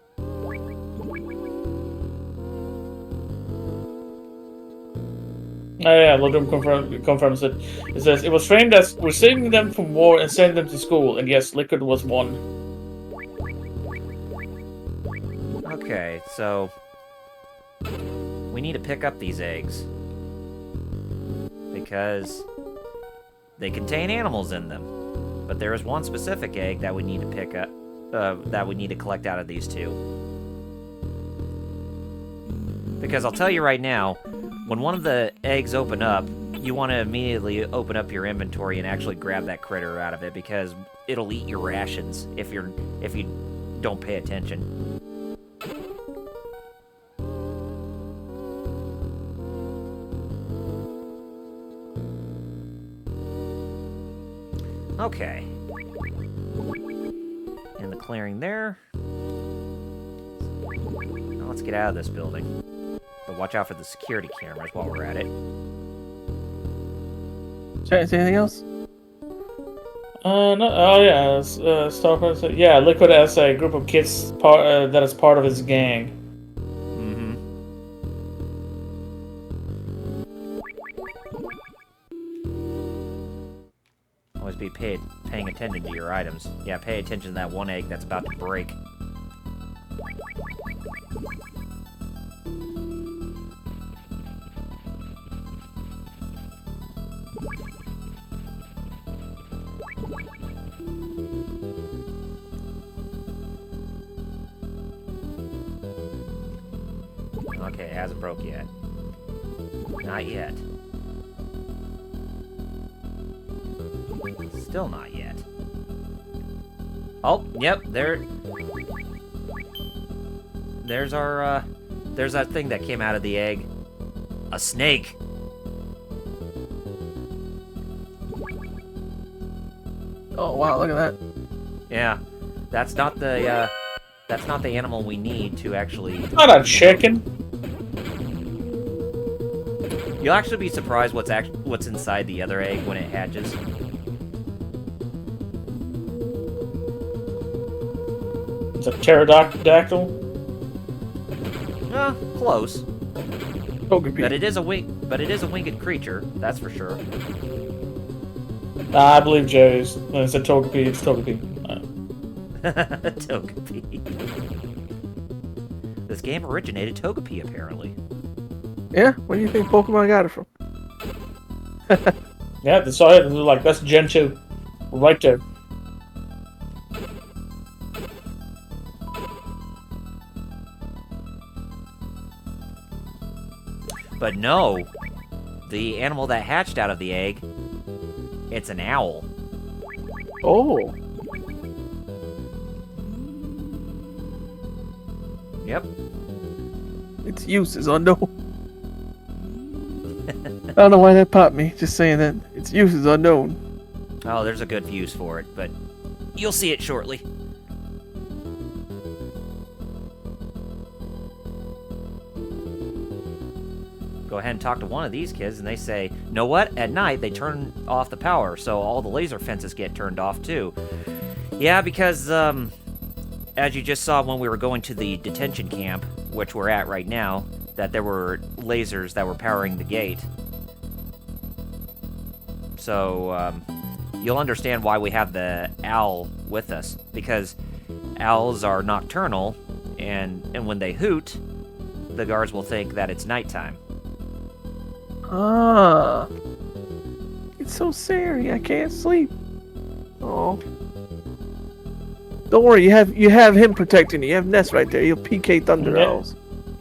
Oh yeah, Lodrum confirms it. It says, it was framed as, we're saving them from war and sending them to school, and yes, Liquid was one. Okay, so we need to pick up these eggs. Because they contain animals in them. But there is one specific egg that we need to pick up, that we need to collect out of these two. Because I'll tell you right now, when one of the eggs open up, you want to immediately open up your inventory and actually grab that critter out of it, because it'll eat your rations if you don't pay attention. Okay. In the clearing there. Now let's get out of this building. But watch out for the security cameras while we're at it. Is there anything else? No. Oh yeah. Starfire said, yeah, Liquid has a group of kids that is part of his gang. Always be paying attention to your items. Yeah, pay attention to that one egg that's about to break. Okay, it hasn't broke yet. Not yet. Still not yet. Oh, yep, there. there's our, there's that thing that came out of the egg. A snake. Oh wow, look at that. Yeah, that's not the animal we need to actually. Not a chicken. You'll actually be surprised what's inside the other egg when it hatches. It's a pterodactyl. Close. Togepi. But it is a winged creature, that's for sure. Nah, I believe Joe's. When it's a Togepi, it's Togepi. Togepi. This game originated Togepi, apparently. Yeah, where do you think Pokemon got it from? Yeah, they saw it and they're like, that's Gen 2. Right there. But no, the animal that hatched out of the egg, it's an owl. Oh, Yep. its use is unknown. I don't know why that popped me. Just saying that its use is unknown. Oh, there's a good use for it, but you'll see it shortly. Go ahead and talk to one of these kids, and they say, know what? At night, they turn off the power, so all the laser fences get turned off, too. Yeah, because, as you just saw when we were going to the detention camp, which we're at right now, that there were lasers that were powering the gate. So, you'll understand why we have the owl with us, because owls are nocturnal, and when they hoot, the guards will think that it's nighttime. Ah, it's so scary. I can't sleep. Oh, don't worry. You have him protecting you. You have Ness right there. You'll PK Thunder Yeah. Owls.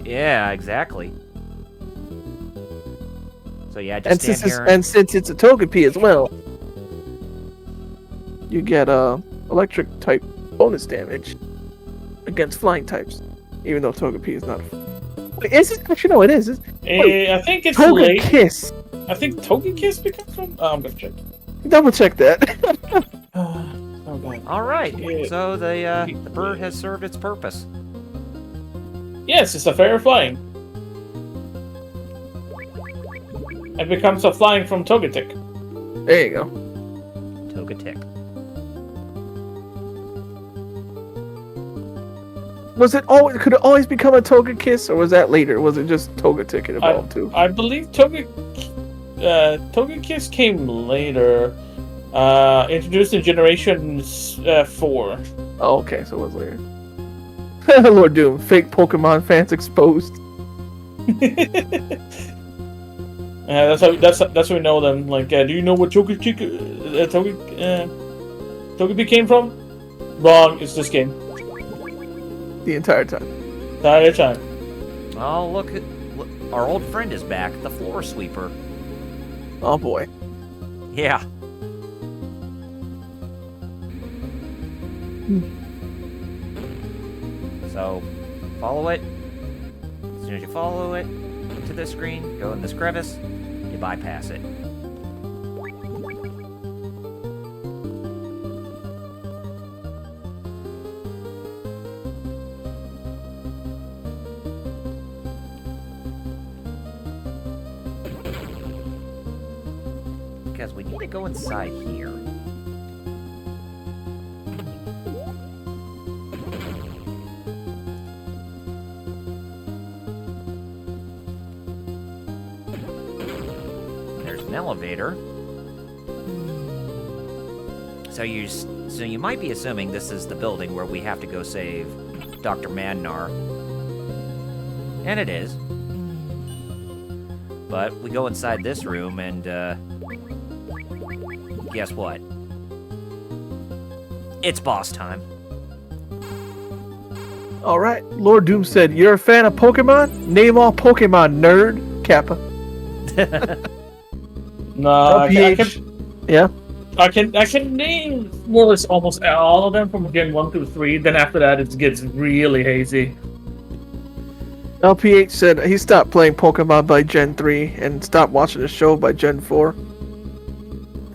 Yeah, exactly. So yeah, And just stand here. since it's a Togepi as well, you get electric type bonus damage against flying types. Even though Togepi is not. Wait, is it? Actually, no, it is. I think it's late. Togekiss. I think Togekiss becomes from. Oh, I'm gonna check. Double check that. Oh god. All right. Yeah. So the bird has served its purpose. Yes, it's a fair flying. It becomes a flying from Togetic. There you go. Togetic. Was it always? Could it always become a Togekiss, or was that later? Was it just Togetic it evolved to? I believe Togekiss came later. Introduced in Generation 4. Oh, okay, so it was later. Lord Doom, fake Pokemon fans exposed. That's how we know them. Like, do you know what Togepi came from? Wrong. It's this game. The entire time. Entire time. Oh, look, our old friend is back, the floor sweeper. Oh boy. Yeah. So, follow it. As soon as you follow it to this screen, go in this crevice, you bypass it. Because we need to go inside here. There's an elevator. So you might be assuming this is the building where we have to go save Dr. Madnar. And it is. But we go inside this room and guess what? It's boss time. Alright, Lord Doom said, you're a fan of Pokemon? Name all Pokemon, nerd. Kappa. No, Yeah? I can name more or less almost all of them from Gen 1 through 3. Then after that, it gets really hazy. LPH said he stopped playing Pokemon by Gen 3 and stopped watching the show by Gen 4.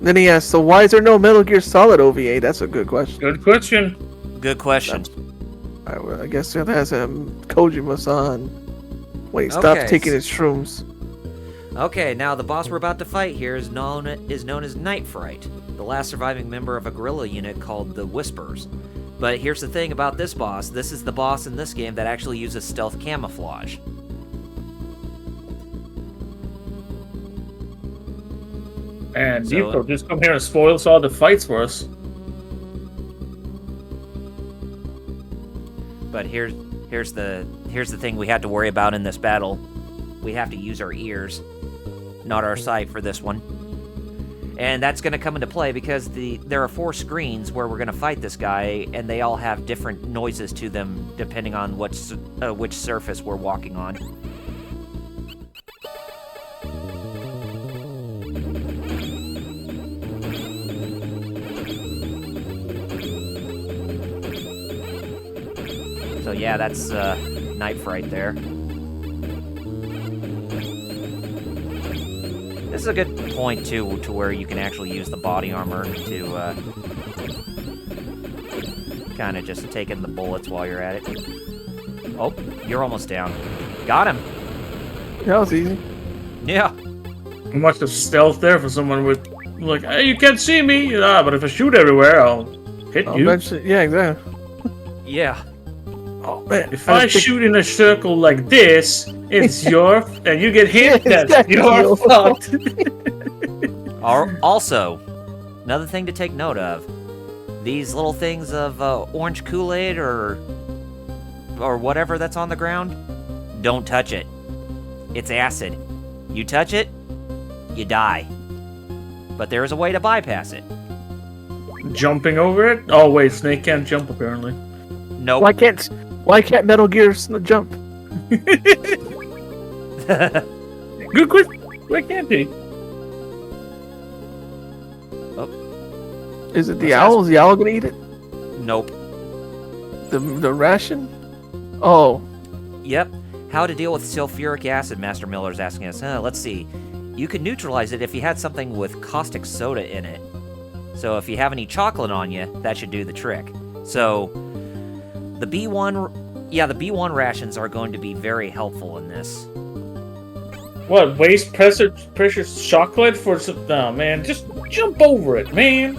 Then he asked, so why is there no Metal Gear Solid OVA? That's a good question. Good question. Good question. I guess that has Kojima-san when he stopped taking his shrooms. Okay, now the boss we're about to fight here is known as Night Fright, the last surviving member of a guerrilla unit called the Whispers. But here's the thing about this boss. This is the boss in this game that actually uses stealth camouflage. And Deepo just come here and spoils all the fights for us. But here's the thing we have to worry about in this battle. We have to use our ears, not our sight for this one. And that's going to come into play because there are 4 screens where we're going to fight this guy, and they all have different noises to them depending on which surface we're walking on. So yeah, that's Night Fright there. This is a good point too, to where you can actually use the body armor to kind of just take in the bullets while you're at it. Oh, you're almost down. Got him. That was easy. Yeah. Much of stealth there for someone with, like, hey, you can't see me. But if I shoot everywhere, I'll hit you. Eventually, yeah, exactly. Yeah. Oh man, if I shoot in a circle like this, it's your, and you get hit, Yeah, that's your fault. Also, another thing to take note of: these little things of orange Kool-Aid or whatever that's on the ground, don't touch it. It's acid. You touch it, you die. But there is a way to bypass it. Jumping over it? Oh wait, Snake can't jump apparently. Nope. Why can't Metal Gear jump? Good question. Why can't he? Oh. Is it the owl? Is the owl gonna eat it? Nope. The ration? Oh. Yep. How to deal with sulfuric acid, Master Miller's asking us. Let's see. You could neutralize it if you had something with caustic soda in it. So if you have any chocolate on you, that should do the trick. So the B1 rations are going to be very helpful in this. What, waste precious chocolate for some... No, man, just jump over it, man.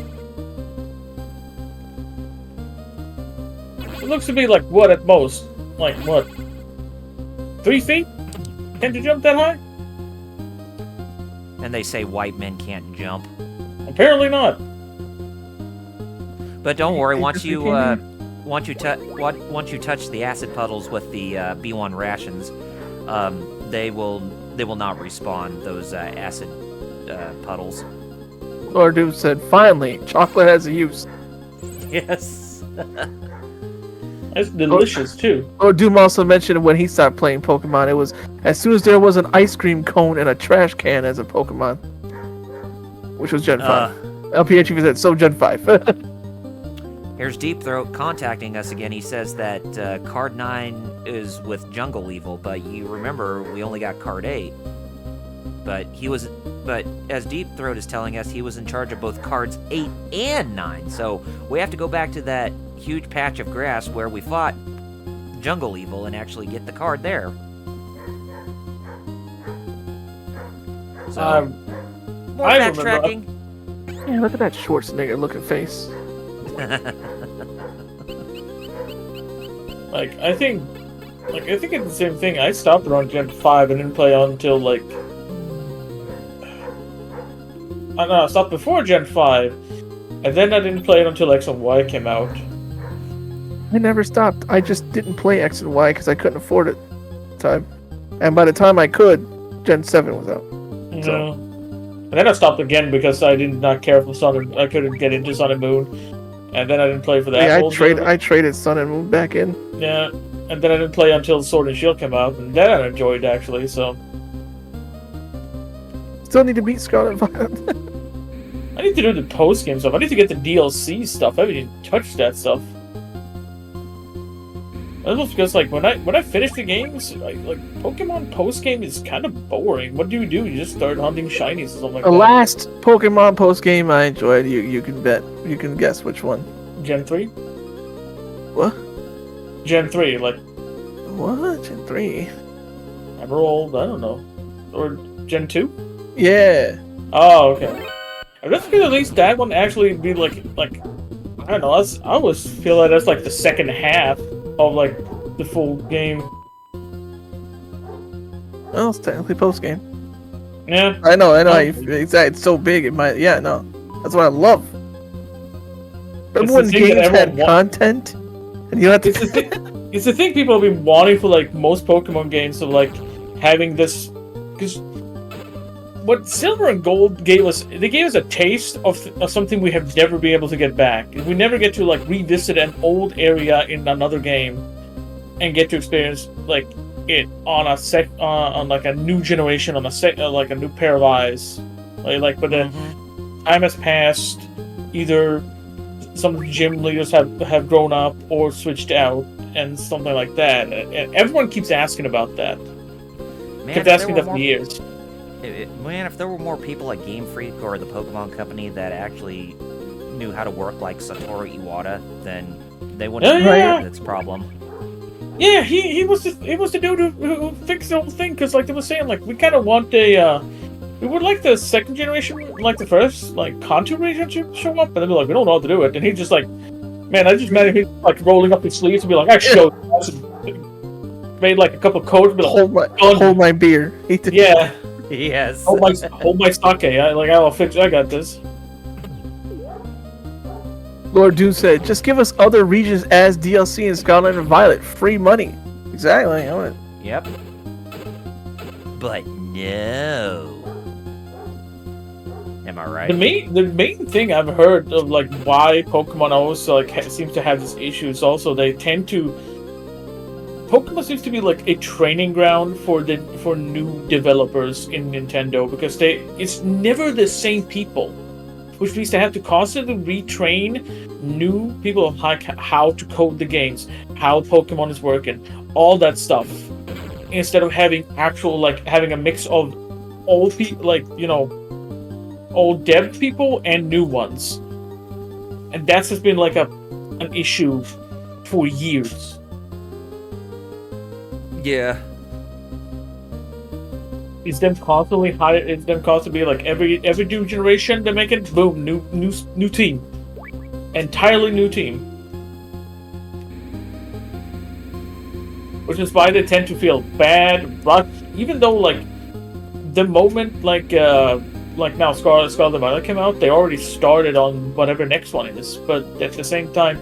It looks to be like, what, at most? Like, what? 3 feet? Can't you jump that high? And they say white men can't jump. Apparently not. But don't worry, once you touch the acid puddles with the B1 rations, they will not respawn those acid puddles. Lord Doom said, finally, chocolate has a use. Yes. That's delicious too. Lord Doom also mentioned when he stopped playing Pokemon, it was as soon as there was an ice cream cone and a trash can as a Pokemon, which was Gen 5. LPH even said, so Gen 5. Here's Deep Throat contacting us again. He says that Card 9 is with Jungle Evil, but you remember we only got Card 8. But as Deep Throat is telling us, he was in charge of both Cards 8 and 9. So we have to go back to that huge patch of grass where we fought Jungle Evil and actually get the card there. So, more backtracking. Yeah, look at that Schwarzenegger looking face. I think it's the same thing. I stopped around Gen 5 and didn't play on until I stopped before Gen 5, and then I didn't play it until X and Y came out. I never stopped. I just didn't play X and Y because I couldn't afford it at the time. And by the time I could, Gen 7 was out. So. And then I stopped again because I did not care for Sun. I couldn't get into Sun and Moon, and then I didn't play for that. Yeah, I traded Sun and Moon back in. Yeah, and then I didn't play until Sword and Shield came out, and then I enjoyed actually. So still need to beat Scarlet Violet. I need to do the post game stuff. I need to get the DLC stuff. I haven't even touched that stuff. That was because like when I finished the games, like Pokemon post game is kind of boring. What do? You just start hunting shinies or something like The that. last Pokemon post game I enjoyed, you can bet, you can guess which one. Gen 3? What? Gen 3, like What? Gen 3? Emerald, I don't know. Or Gen 2? Yeah. Oh, okay. I just feel at least that one actually be like I don't know, I always feel like that's like the second half of like the full game. Well, it's technically post game. Yeah. I know. Oh. It's so big. It might. Yeah, no. That's what I love. It's Remember the when thing that games had everyone content, and you had to. It's the thing people have been wanting for like most Pokemon games of like having this, because what Silver and Gold gave us, they gave us a taste of something we have never been able to get back. We never get to like revisit an old area in another game and get to experience like it on a on like a new generation, on a like a new pair of eyes. Like but then time has passed. Either some gym leaders have grown up or switched out and something like that. And everyone keeps asking about that. Kept asking that for years. Man, if there were more people at Game Freak or the Pokemon Company that actually knew how to work like Satoru Iwata, then they wouldn't have this problem. Yeah, he was the dude who fixed the whole thing, because like they were saying, like we kind of want a we would like the second generation, like the first like Kanto region to show up, and then be like, we don't know how to do it, and he just like, man, I just imagine him like rolling up his sleeves and be like, I showed you. Made like a couple of codes, but like, hold my beer. Yeah. Yes. Hold my sake. I got this. Lord Doom said, just give us other regions as DLC in Scarlet and Violet. Free money. Exactly. I want it. Yep. But no. Am I right? The main thing I've heard of like why Pokemon always like seems to have this issue is also they tend to Pokemon seems to be like a training ground for new developers in Nintendo, because it's never the same people, which means they have to constantly retrain new people on how to code the games, how Pokemon is working, all that stuff, instead of having having a mix of old people, like old dev people and new ones, and that's just been like an issue for years. Yeah. It's them constantly like every new generation they're making, boom, new team, entirely new team, which is why they tend to feel bad, rushed, even though like the moment like now Scarlet and Violet came out, they already started on whatever next one is, but at the same time,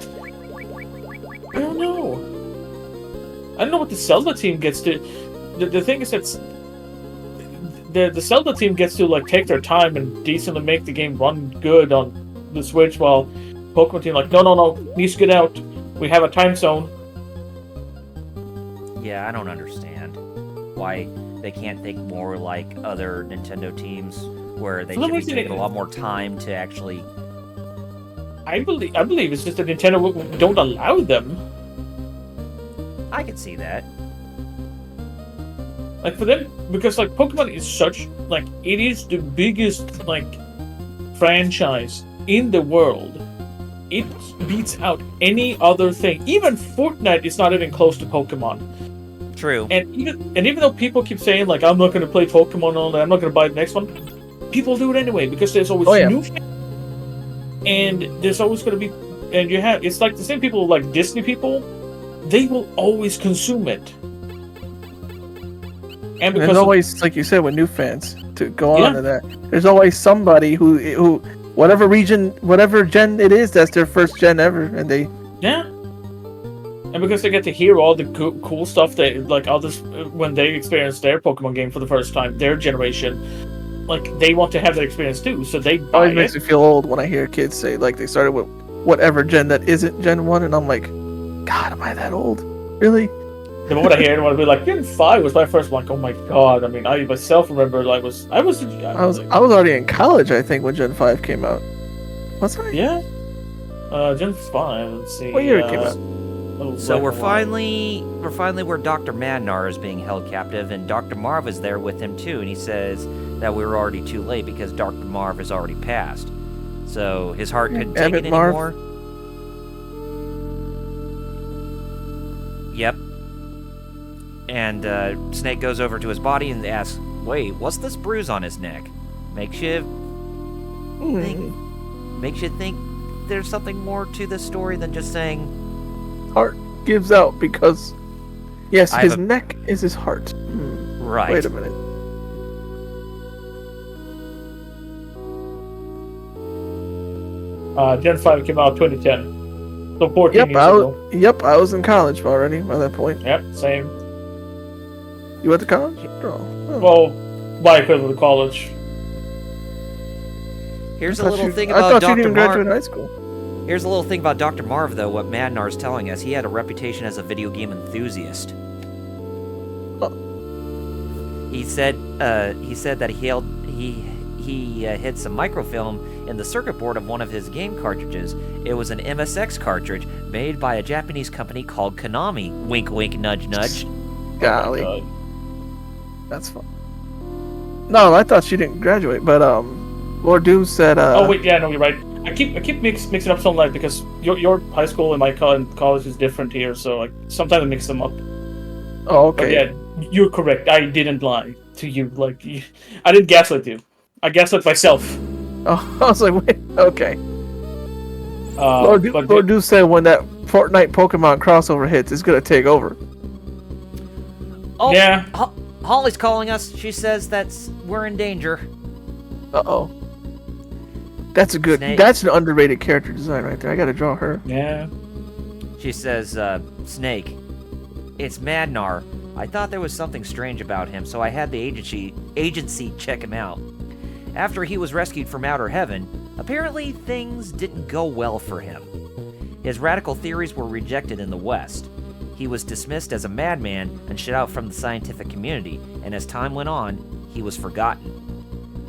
I don't know what the Zelda team gets to. The thing is that the Zelda team gets to like take their time and decently make the game run good on the Switch, while Pokemon team like no, needs to get out. We have a time zone. Yeah, I don't understand why they can't think more like other Nintendo teams, where they should be taking a lot more time to actually. I believe it's just that Nintendo don't allow them. I can see that. Like for them, because like Pokemon is such like it is the biggest like franchise in the world. It beats out any other thing. Even Fortnite is not even close to Pokemon. True. And even though people keep saying like I'm not going to play Pokemon only, I'm not going to buy the next one, people do it anyway because there's always new fans, and there's always going to be, and it's like the same people like Disney people. They will always consume it. And because there's always, like you said, with new fans, to go on to that, there's always somebody who whatever region, whatever gen it is, that's their first gen ever, and they and because they get to hear all the cool stuff that like others when they experience their Pokemon game for the first time, their generation, like they want to have that experience too, so they buy always makes me feel old when I hear kids say like they started with whatever gen that isn't Gen 1, and I'm like, God, am I that old? Really? The moment I hear it, I want to be like, Gen 5 was my first one. Like, oh my God! I mean, I myself remember like I was already in college, I think, when Gen 5 came out. Was I? Yeah. Gen 5. Let's see. What year it came out? So we're finally where Dr. Madnar is being held captive, and Dr. Marv is there with him too, and he says that we were already too late because Dr. Marv has already passed. So his heart couldn't take it anymore. Yep. And Snake goes over to his body and asks, "Wait, what's this bruise on his neck? Makes you think there's something more to this story than just saying heart gives out because yes, his neck is his heart." Right. Wait a minute. Gen 5 came out 2010. So 14 years ago. Yep, I was in college already by that point. Yep, same. You went to college? Oh. Well, my equivalent to college. Here's a little thing I about thought you didn't Dr. graduate Marv. high school. Here's a little thing about Dr. Marv, though. What Madnar's telling us, he had a reputation as a video game enthusiast. He said that he hid some microfilm in the circuit board of one of his game cartridges. It was an MSX cartridge made by a Japanese company called Konami. Wink, wink, nudge, nudge. Golly. That's fun. No, I thought she didn't graduate, but Lord Doom said. Oh wait, yeah, no, you're right. I keep mixing up some like because your high school and my college is different here, so like sometimes I mix them up. Oh, okay. But yeah, you're correct. I didn't lie to you. Like I didn't gaslight you. I gaslit myself. Oh, I was like, wait, okay. Lord Doom said when that Fortnite Pokemon crossover hits, it's gonna take over. Oh, yeah. Holly's calling us. She says we're in danger. Uh-oh. That's that's an underrated character design right there. I gotta draw her. Yeah. She says, Snake, it's Madnar. I thought there was something strange about him, so I had the agency check him out. After he was rescued from outer heaven, apparently things didn't go well for him. His radical theories were rejected in the West. He was dismissed as a madman and shut out from the scientific community, and as time went on, he was forgotten.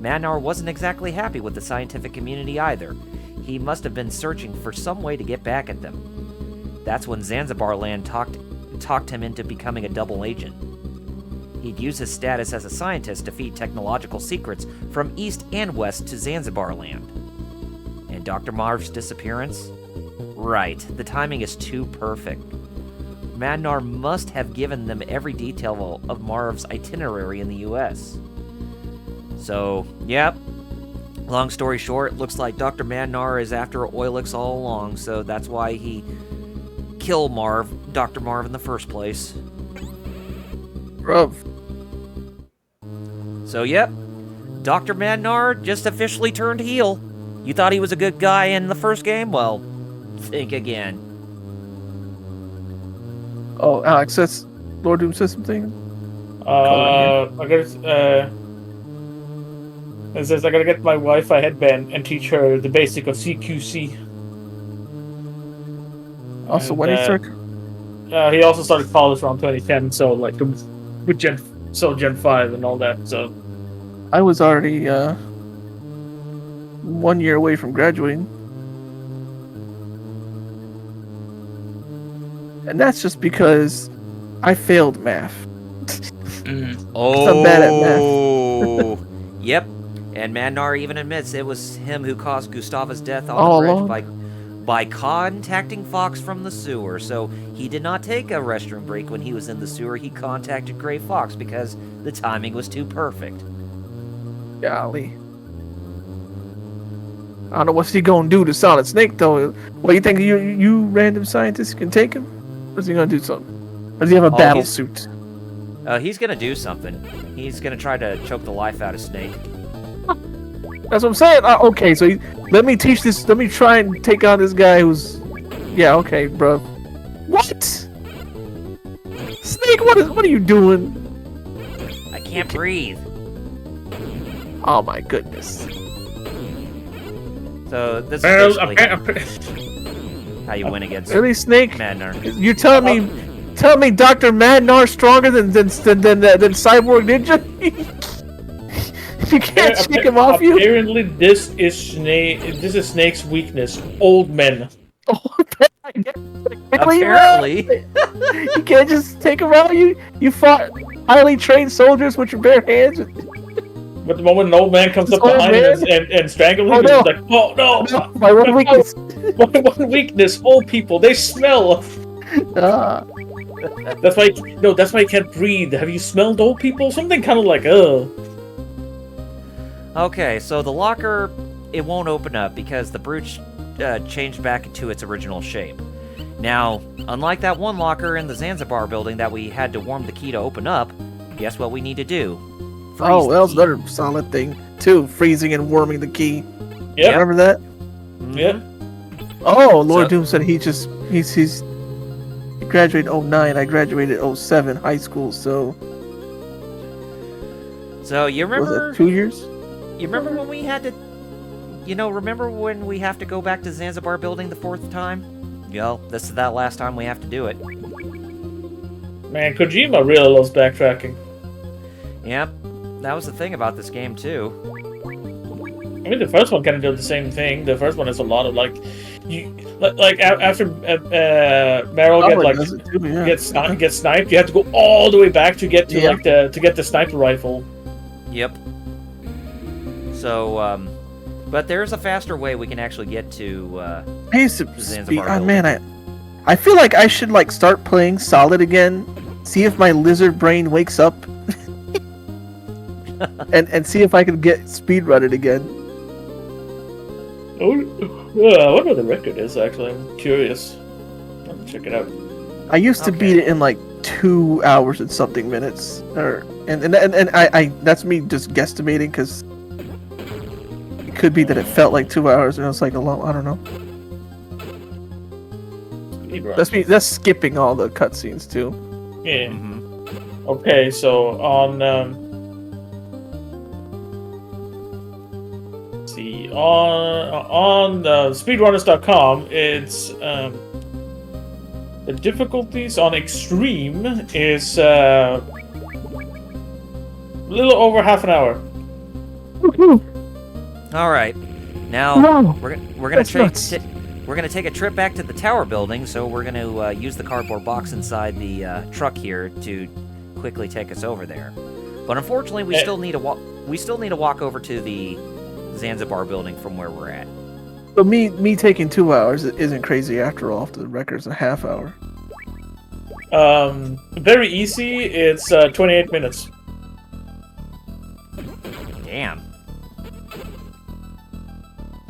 Madnar wasn't exactly happy with the scientific community either. He must have been searching for some way to get back at them. That's when Zanzibar Land talked him into becoming a double agent. He'd use his status as a scientist to feed technological secrets from East and West to Zanzibar Land. And Dr. Marv's disappearance? Right, the timing is too perfect. Madnar must have given them every detail of Marv's itinerary in the U.S. So, yep. Long story short, looks like Dr. Madnar is after Oilix all along, so that's why he killed Dr. Marv in the first place. Rough. So, yep. Dr. Madnar just officially turned heel. You thought he was a good guy in the first game? Well, think again. Oh, Alex, that's Lord Doom says something. I gotta. It says I gotta get my Wi-Fi headband and teach her the basic of CQC. Also, And, when he started. He also started college around 2010, so like with Gen 5 and all that. So I was already 1 year away from graduating. And that's just because I failed math. Oh, I'm bad at math. Yep. And Madnar even admits it was him who caused Gustava's death on All the bridge along? by contacting Fox from the sewer. So he did not take a restroom break when he was in the sewer. He contacted Gray Fox because the timing was too perfect. Golly. I don't know what's he gonna do to Solid Snake though. What you think you random scientists can take him? What's he gonna do something? Or does he have a battle suit? He's gonna do something. He's gonna try to choke the life out of Snake. That's what I'm saying. Okay, so let me teach this. Let me try and take on this guy who's. Yeah, okay, bro. What? Snake, what are you doing? I can't breathe. Oh my goodness. So this is basically how you win against Really, Snake? Madnar. You telling me Dr. Madnar's stronger than Cyborg Ninja? You can't shake him off you? Apparently, this is Snake's weakness. Old men. Oh, I guess, really, bro? Apparently. You can't just take them out. You fought highly trained soldiers with your bare hands. But the moment an old man comes This up old behind him man? and strangles Oh him, no! he's like, oh no! No, my one weakness. My one weakness, old people, they smell. Ah. That's why that's why he can't breathe. Have you smelled old people? Something kind of like, Okay, so the locker, it won't open up because the brooch changed back into its original shape. Now, unlike that one locker in the Zanzibar building that we had to warm the key to open up, guess what we need to do? Freeze Oh, the that was key. another solid thing too. Freezing and warming the key. Yep. Remember that? Mhm. Yeah. Oh, Lord So- Doom said he graduated 09. I graduated 07 high school. So So you was remember? it 2 years? You remember when we had to? Remember when we have to go back to Zanzibar building the 4th time? Well, this is that last time we have to do it. Man, Kojima really loves backtracking. Yep, that was the thing about this game too. I mean, the first one kind of did the same thing. The first one has a lot of after Meryl Oh, it does it too, yeah. gets sniped, you have to go all the way back to get to Yeah. to get the sniper rifle. Yep. So, but there's a faster way we can actually get to. I used to Zanzibar oh, man, I feel like I should like start playing Solid again. See if my lizard brain wakes up. and see if I can get speedrun it again. Oh, I wonder what the record is. Actually, I'm curious. I'll check it out. I used to Okay. beat it in like 2 hours and something minutes, and I that's me just guesstimating because it could be that it felt like 2 hours and it was like a long. I don't know. Speedrun. That's skipping all the cutscenes too. Yeah. Mhm. Okay, so on let's see on speedrunners.com, it's the difficulties on extreme is a little over half an hour. All right. Now Wow. we're gonna That's nuts. we're gonna take a trip back to the tower building. So we're gonna use the cardboard box inside the truck here to quickly take us over there. But unfortunately, we Eh. still need to walk. We still need to walk over to the Zanzibar building from where we're at. But me taking 2 hours isn't crazy after all. If the record's a half hour. Very easy. It's 28 minutes. Damn.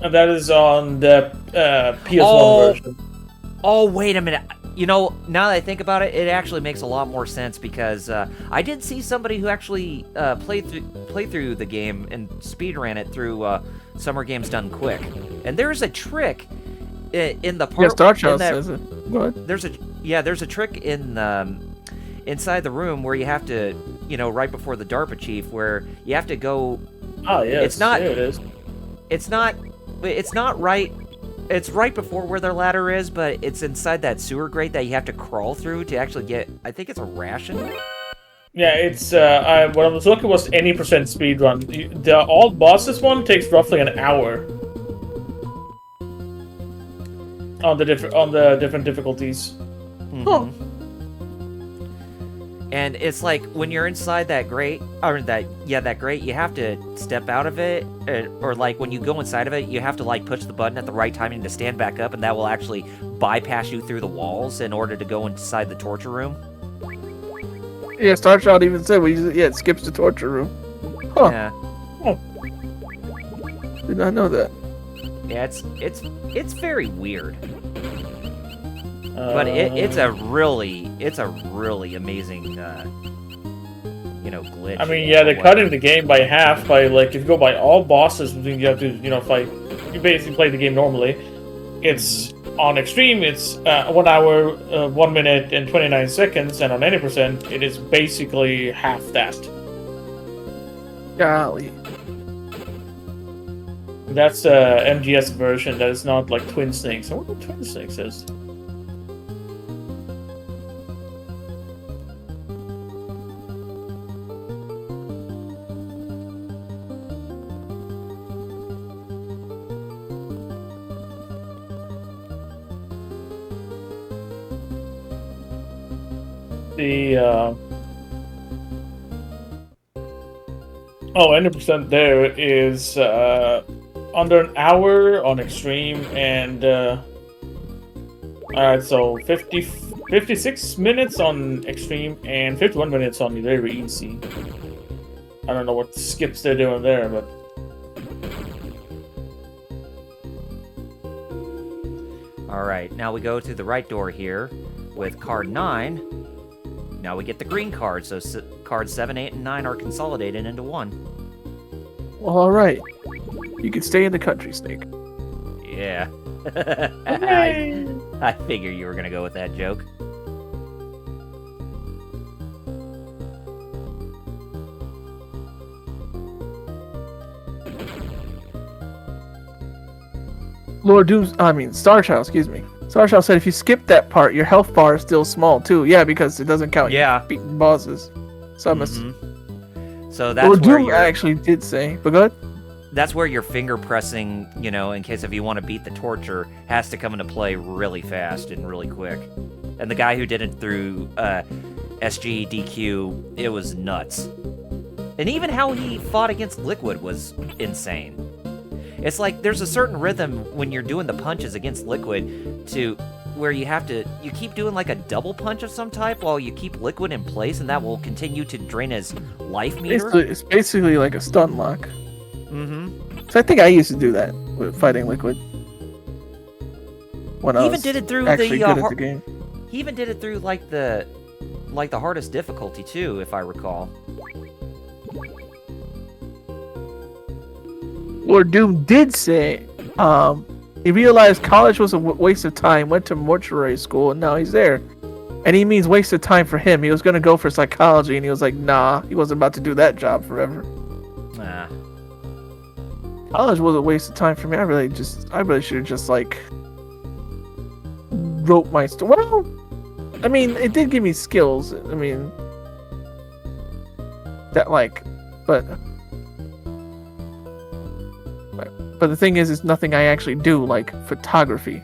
And that is on the PS1 Oh. version. Oh, wait a minute. Now that I think about it, it actually makes a lot more sense because I did see somebody who actually played through the game and speedran it through Summer Games Done Quick. And there's a trick in the part. Yeah, Star in Child that- says it. Go ahead. There's a trick in inside the room where you have to, right before the DARPA chief, where you have to go. Oh yeah, It's not- There it is. It's not right. It's right before where their ladder is, but it's inside that sewer grate that you have to crawl through to actually get. I think it's a ration. Yeah, it's what I was looking was any percent speed run. The all bosses one takes roughly an hour on the different difficulties. Oh. And it's like when you're inside that grate, or that grate, you have to step out of it, or like when you go inside of it, you have to like push the button at the right timing to stand back up, and that will actually bypass you through the walls in order to go inside the torture room. Yeah, Star Child even said it skips the torture room. Huh. Yeah. Did not know that. Yeah, it's very weird, but it's a really amazing glitch. I mean, yeah, they're cutting the game by half by like if you go by all bosses, you have to fight. You basically play the game normally. It's on extreme. It's 1 hour, 1 minute and 29 seconds, and on any percent, it is basically half that. Golly. That's MGS version. That is not like Twin Snakes. I wonder what Twin Snakes is. The oh, 100% there is under an hour on extreme, and alright, so 56 minutes on extreme and 51 minutes on very easy. I don't know what skips they're doing there, but Alright, now we go to the right door here with card 9. Now we get the green card, so cards 7, 8, and 9 are consolidated into 1. Well, all right. You can stay in the country, Snake. Yeah. I figure you were gonna go with that joke. Star Child, excuse me. Star Child said if you skip that part, your health bar is still small too. Yeah, because it doesn't count. Yeah. Beating bosses. So I must. So that's Lord where Doom you're... actually did say, but go ahead. That's where your finger pressing, you know, in case if you want to beat the torture, has to come into play really fast and really quick. And the guy who did it through SGDQ, it was nuts. And even how he fought against Liquid was insane. It's like there's a certain rhythm when you're doing the punches against Liquid to where you keep doing like a double punch of some type while you keep Liquid in place, and that will continue to drain his life meter. It's basically like a stun lock. Mm-hmm. So I think I used to do that with fighting Liquid. When I Even was did it through actually the good at the game. He even did it through like the hardest difficulty too, if I recall. Lord Doom did say he realized college was a waste of time, went to mortuary school, and now he's there. And he means waste of time for him. He was going to go for psychology, and he was like, nah, he wasn't about to do that job forever. Nah. College was a waste of time for me. I really should have just, like, wrote my story. Well, I mean, it did give me skills. I mean, that, like, but the thing is, it's nothing I actually do, like photography.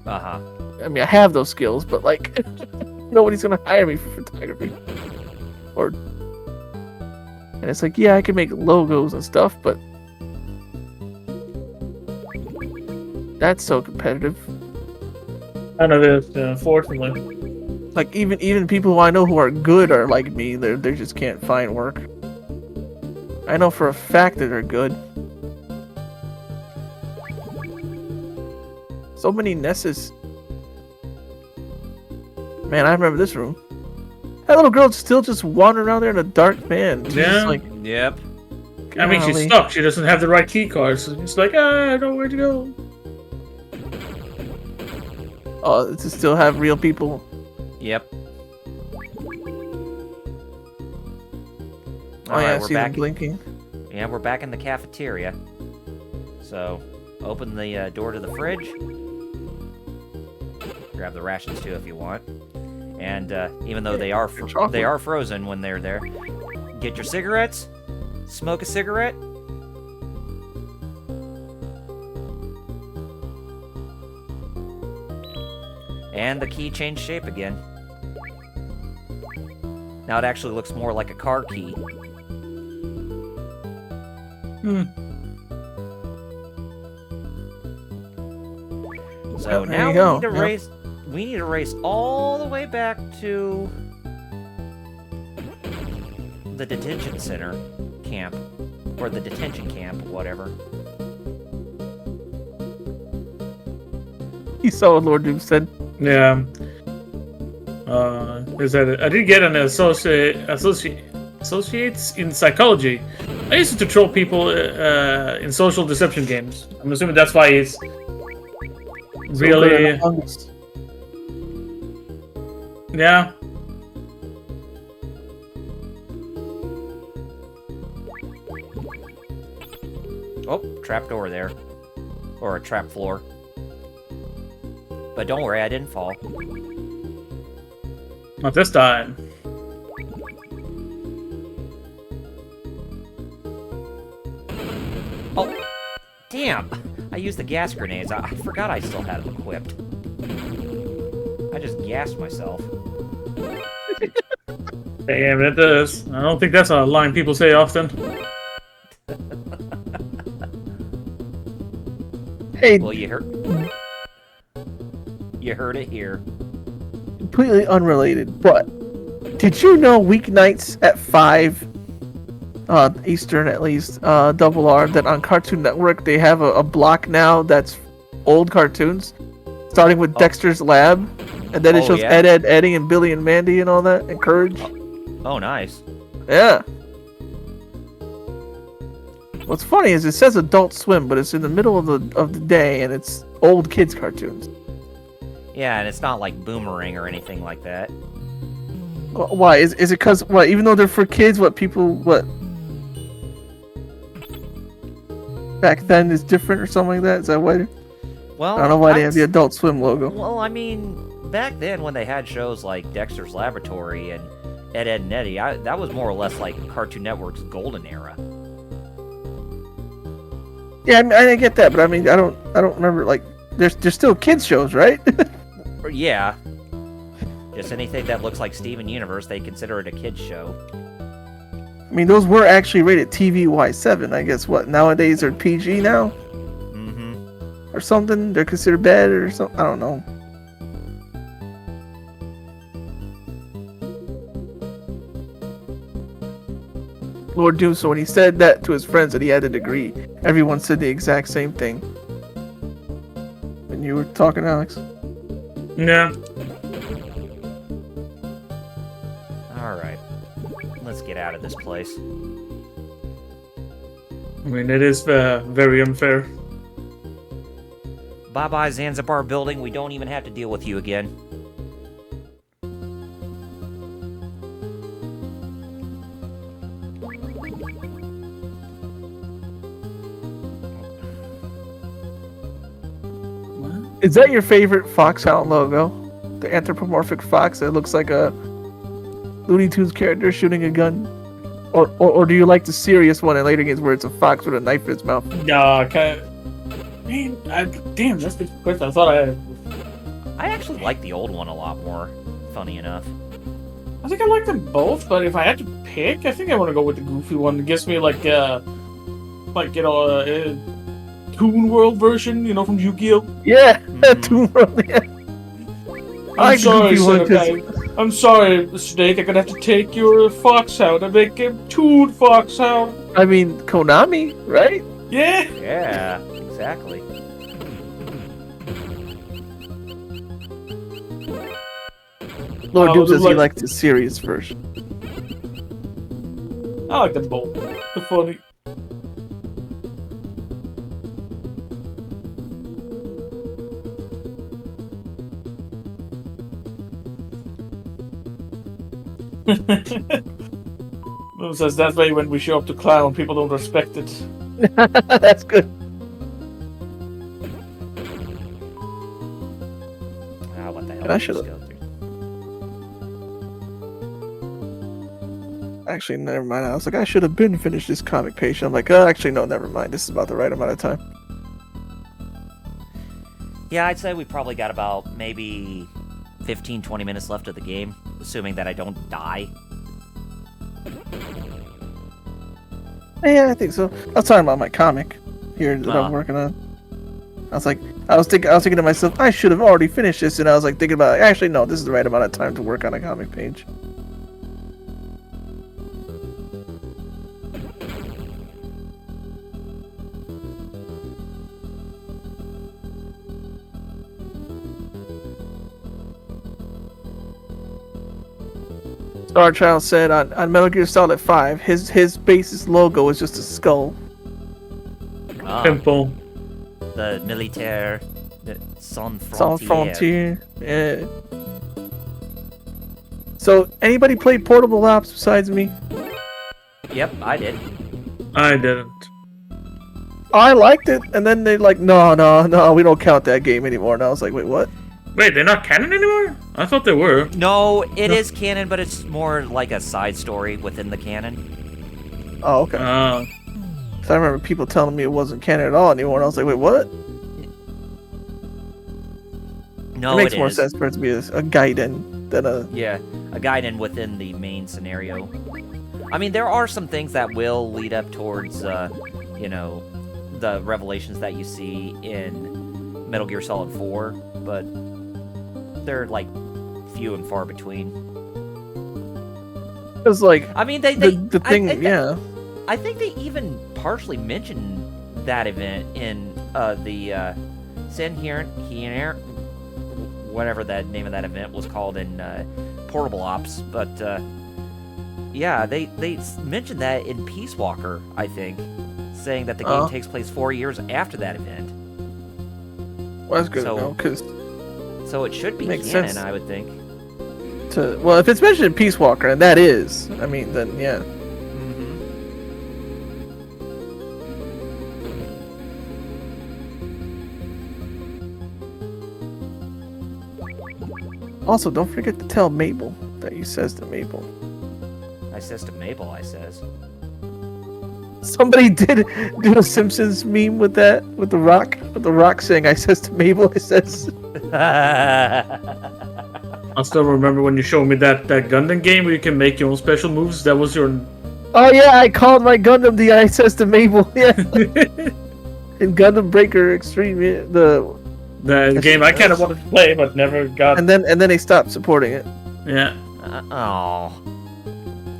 Uh-huh. I mean, I have those skills, but like, nobody's gonna hire me for photography. And it's like, yeah, I can make logos and stuff, but that's so competitive. I know this, unfortunately. Like, even people who I know who are good are like me. They just can't find work. I know for a fact that they're good. So many Nesses. Man, I remember this room. That little girl's still just wandering around there in a dark van. She's Yeah. just like, Yep. I mean, she's golly. stuck. She doesn't have the right key card, so she's like, I don't know where to go. Oh, to still have real people. Yep. Oh Alright, yeah, I we're see them back. blinking. Yeah, we're back in the cafeteria. So, open the door to the fridge. Grab the rations too if you want. And even though they are chocolate. frozen when they're there, get your cigarettes. Smoke a cigarette. And the key changed shape again. Now it actually looks more like a car key. So Oh, there now you go. we need to Yep. race. We need to race all the way back to the detention center camp, or the detention camp, whatever. You saw what Lord Doom said. Yeah. Is that I did get an associates in psychology. I used to troll people in social deception games. I'm assuming that's why he's really. Yeah. Oh, trap door there, or a trap floor. But don't worry, I didn't fall. Not this time. Oh, damn! I used the gas grenades. I forgot I still had them equipped. I just gassed myself. Damn, it does. I don't think that's a line people say often. Hey, Well, you heard it here. completely unrelated, but did you know weeknights at 5 Eastern at least, double R, that on Cartoon Network they have a block now that's old cartoons, starting with Dexter's Lab, and then it shows yeah? Ed, Eddie, and Billy and Mandy and all that, and Courage. Oh, nice. Yeah. What's funny is it says Adult Swim, but it's in the middle of the day, and it's old kids cartoons. Yeah, and it's not like Boomerang or anything like that. Why? Is it because what? Even though they're for kids, what back then is different or something like that? Is that why? Well, I don't know why they have the Adult Swim logo. Well, I mean, back then when they had shows like Dexter's Laboratory and Ed, and Eddie, that was more or less like Cartoon Network's golden era. Yeah, I get that, but I mean, I don't remember, like, there's still kids shows, right? Yeah. Just anything that looks like Steven Universe, they consider it a kid's show. I mean, those were actually rated TVY7. I guess what nowadays they're PG now, or something. They're considered bad or something. I don't know. Lord Doom. So when he said that to his friends that he had a degree, everyone said the exact same thing. When you were talking, Alex. Yeah. Alright. Let's get out of this place. I mean, it is very unfair. Bye-bye, Zanzibar building. We don't even have to deal with you again. Is that your favorite Foxhound logo? The anthropomorphic fox that looks like a Looney Tunes character shooting a gun? Or do you like the serious one in later games where it's a fox with a knife in its mouth? Nah, man, damn, that's the question. I thought I actually like the old one a lot more, funny enough. I think I like them both, but if I had to pick, I think I want to go with the goofy one. It gives me like a Toon World version, from Yu-Gi-Oh. Yeah, Toon World. Yeah. I'm sorry, I'm sorry, Snake. I'm gonna have to take your Foxhound and make him Toon Foxhound. I mean, Konami, right? Yeah. Yeah, exactly. Lord Doom says he likes the serious version. I like them both. They're funny. Moon says that's why when we show up to clown, people don't respect it. That's good. What the hell? And I should've- Actually, never mind. I was like, I should have been finished this comic page. I'm like, oh, actually, no, never mind. This is about the right amount of time. Yeah, I'd say we probably got about maybe 15-20 minutes left of the game, assuming that I don't die. Yeah, I think so. I was talking about my comic here that I'm working on. I was thinking to myself, I should have already finished this, and I was like thinking about, actually, no, this is the right amount of time to work on a comic page. Star Child said on Metal Gear Solid 5, his basis logo is just a skull. Simple. The militaire, the Sans Frontier. Sans Frontier. Yeah. So, anybody play Portable Ops besides me? Yep, I did. I didn't. I liked it, and then they like, no, we don't count that game anymore. And I was like, wait, what? Wait, they're not canon anymore? I thought they were. No, it is canon, but it's more like a side story within the canon. Oh, okay. So I remember people telling me it wasn't canon at all anymore, and I was like, wait, what? No, it makes more is. sense for it to be a Gaiden than a... Yeah. Gaiden within the main scenario. I mean, there are some things that will lead up towards, you know, the revelations that you see in Metal Gear Solid 4, but they're, like, few and far between. It's like, I mean, the thing, yeah. I think they even partially mentioned that event in the Senhier, whatever that name of that event was called in Portable Ops, but yeah, they mentioned that in Peace Walker, I think, saying that the game takes place 4 years after that event. Well, that's good to know, because... So it should be canon, sense. I would think. Well, if it's mentioned in Peace Walker, and that is, I mean, then, yeah. Also, don't forget to tell Mabel that you says to Mabel. I says to Mabel, I says. Somebody did do a Simpsons meme with that, with the Rock saying, I says to Mabel, I says. I still remember when you showed me that Gundam game where you can make your own special moves. That was your... Oh yeah, I called my Gundam the I says to Mabel, yeah. In Gundam Breaker Extreme, yeah, the game I kind of wanted to play, but never got... And then they stopped supporting it. Yeah. Oh.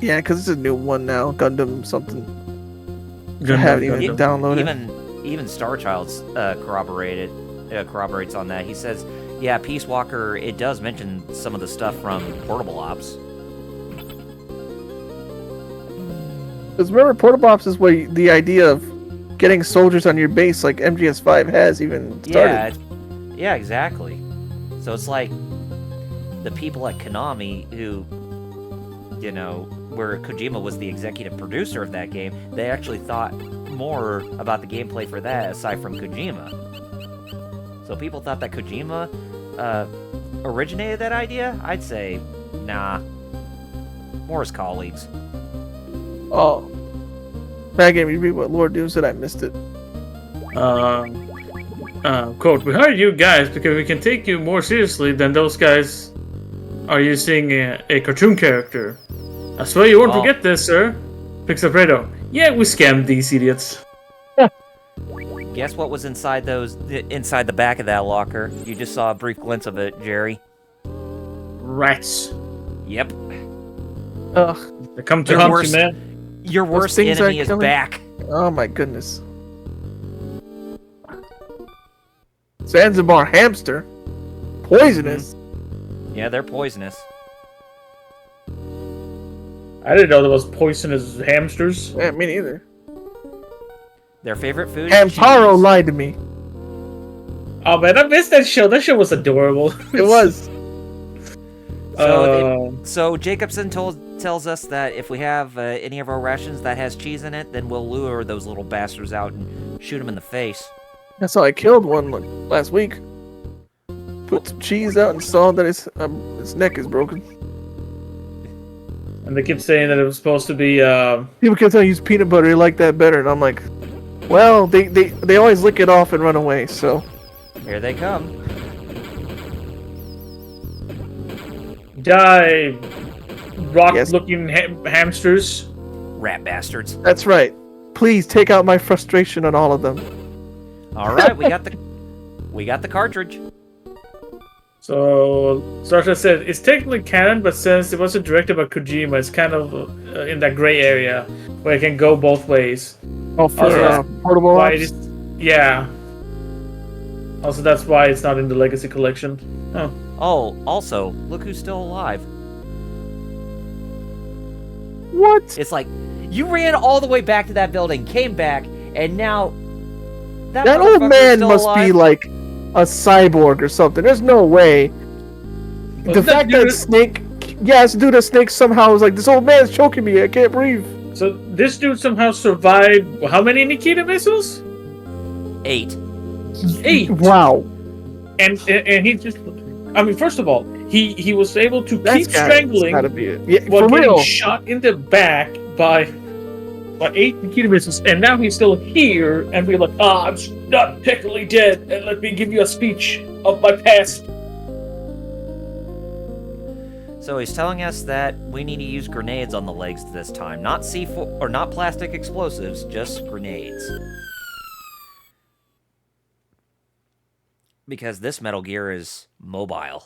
Yeah, because it's a new one now, Gundam something. I Gundam, haven't even downloaded. Even Star Child's corroborates on that. He says, yeah, Peace Walker, it does mention some of the stuff from Portable Ops. Because remember, Portable Ops is where the idea of getting soldiers on your base like MGS5 has even started. Yeah, exactly. So it's like the people at Konami who, you know, where Kojima was the executive producer of that game, they actually thought more about the gameplay for that aside from Kojima. So people thought that Kojima originated that idea? I'd say, nah. More his colleagues. Oh. Bad game, you read what Lord Doom said, I missed it. Quote, we hired you guys because we can take you more seriously than those guys are using a cartoon character. I swear you won't forget this, sir. Pixelpredo. Yeah, we scammed these idiots. Guess what was inside the back of that locker? You just saw a brief glimpse of it, Jerry. Rats. Yep. Ugh. They come to hunt you, man. Your worst enemy is back. Oh my goodness. Zanzibar hamster? Poisonous? Yeah, they're poisonous. I didn't know there was poisonous hamsters. Yeah, me neither. Their favorite food Hamtaro is lied to me. Oh man, I missed that show. That show was adorable. It was. So Jacobson tells us that if we have any of our rations that has cheese in it, then we'll lure those little bastards out and shoot them in the face. That's how I killed one last week. Put some cheese out and saw that his neck is broken. And they keep saying that it was supposed to be. People kept telling me use peanut butter. They like that better, and I'm like, well, they always lick it off and run away. So here they come. Die, rock-looking hamsters. Rat bastards. That's right. Please take out my frustration on all of them. All right, we got the cartridge. So, Sasha said, it's technically canon, but since it wasn't directed by Kojima, it's kind of in that gray area where it can go both ways. Oh, for Portable Ops? Yeah. Also, that's why it's not in the Legacy Collection. Oh, also, look who's still alive. What? It's like, you ran all the way back to that building, came back, and now... That old man must be like a cyborg or something. There's no way. Well, the fact that Snake... Yeah, this dude, Snake somehow was like, this old man's choking me, I can't breathe. So, this dude somehow survived, how many Nikita missiles? 8. 8? Wow. And he just... I mean, first of all, he was able to keep strangling gotta be it. Yeah, while for getting real. shot in the back by 8 Nikita missiles, and now he's still here, and we're like, I'm not technically dead, and let me give you a speech of my past. So he's telling us that we need to use grenades on the legs this time. Not C4 or not plastic explosives, just grenades. Because this Metal Gear is mobile.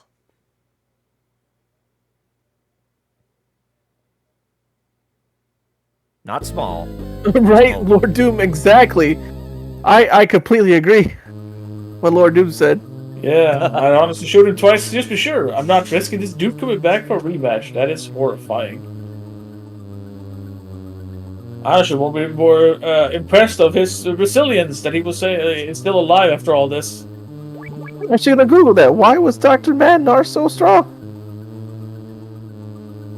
Not small. Right, Lord Doom, exactly. I completely agree. What Lord Doom said. Yeah, I'd honestly shoot him twice just to be sure. I'm not risking this dude coming back for a rematch. That is horrifying. I actually won't be more impressed of his resilience that he was is still alive after all this. I'm actually gonna Google that. Why was Dr. Mandar so strong?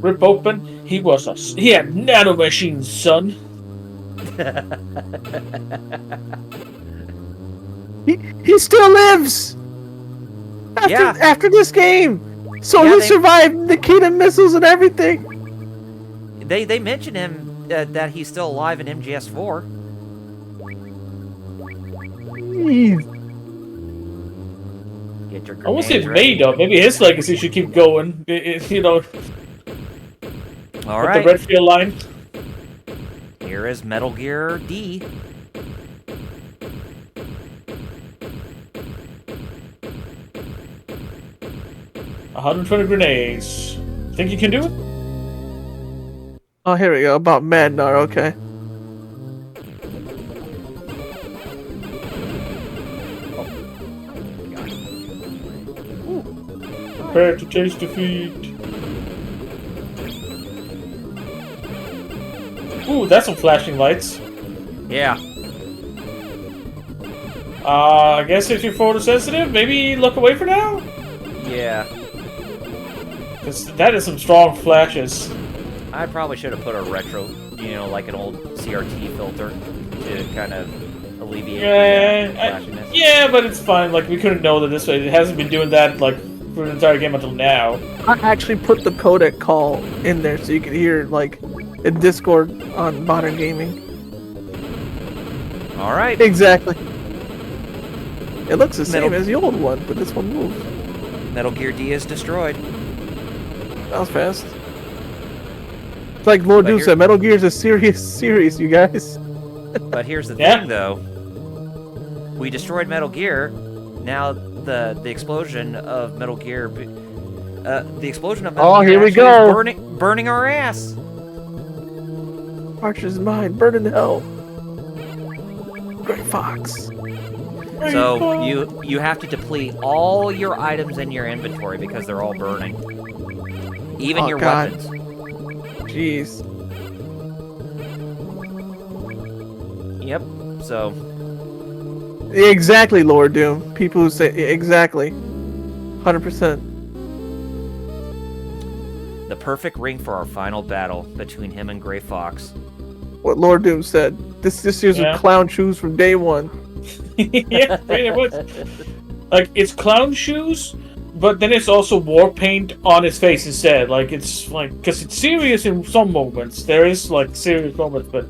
Rip open. He had nanomachines, son. He still lives. After this game, so Yeah, he survived the Kingdom missiles and everything. They mention him that he's still alive in MGS4. Jeez. Get your I won't say grenades ready. made up. Maybe his legacy should keep going. You know, All with right. the Redfield line. Here is Metal Gear D. A 120 grenades. Think you can do it? Oh, here we go. About Mandar. Okay. Prepare to taste defeat. Ooh, that's some flashing lights. Yeah. I guess if you're photosensitive, maybe look away for now? Yeah. Because that is some strong flashes. I probably should have put a retro, like an old CRT filter to kind of alleviate the flashiness. Yeah, but it's fine. Like, we couldn't know that this way. It hasn't been doing that, like, for the entire game until now. I actually put the codec call in there so you could hear, like, in Discord on Modern Gaming. All right. Exactly. It looks the same as the old one, but this one moves. Metal Gear D is destroyed. That was fast. It's like Lord Doom said, Metal Gear is a serious series, you guys. But here's the thing, though. We destroyed Metal Gear. Now the explosion of Metal Gear, the explosion of Metal Gear here we actually go. is burning our ass. Archer's mind, burn in hell. Great Fox. So you have to deplete all your items in your inventory because they're all burning. Even your weapons. Jeez. Yep. So. Exactly, Lord Doom. People who say exactly. 100%. The perfect ring for our final battle between him and Gray Fox. What Lord Doom said. This year's a clown shoes from day one. Yeah, pretty much. Like, it's clown shoes, but then it's also war paint on his face instead. Like, it's like, because it's serious in some moments. There is like serious moments, but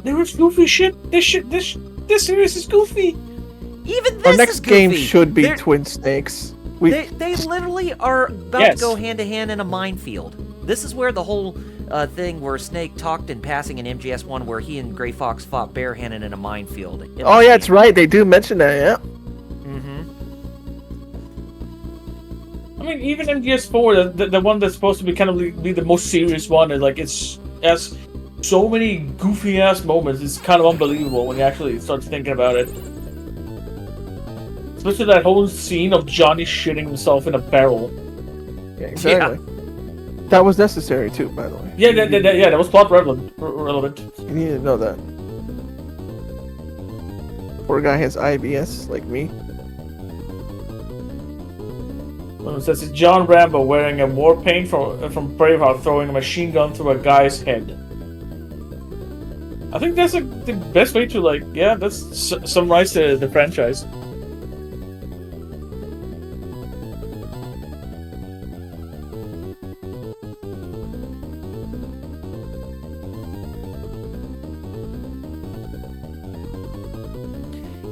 there is goofy shit. This series is goofy. Even this Our next is goofy. game should be Twin Snakes. They literally are about to go hand to hand in a minefield. This is where the whole thing where Snake talked in passing in MGS1 where he and Gray Fox fought barehanded in a minefield. Oh, yeah, that's right. They do mention that, yeah. Mm-hmm. I mean, even MGS4, the one that's supposed to be kind of be the most serious one, is like, has so many goofy-ass moments. It's kind of unbelievable when you actually start thinking about it. Especially that whole scene of Johnny shitting himself in a barrel. Yeah, exactly. Yeah. That was necessary too, by the way. Yeah, that was plot relevant. You need to know that. Poor guy has IBS, like me. Well, it says it's John Rambo wearing a war paint from Braveheart throwing a machine gun through a guy's head. I think that's the best way to, like, that's summarize the franchise.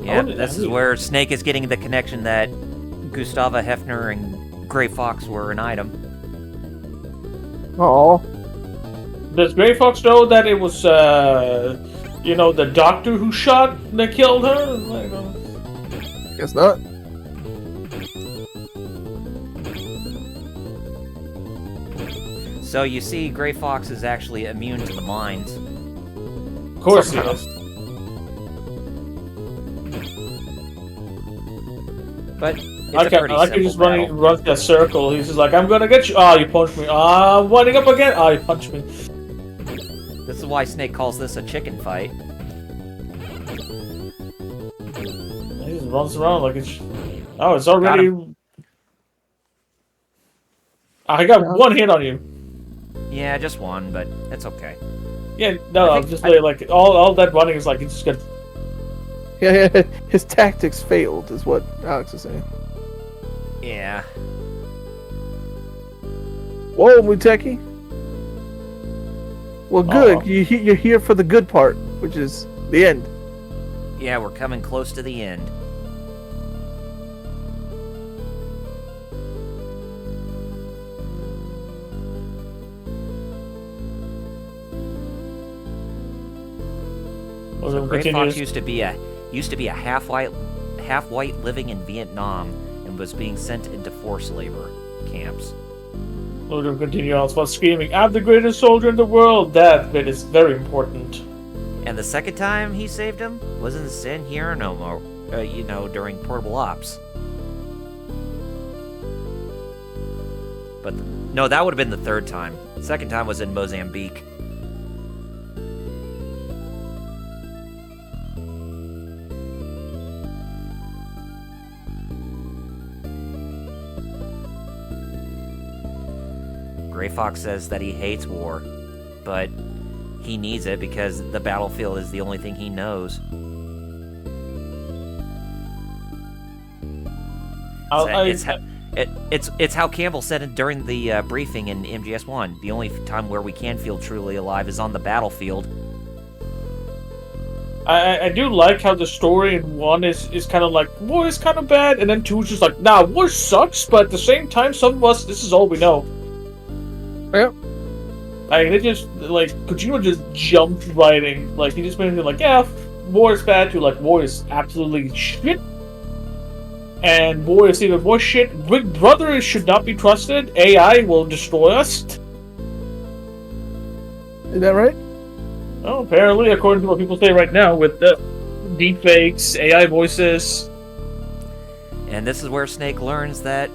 Yeah, this is where Snake is getting the connection that Gustava Hefner and Gray Fox were an item. Oh, Does Gray Fox know that it was, the doctor who that killed her? guess not. So you see, Gray Fox is actually immune to the mines. Of course he is. But it's I a pretty like simple he just battle. runs that circle. He's just like, I'm gonna get you. Oh, you punched me. Ah, I'm winding up again. Oh, you punched me. This is why Snake calls this a chicken fight. He just runs around like it's. Oh, it's already. I got one hit on you. Yeah, just one, but it's okay. Yeah, no, I'm just like all that running is like it's just gonna. Yeah, his tactics failed, is what Alex is saying. Yeah. Whoa, Muteki. Well, good. Uh-oh. You're here for the good part, which is the end. Yeah, we're coming close to the end. So Gray Fox used to be a half white living in Vietnam and was being sent into forced labor camps. Logan continue on while screaming, "I'm the greatest soldier in the world!" That bit is very important. And the second time he saved him was in San Hieronymo, during portable ops. But no, that would have been the third time. The second time was in Mozambique. Gray Fox says that he hates war, but he needs it because the battlefield is the only thing he knows. It's how Campbell said it during the briefing in MGS1. The only time where we can feel truly alive is on the battlefield. I do like how the story in 1 is kind of like, war is kind of bad, and then 2 is just like, nah, war sucks, but at the same time, some of us, this is all we know. Yep. Like, they just, like, Kojima just jumped right in. Like, he just made it like, yeah, war is bad, to, like, war is absolutely shit. And war is even more shit. Big Brother should not be trusted. AI will destroy us. Is that right? Well, apparently, according to what people say right now, with the deepfakes, AI voices. And this is where Snake learns that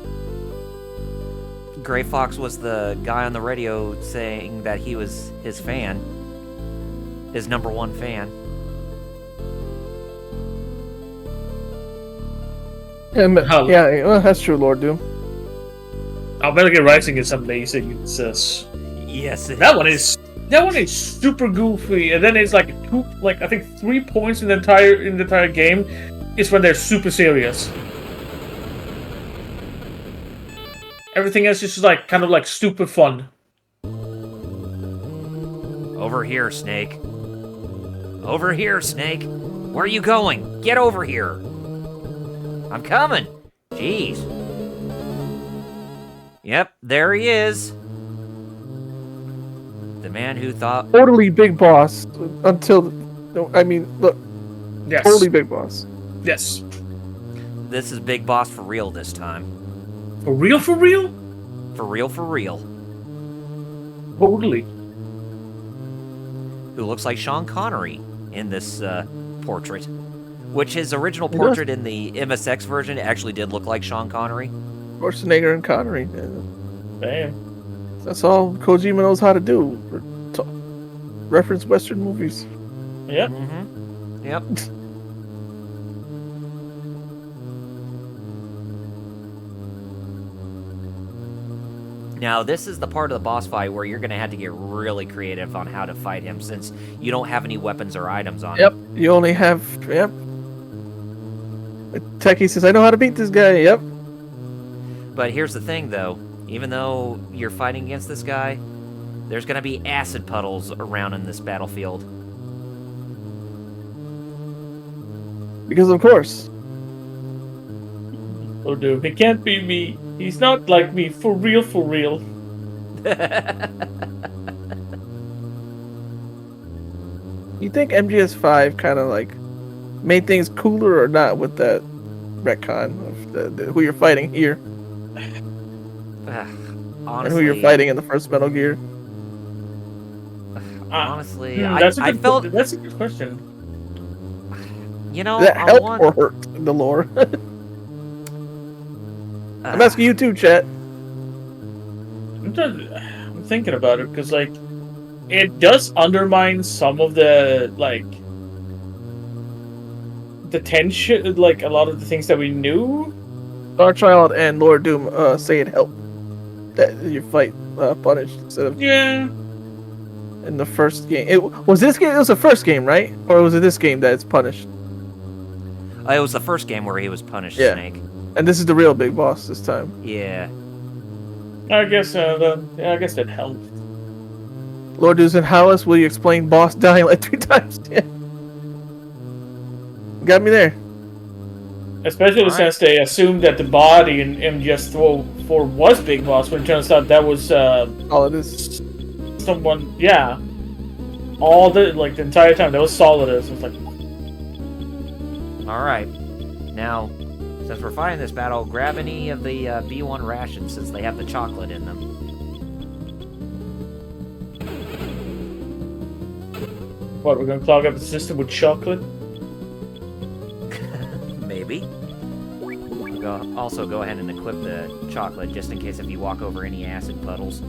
Gray Fox was the guy on the radio saying that he was his fan. His number one fan. Yeah, well, that's true, Lord Doom. Metal Gear Rising is amazing. It's yes, that one is super goofy, and then it's like I think 3 points in the entire game is when they're super serious. Everything else is just like kind of like stupid fun. Over here, Snake. Over here, Snake. Where are you going? Get over here. I'm coming. Jeez. Yep, there he is. The man who thought... Totally Big Boss until... No, I mean, look. Yes. Totally Big Boss. Yes. This is Big Boss for real this time. For real? For real? For real, for real. Totally. Who looks like Sean Connery in this portrait. Which his original portrait in the MSX version actually did look like Sean Connery. Schwarzenegger and Connery. Damn. That's all Kojima knows how to do. Reference Western movies. Yep. Mm-hmm. Yep. Now, this is the part of the boss fight where you're going to have to get really creative on how to fight him, since you don't have any weapons or items on him. You only have... Yep. Techie says, I know how to beat this guy. Yep. But here's the thing, though. Even though you're fighting against this guy, there's going to be acid puddles around in this battlefield. Because of course. Oh, dude, he can't be me. He's not like me. For real, for real. You think MGS5 kind of like made things cooler or not with that retcon of who you're fighting here Honestly, and who you're fighting in the first Metal Gear? Honestly, that's I felt, that's a good question. you know, That on helped one, or hurt in the lore? I'm asking you too, chat. I'm thinking about it because like it does undermine some of the like the tension, like a lot of the things that we knew. Starchild and Lord Doom say it helped that you fight punished instead of Yeah. in the first game. It was this game. It was the first game, right? Or was it this game that it's punished? it was the first game where he was punished, Yeah. Snake. And this is the real big boss this time. Yeah. I guess I guess that helped. Lord Doom's in Hollis, will you explain boss dying like 3 times? Yeah. Got me there. Especially Alright. since they assumed that the body in MGS4 was Big Boss, when it turns out that was All it is. someone. Yeah, all the entire time that was Solidus. It was like, All right. Now, since we're fighting this battle, grab any of the B1 rations since they have the chocolate in them. what, we're gonna clog up the system with chocolate? Maybe. Also, go ahead and equip the chocolate just in case if you walk over any acid puddles.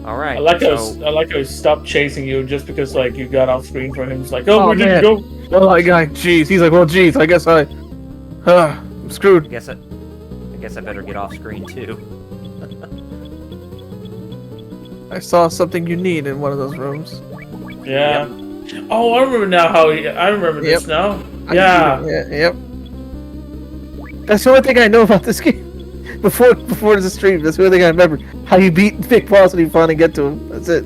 All right. I like so, how he stopped chasing you just because like you got off screen for him. It's like, oh, where did man. you go? Oh my god, jeez. He's like, well, jeez, I guess I'm screwed. I guess I better get off screen too. I saw something you need in one of those rooms. Yeah. Oh, I remember now how he. I remember this now. Yeah. Yep. That's the only thing I know about this game. Before the stream, that's the only thing I remember. How you beat Big Boss when you finally get to him. That's it.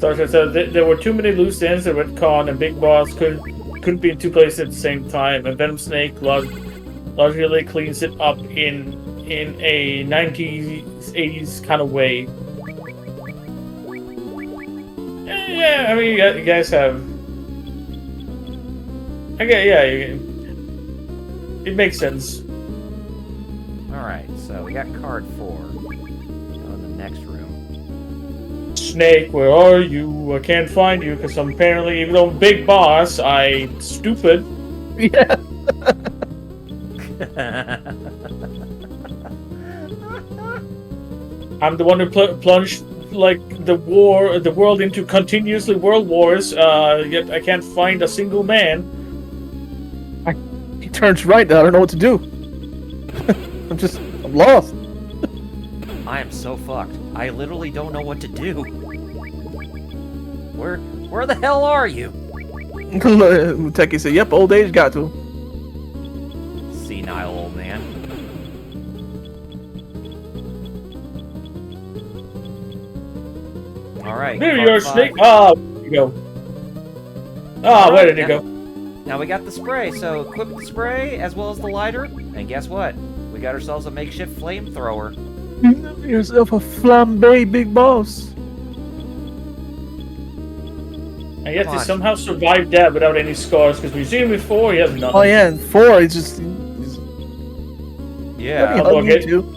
So there were too many loose ends that retcon, and Big Boss couldn't be in 2 places at the same time. And Venom Snake largely cleans it up in a 90s, 80s kind of way. Yeah, I mean, you guys have. Okay, yeah, it makes sense. All right. So we got card 4. Go in the next room. Snake, where are you? I can't find you because apparently, even though I'm Big Boss, I'm stupid. Yeah. I'm the one who plunged like the world into continuously world wars. Yet I can't find a single man. He turns right now. I don't know what to do. I'm lost. I am so fucked. I literally don't know what to do. Where the hell are you? Techie said, "Yep, old age got to him." Senile old man. All right. There card you are, 5. Snake. Ah, there you go. Ah, where did it go? Now we got the spray, so equip the spray as well as the lighter, and guess what? We got ourselves a makeshift flamethrower. Yourself a flambe, Big Boss. And yet Come he on. somehow survived that without any scars, because we've seen him before, he has nothing. Oh yeah, and 4. He's just. Yeah. I'll Hug get- you too.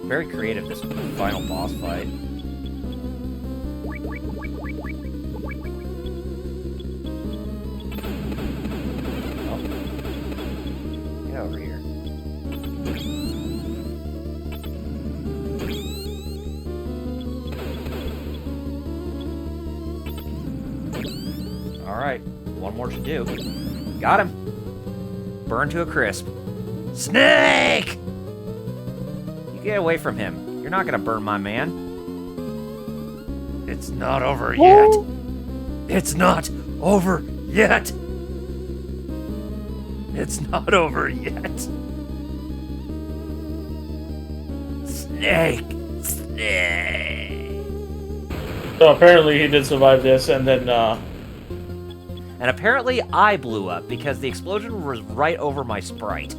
Very creative, this final boss fight. Oh. Get over here. Alright, one more to do. Got him. Burn to a crisp. Snake! Get away from him. You're not gonna burn my man. It's not over yet. It's not over yet. It's not over yet. Snake! Snake! So apparently he did survive this, and then, And apparently I blew up because the explosion was right over my sprite.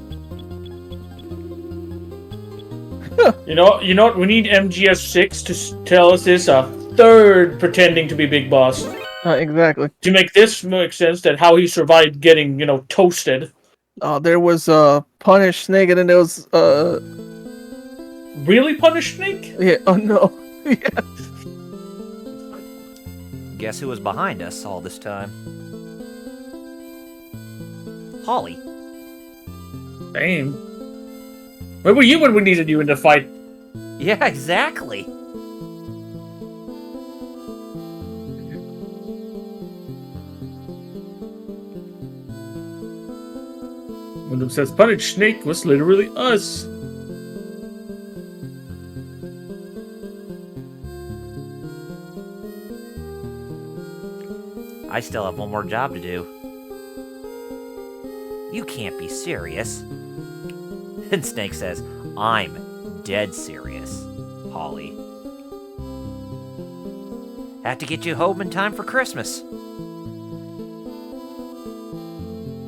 You know what? We need MGS6 to tell us this a third pretending to be Big Boss. Exactly. To make this make sense that how he survived getting, toasted. There was Punish Snake, and then there was Really Punish Snake? yeah. Oh no. Yeah. Guess who was behind us all this time? Holly. Damn. Where were you when we needed you in the fight? Yeah, exactly. When it says Punish Snake was literally us. I still have one more job to do. You can't be serious. And Snake says, I'm dead serious, Holly. Have to get you home in time for Christmas.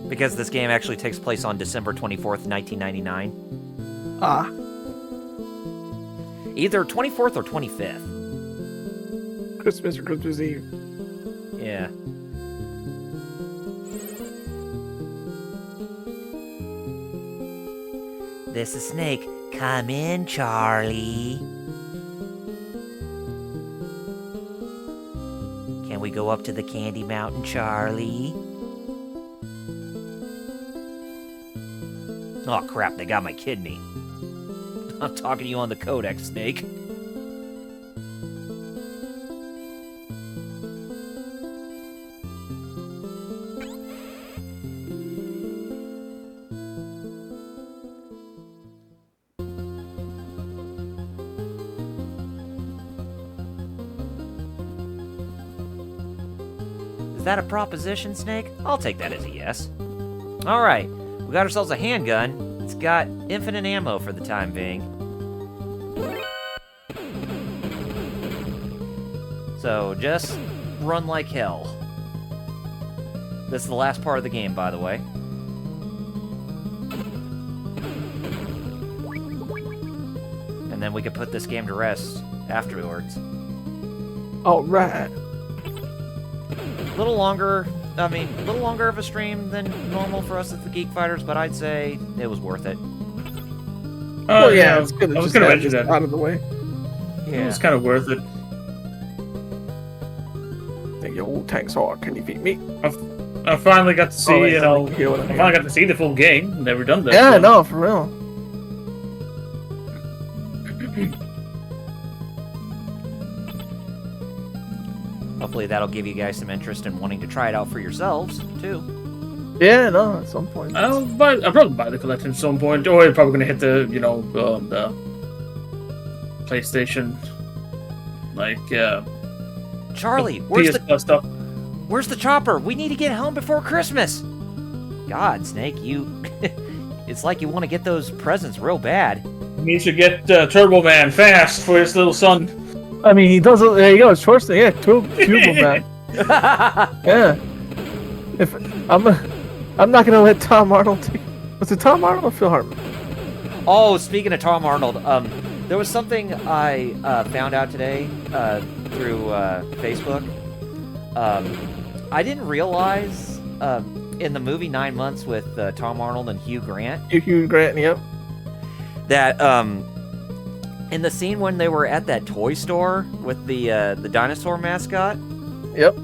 Because this game actually takes place on December 24th, 1999. Ah. Either 24th or 25th. Christmas or Christmas Eve. Yeah. This is Snake. Come in, Charlie. Can we go up to the Candy Mountain, Charlie? Oh crap, they got my kidney. I'm talking to you on the codec, Snake. Is that a proposition, Snake? I'll take that as a yes. Alright, we got ourselves a handgun. It's got infinite ammo for the time being. So, just run like hell. This is the last part of the game, by the way. And then we can put this game to rest afterwards. Alright. A little longer of a stream than normal for us at the Geek Fighters, but I'd say it was worth it. Well, yeah, it's good. I was gonna mention that. Out of the way. It was kind of worth it. Think your old tank's hard. Can you beat me? I finally got to see, I I finally got to see the full game. Never done that. Yeah, so. no, for real. Hopefully that'll give you guys some interest in wanting to try it out for yourselves, too. Yeah, no, at some point. I'll probably buy the collection at some point, or you're probably gonna hit the, the PlayStation, Charlie, PS Plus stuff. where's the chopper? We need to get home before Christmas. God, Snake, you... it's like you want to get those presents real bad. He needs to get Turbo Man fast for his little son. I mean, he does. There you go. It's Schwarzenegger. Yeah, Turbo Man. Yeah. If I'm not gonna let Tom Arnold take. Was it Tom Arnold or Phil Hartman? Oh, speaking of Tom Arnold, there was something I found out today through Facebook. I didn't realize in the movie 9 Months with Tom Arnold and Hugh Grant. Hugh Grant. Yep. That in the scene when they were at that toy store with the dinosaur mascot. Yep.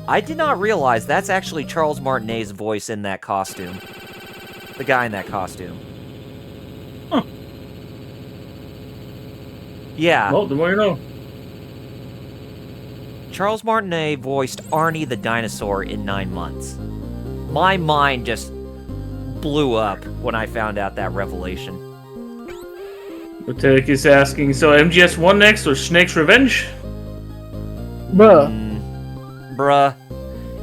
I did not realize that's actually Charles Martinet's voice in that costume. The guy in that costume. Huh. Yeah. Well, the more you know. Charles Martinet voiced Arnie the dinosaur in 9 Months. My mind just blew up when I found out that revelation. Botek is asking, so MGS1 next or Snake's Revenge? Bruh. Bruh.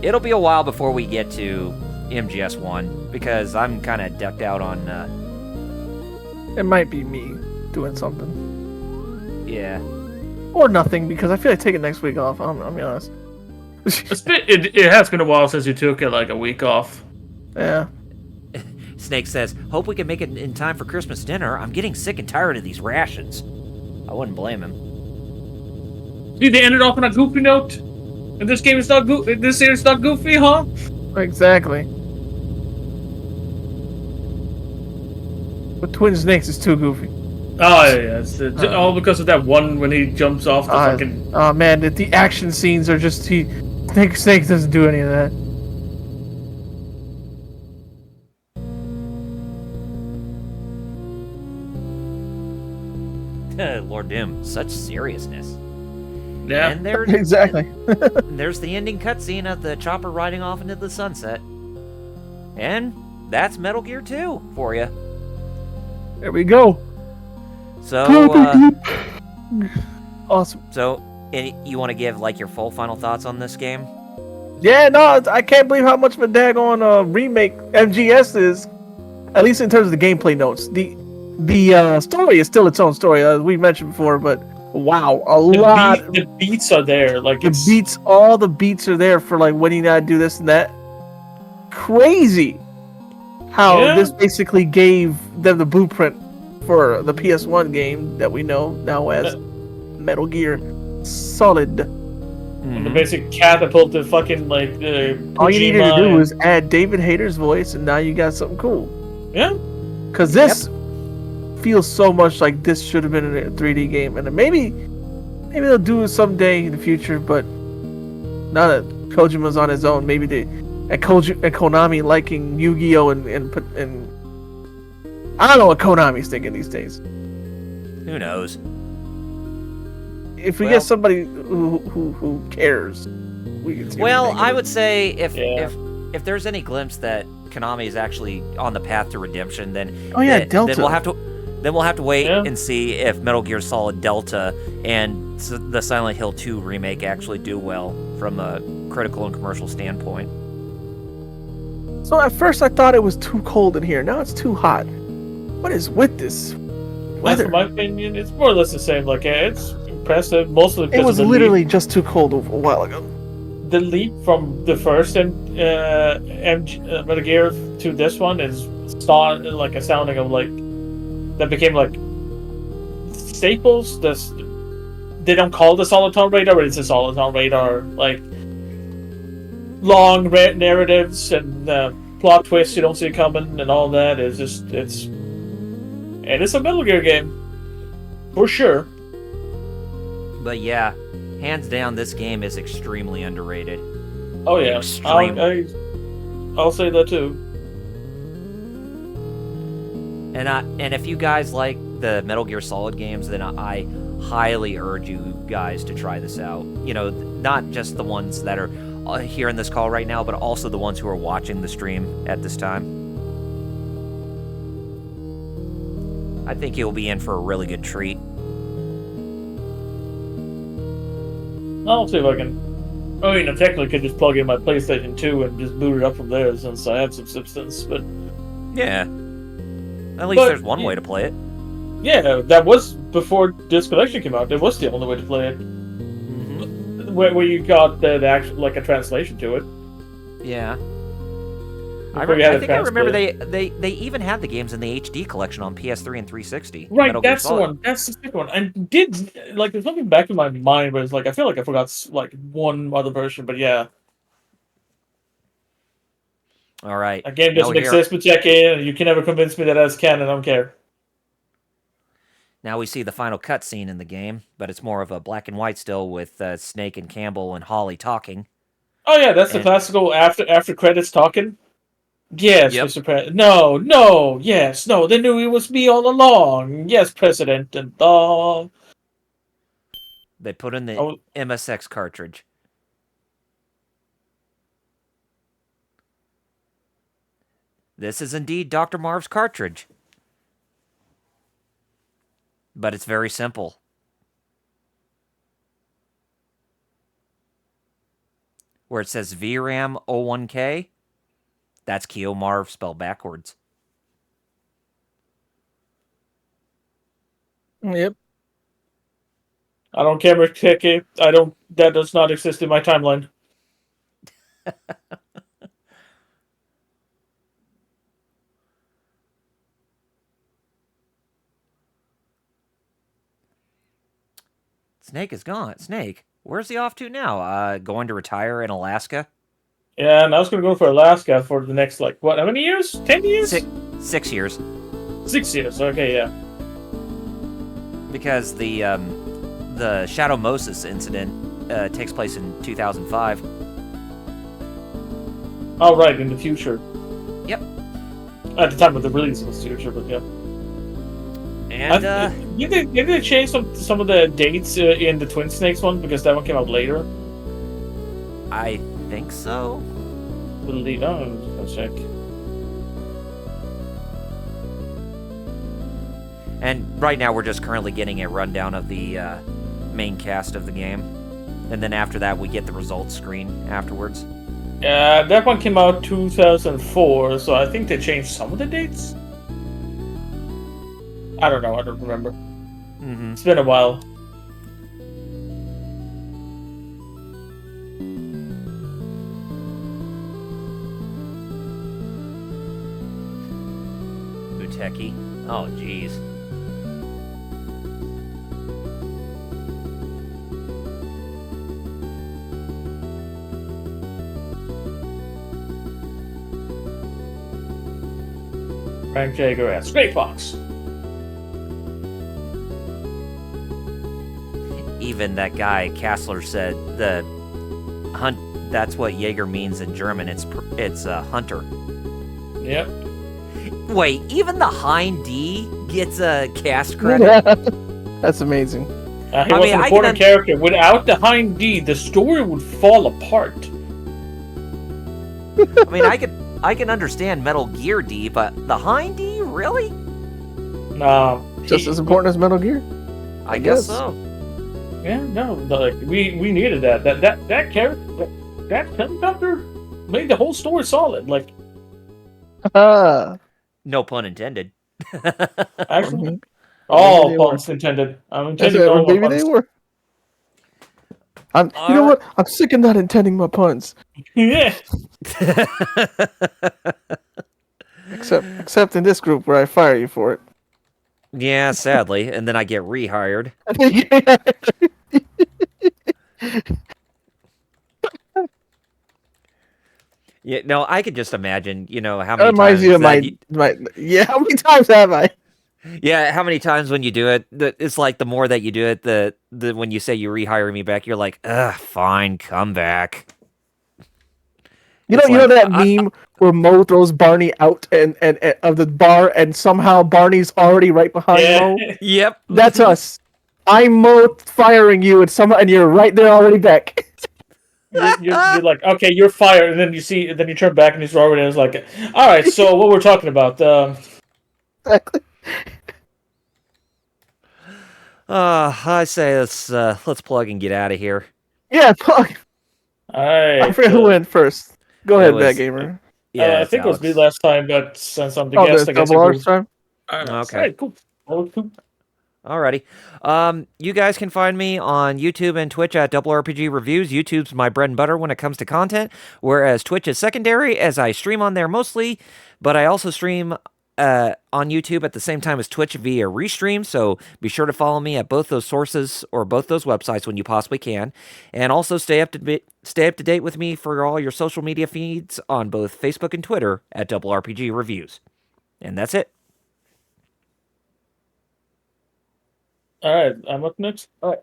It'll be a while before we get to MGS1 because I'm kind of decked out on. It might be me doing something. Yeah. Or nothing, because I feel like taking next week off. I'll be honest. It has been a while since you took like a week off. Yeah. Snake says, "Hope we can make it in time for Christmas dinner. I'm getting sick and tired of these rations." I wouldn't blame him. See, they ended off on a goofy note. And this game is not goofy. This series not goofy, huh? Exactly. But Twin Snakes is too goofy. Oh yeah, it's all because of that one when he jumps off the fucking. Oh man, the action scenes are just Snake doesn't do any of that. Lord Doom, such seriousness. Yeah. And there, Exactly. there's the ending cutscene of the chopper riding off into the sunset. And that's Metal Gear 2 for you. There we go. So, Awesome. so you want to give like your full final thoughts on this game? Yeah, no, I can't believe how much of a daggone remake MGS is. At least in terms of the gameplay notes. The story is still its own story, as we mentioned before, but wow, The beats are there. Like all the beats are there for like when you gotta do this and that. Crazy how this basically gave them the blueprint for the PS1 game that we know now as Metal Gear Solid. And the basic catapult to fucking like the. All you needed to do was add David Hayter's voice, and now you got something cool. Yeah. Because this feels so much like this should have been in a 3D game, and maybe they'll do it someday in the future. But now that Kojima's on his own, maybe and Konami liking Yu-Gi-Oh and I don't know what Konami's thinking these days. Who knows? If we get somebody who cares, we can see. Well, I would say if there's any glimpse that Konami is actually on the path to redemption, then Delta. Then we'll have to wait and see if Metal Gear Solid Delta and the Silent Hill 2 remake actually do well from a critical and commercial standpoint. So at first I thought it was too cold in here. Now it's too hot. What is with this weather? In my opinion, it's more or less the same. Like it's impressive. Mostly it was literally just too cold a while ago. The leap from the first Metal Gear to this one is like a sounding of like that became like staples. They don't call the Soliton radar, but it's a Soliton radar. Like long narratives and plot twists you don't see coming and all that is just it's a Metal Gear game for sure. But yeah, hands down, this game is extremely underrated. Oh yeah, I'll say that too. And if you guys like the Metal Gear Solid games, then I highly urge you guys to try this out. You know, not just the ones that are here in this call right now, but also the ones who are watching the stream at this time. I think you'll be in for a really good treat. I'll see if I can. I mean, I technically could just plug in my PlayStation 2 and just boot it up from there since I have some substance, but... Yeah. At least there's one way to play it. Yeah, that was before this collection came out. It was the only way to play it. Mm-hmm. Where you got the actual, like, a translation to it. Yeah. I think I remember they even had the games in the HD collection on PS3 and 360. Right, that's the one. That's the second one. And there's something back in my mind where it's like, I feel like I forgot, like, one other version, but yeah. All right. A game doesn't exist, but check in, and you can never convince me that that's canon. I don't care. Now we see the final cutscene in the game, but it's more of a black and white still with Snake and Campbell and Holly talking. Oh yeah, that's the classical after credits talking. Yes, Yep. Mr. President. No, yes, no. They knew it was me all along. Yes, President. And they put in the MSX cartridge. This is indeed Dr. Marv's cartridge. But it's very simple. Where it says VRAM 01K, That's Kiomar spelled backwards. Yep. I don't care, Rick. I don't. That does not exist in my timeline. Snake is gone. Snake, where's he off to now? Going to retire in Alaska? Yeah, and I was gonna go for Alaska for the next like what? How many years? 10 years? 6 years. 6 years. Okay, yeah. Because the Shadow Moses incident takes place in 2005. Oh, right, in the future. Yep. At the time of the release, it was future, but yeah. And Did they change some of the dates in the Twin Snakes one because that one came out later? I think so. Believe. Oh, let's check. And right now we're just currently getting a rundown of the main cast of the game. And then after that we get the results screen afterwards. Yeah, that one came out 2004, so I think they changed some of the dates. I don't know. I don't remember. Mm-hmm. It's been a while. Uteki. Oh, jeez. Frank Jager as Great Fox. Even that guy Kassler said the hunt. That's what Jaeger means in German. It's a hunter. Yep. Wait, even the Hind D gets a cast credit. That's amazing. He I was mean, an I important can character. Without the Hind D, the story would fall apart. I mean, I can understand Metal Gear D, but the Hind D, really? No. Just as important as Metal Gear. I guess guess. so. Yeah, no. Like we needed that. That character, that helicopter, made the whole story solid. Like Ah. No pun intended. actually, Mhm. all Maybe they puns intended. I'm That's intending it. all my Maybe they puns. were. You know what? I'm sick of not intending my puns. Yeah. Except in this group where I fire you for it. Yeah, sadly, and then I get rehired. Yeah, no, I could just imagine, how That many reminds times you of that my. Yeah, how many times have I? yeah, how many times when you do it, it's like the more that you do it, the when you say you rehire me back, you're like, ugh, fine, come back. You It's know like, that meme where Mo throws Barney out and of the bar, and somehow Barney's already right behind Yeah. Mo. Yep, That's us. I'm Mo firing you, and you're right there already back. You're like, okay, you're fired, and then you turn back and he's already is like, all right, so what we're talking about? Exactly. I say let's plug and get out of here. Yeah, fuck. All right. I forget who went first. Go It ahead, was- Bad Gamer. Yeah, I it's think it was Alex. me last time, but since I'm the Oh, guest, the I guess double I R go. time. Alright, Okay. alright, cool. Oh, cool. Alrighty. You guys can find me on YouTube and Twitch at Double RPG Reviews. YouTube's my bread and butter when it comes to content, whereas Twitch is secondary, as I stream on there mostly, but I also stream on YouTube at the same time as Twitch via restream, so be sure to follow me at both those sources or both those websites when you possibly can, and also stay up to date with me for all your social media feeds on both Facebook and Twitter at Double RPG Reviews. And that's it. Alright, I'm up next. Alright.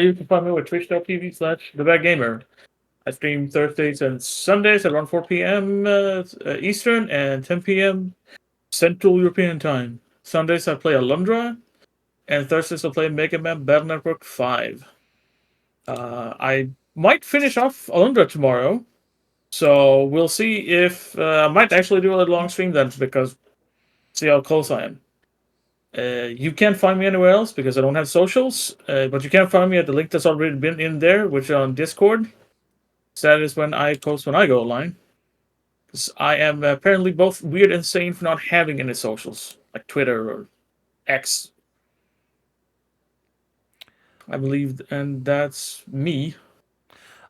You can find me with twitch.tv/thebadgamer. I stream Thursdays and Sundays at around 4 p.m. Eastern and 10 p.m. Central European Time. Sundays I play Alundra, and Thursdays I play Mega Man Battle Network 5. I might finish off Alundra tomorrow, so we'll see if I might actually do a long stream then, because see how close I am. You can't find me anywhere else because I don't have socials, but you can find me at the link that's already been in there, which is on Discord. So that is when I post when I go online. 'Cause I am apparently both weird and sane for not having any socials, like Twitter or X, I believe, and that's me.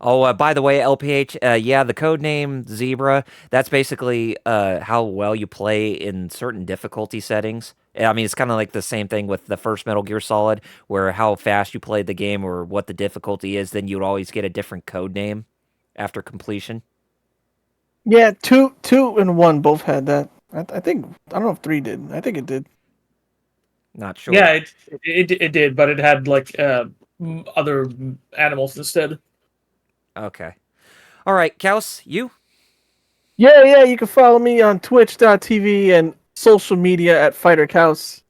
Oh, by the way, LPH, yeah, the code name Zebra, that's basically how well you play in certain difficulty settings. I mean, it's kind of like the same thing with the first Metal Gear Solid, where how fast you played the game or what the difficulty is, then you would always get a different code name after completion. Yeah, two and one both had that. I think I don't know if three did. I think it did. Not sure. Yeah, it did, but it had like other animals instead. Okay. All right, Kaus, you? Yeah. You can follow me on Twitch.tv and social media at FighterCaus.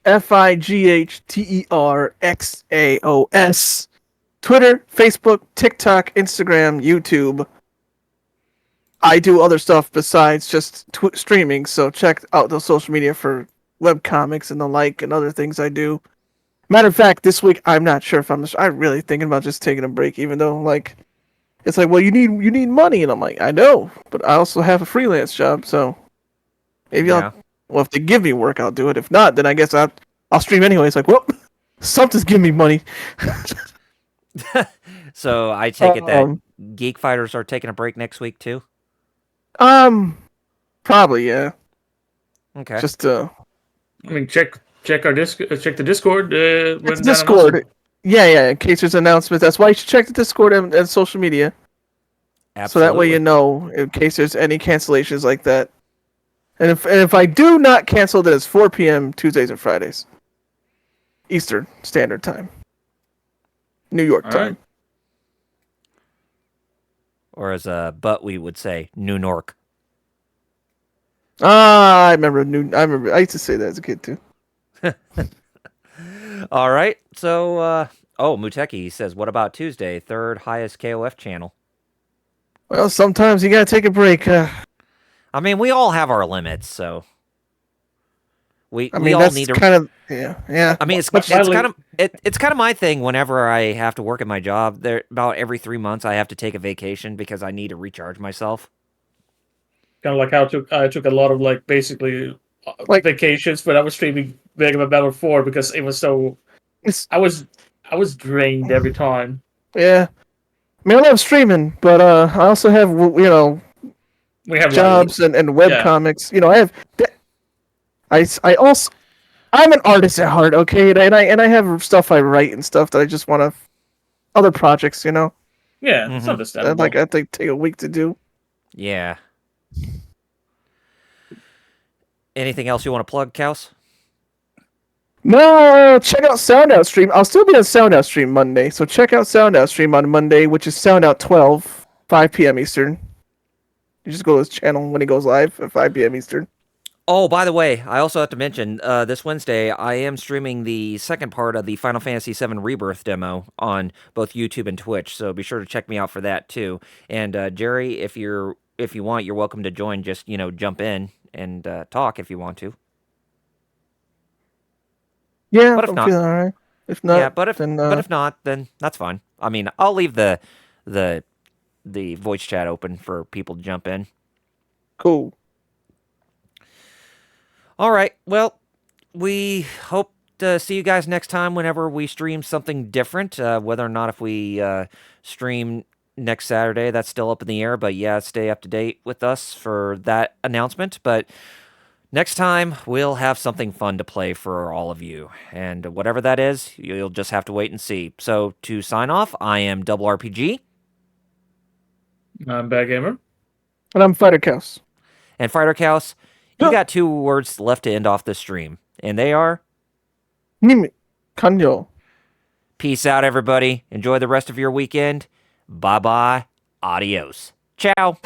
FIGHTERXAOS. Twitter, Facebook, TikTok, Instagram, YouTube. I do other stuff besides just streaming, so check out those social media for webcomics and the like and other things I do. Matter of fact, this week I'm not sure if I'm really thinking about just taking a break, even though like it's like, well, you need money, and I'm like, I know, but I also have a freelance job, so maybe Yeah. if they give me work, I'll do it. If not, then I guess I'll stream anyway. It's like, well, something's giving me money. So I take it that Um, Geek Fighters are taking a break next week too? Probably yeah. Okay. Just I mean, check our check the Discord it's when that Discord. announcement. Yeah. In case there's announcements, that's why you should check the Discord and social media. So that way Absolutely. you know in case there's any cancellations like that. And if I do not cancel, then it's 4 p.m. Tuesdays and Fridays, Eastern Standard Time, New York All time. right. Or as but we would say, New Nork. Ah, I remember. I used to say that as a kid too. All right. So, Muteki says, what about Tuesday? Third highest KOF channel. Well, sometimes you gotta take a break. I mean, we all have our limits, so we all that's need to. kind of yeah. I mean, it's kind of my thing. Whenever I have to work at my job, there about every 3 months I have to take a vacation because I need to recharge myself. Kind of like how I took a lot of like basically Like- vacations, but I was streaming Mega Man Battle 4 because it was so. It's I was drained every time. yeah. I mean, I love streaming, but I also have We have jobs and web yeah. comics. I have. I also I'm an artist at heart, okay, and I have stuff I write and stuff that I just want to other projects. Yeah, it's Mhm. understandable. I think take a week to do. Yeah. Anything else you want to plug, Kaus? No, check out SoundOut Stream. I'll still be on SoundOut Stream Monday, so check out SoundOut Stream on Monday, which is SoundOut 12, 5 p.m. Eastern. You just go to his channel when he goes live at 5 p.m. Eastern. Oh, by the way, I also have to mention this Wednesday I am streaming the second part of the Final Fantasy VII Rebirth demo on both YouTube and Twitch, so be sure to check me out for that too. And Jerry, if you want, you're welcome to join. Just jump in and talk if you want to. Yeah, But if I'm not- feeling alright. If not, Yeah, but if then not, then that's fine. I mean, I'll leave the voice chat open for people to jump in. cool. All right. Well, we hope to see you guys next time whenever we stream something different. Whether or not if we stream next Saturday, that's still up in the air. But yeah, stay up to date with us for that announcement. But next time, we'll have something fun to play for all of you. And whatever that is, you'll just have to wait and see. So to sign off, I am Double RPG. I'm Bad Gamer. And I'm Fighter Chaos. And Fighter Chaos, you got 2 words left to end off this stream. And they are... Nimi, kanyo. Peace out, everybody. Enjoy the rest of your weekend. Bye-bye. Adios. Ciao.